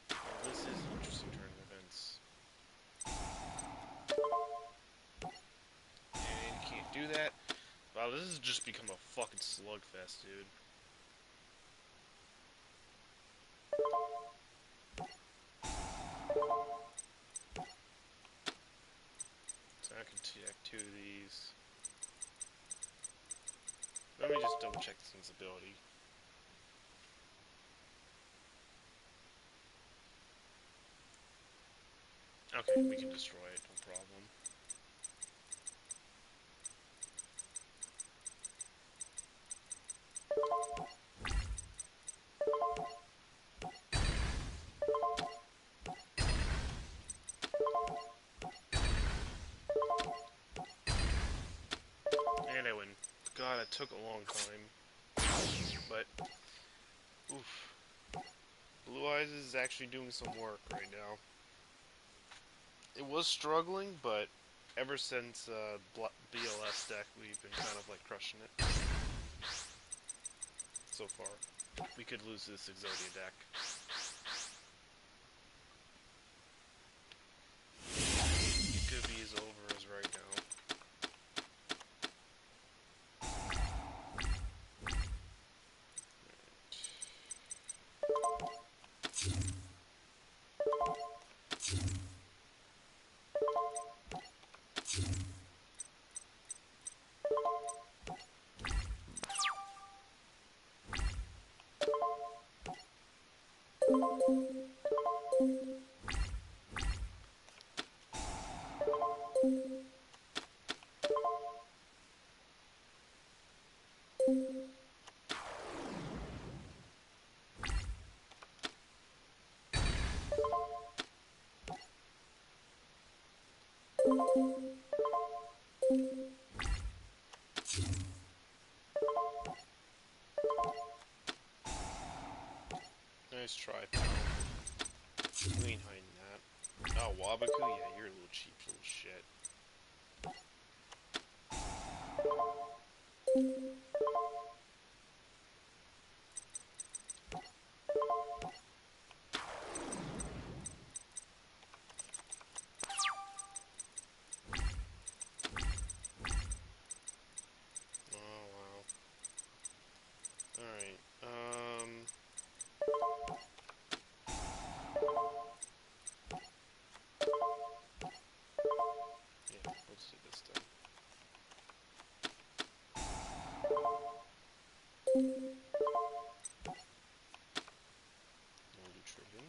Well, this is an interesting turn of events. And you can't do that. Wow, this has just become a fucking slugfest, dude. So I can check 2 of these. Let me just double check this one's ability. Okay, we can destroy it, no problem. And I win. God, it took a long time. But, oof. Blue Eyes is actually doing some work right now. It was struggling, but ever since BLS deck, we've been kind of like crushing it. So far. We could lose this Exodia deck. It could be as over as right now. Nice try, pal. You ain't hiding that. Oh, Wabaku? Yeah, you're a little cheap little shit. Oh, wow. Alright, yeah, let's do this then. We'll do Trigon.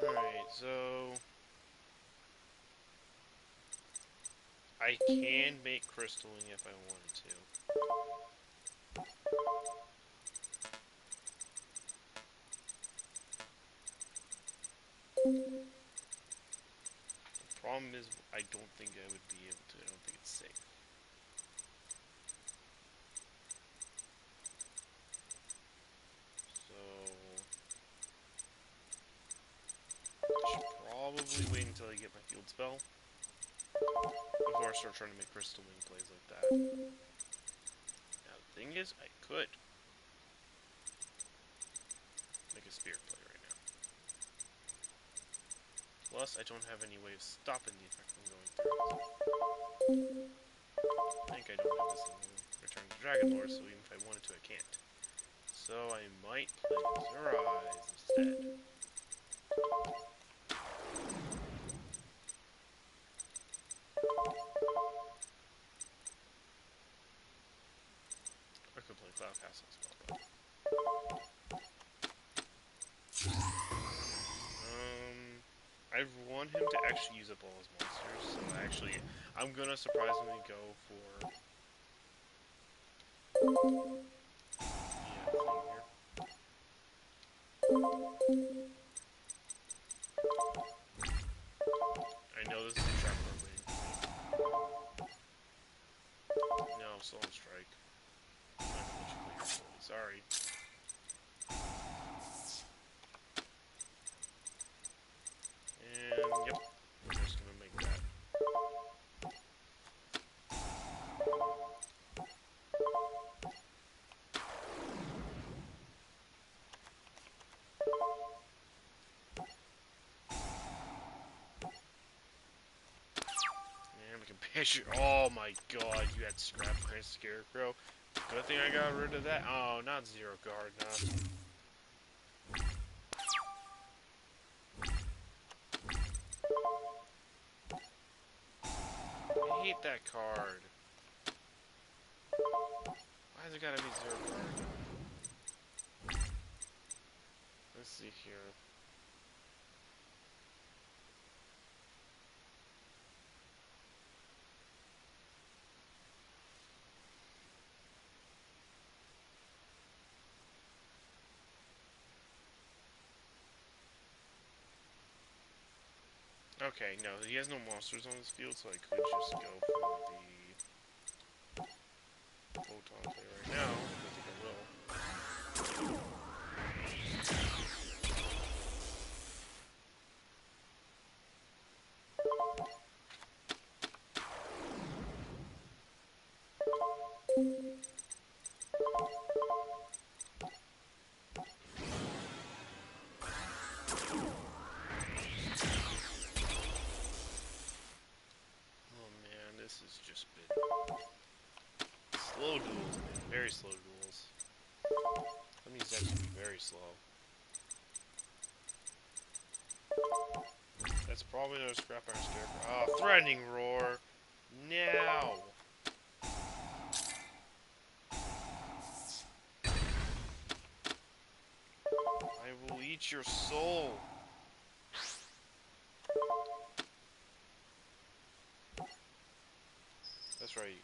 Alright, so I can make crystalling if I wanted to. The problem is I don't think I would be able to. I don't think it's safe. So I should probably wait until I get my field spell before I start trying to make crystalline plays like that. Now the thing is, I could make a spirit play right now. Plus, I don't have any way of stopping the effect from going through. I think I don't have this in Return to Dragon Lore, so even if I wanted to, I can't. So I might play Zurais instead. I could play Cloud Castle as well, though. I want him to actually use up all his monsters, so actually, I'm gonna surprisingly go for the thing here. I know this is a trap we're waiting for me. No, I'm still on strike. I'm not gonna let you play your ability, sorry. And, yep, I'm just gonna make that. And we can pitch it. Oh my god, you had Scrap Iron Scarecrow. Good thing I got rid of that. Oh, not Zero Guard, nah. I hate that card. Why's it gotta be Zero Guard? Let's see here. Okay, no, he has no monsters on his field, so I could just go for the Photon play right now. I think I will. Oh man, this has just been slow duels, man. Very slow duels. That means that can be very slow. That's probably another Scrap Iron Scarecrow. Oh, Threatening Roar! Now! I will eat your soul! That's right,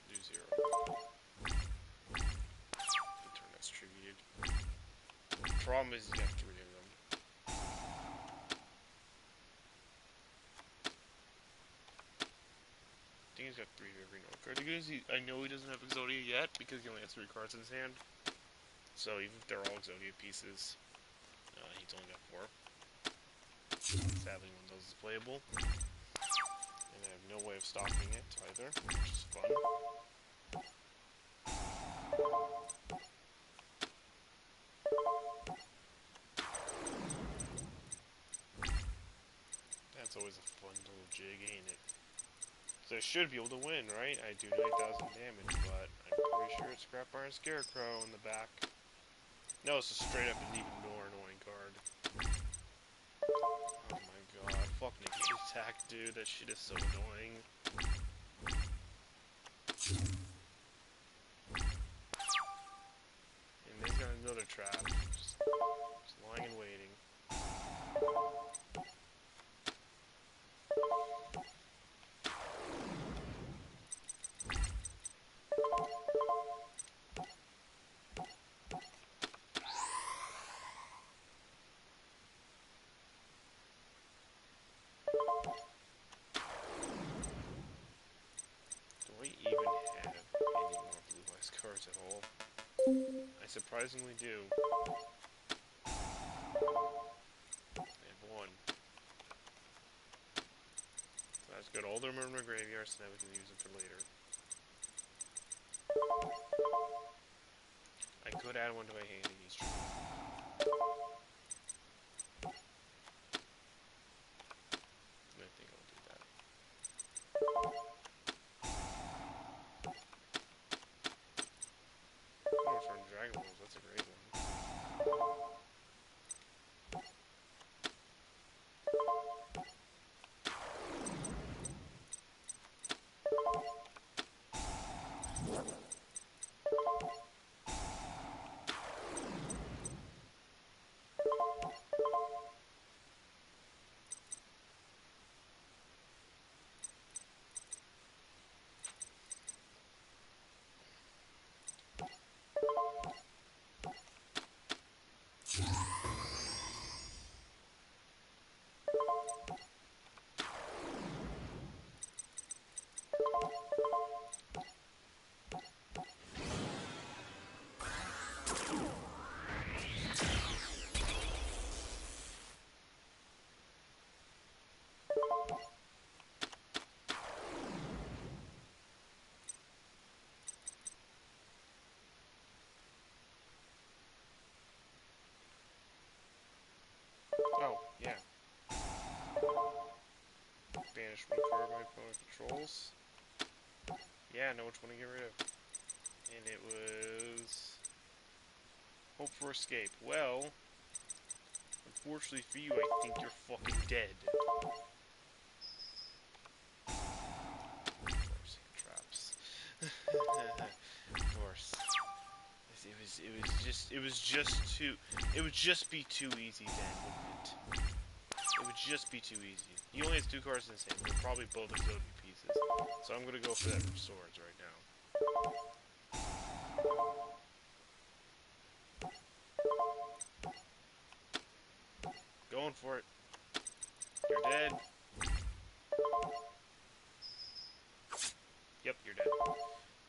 do 0. The turn that's tributed. The problem is he's got 3 of them. he's got 3 of every note card. I know he doesn't have Exodia yet because he only has 3 cards in his hand. So even if they're all Exodia pieces, he's only got 4. Sadly, one of those is playable. And I have no way of stopping it either, which is fun. That's always a fun little jig, ain't it? So I should be able to win, right? I do 9,000 damage, but I'm pretty sure it's Scrap Iron Scarecrow in the back. No, it's a straight up and even more annoying card. Oh my god, fuck negate attack, dude. That shit is so annoying. And he's got another trap. Just lying and waiting. Do I even have any more blue eyes cards at all? I surprisingly do. I have 1. So that's good. All of them are in my graveyard, so now we can use them for later. I could add one to my hand in each turn. I think I'll do that. Oh, for Dragon Balls, that's a great one. Oh, yeah. Banish one card my opponent controls. Yeah, I know which one to get rid of. And it was... Hope for Escape. Well, unfortunately for you, I think you're fucking dead. Of course, traps. Of course. It would just be too easy then, wouldn't it? It would just be too easy. He only has 2 cards in his hand. They're probably both Exodia pieces. So I'm gonna go for that Swords right now. Going for it. You're dead. Yep, you're dead.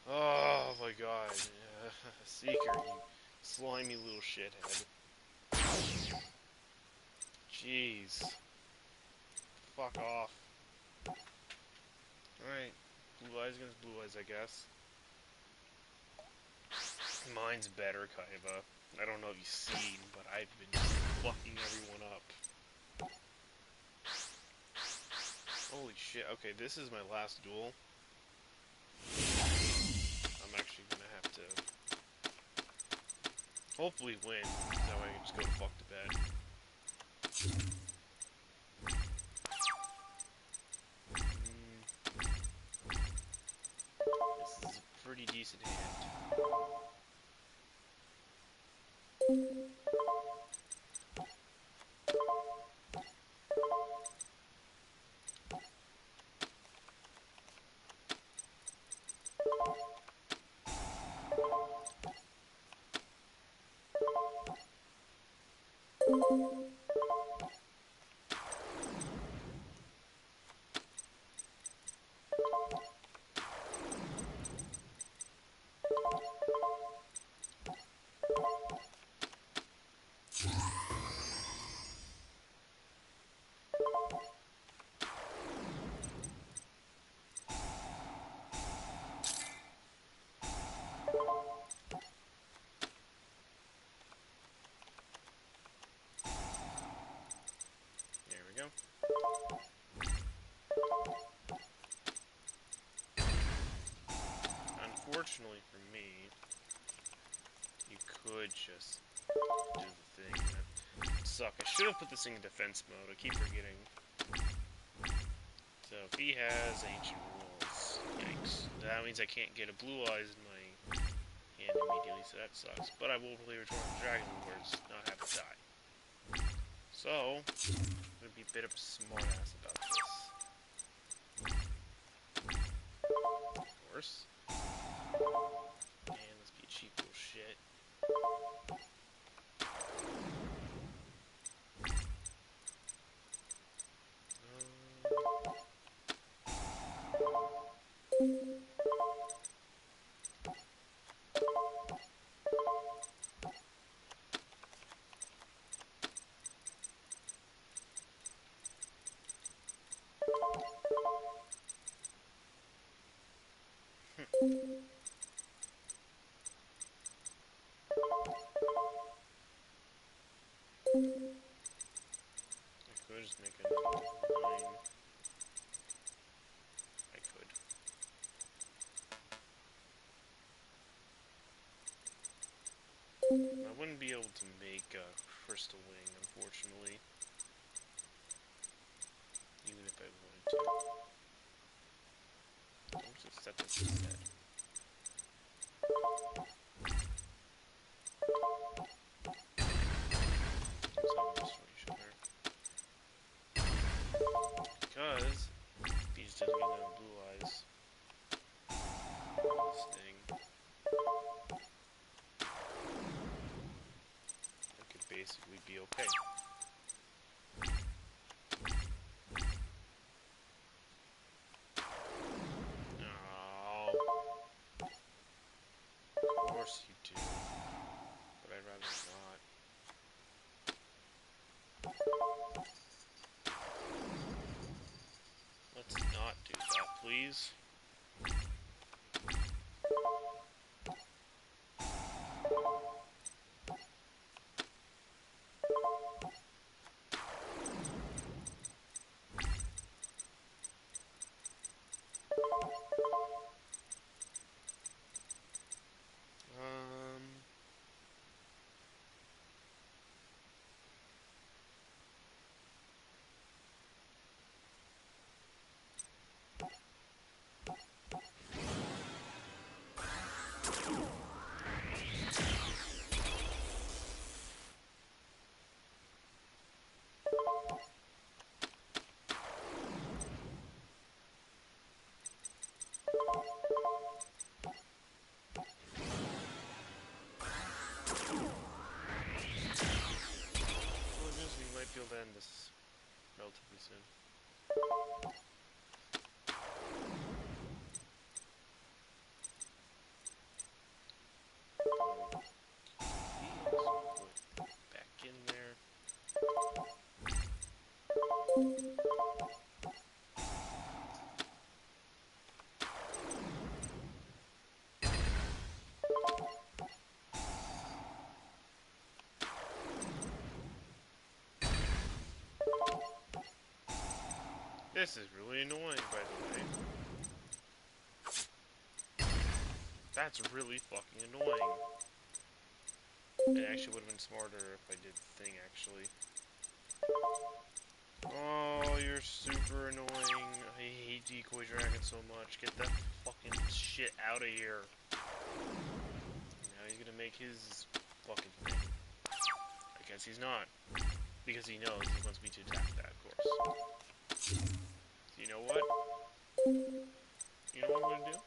Oh my god. Seeker, you slimy little shithead. Jeez. Fuck off. Alright. Blue eyes against blue eyes, I guess. Mine's better, Kaiba. I don't know if you've seen, but I've been fucking everyone up. Holy shit. Okay, this is my last duel. I'm actually gonna have to hopefully win, so I can just go fuck to bed. This is a pretty decent hand. unfortunately for me, you could just do the thing. That suck. I should have put this thing in defense mode. I keep forgetting. So if he has ancient rules, yikes. That means I can't get a blue eyes in my hand immediately, so that sucks. But I will play Return of the Dragon Lords, not have to die. So, I'm gonna be a bit of a smartass about this. Of course. And let's be cheap little shit. I could just make another 9. I could. I wouldn't be able to make a Crystal Wing, unfortunately. Even if I wanted to. I'm just gonna set this instead. Because he just doesn't get enough blue eyes. This thing. I could basically be okay. Oh. Of course you do. But I'd rather not. Let's not do that, please. Be able to end this relatively soon. Put back in there. This is really annoying, by the way. That's really fucking annoying. It actually would have been smarter if I did the thing, actually. Oh, you're super annoying. I hate Decoy Dragon so much. Get that fucking shit out of here. Now he's gonna make his fucking thing. I guess he's not. Because he knows he wants me to attack that, of course. So you know what? You know what I'm gonna do?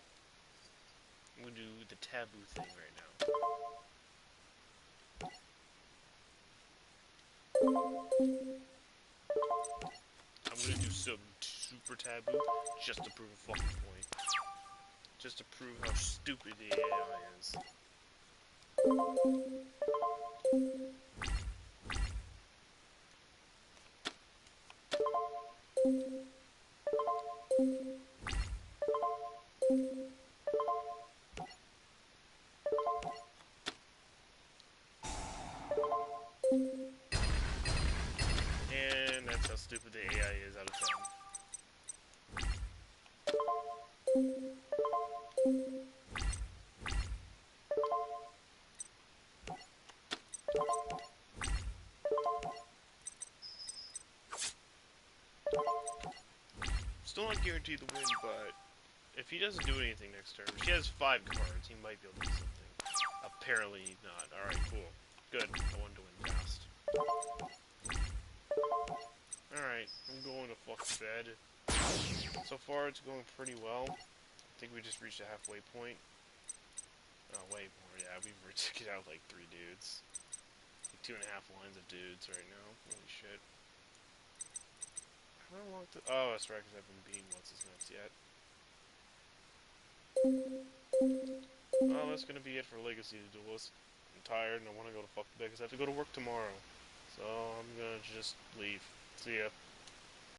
I'm gonna do the taboo thing right now. I'm gonna do some super taboo just to prove a fucking point. Just to prove how stupid the AI is. And that's how stupid the AI is out of 10. will not guarantee the win, but if he doesn't do anything next turn, she has 5 cards, he might be able to do something. Apparently not. Alright, cool. Good. I wanted to win fast. Alright, I'm going to fuck bed. So far, it's going pretty well. I think we just reached a halfway point. Oh, way more. Yeah, we've taken out like 3 dudes. Like 2.5 lines of dudes right now. Holy shit. How long to... Oh, that's right, because I haven't beaten what's-his-nuts yet. Well, that's gonna be it for Legacy to Duelist. I'm tired and I want to go to fuck bed because I have to go to work tomorrow. So I'm gonna just leave. See ya.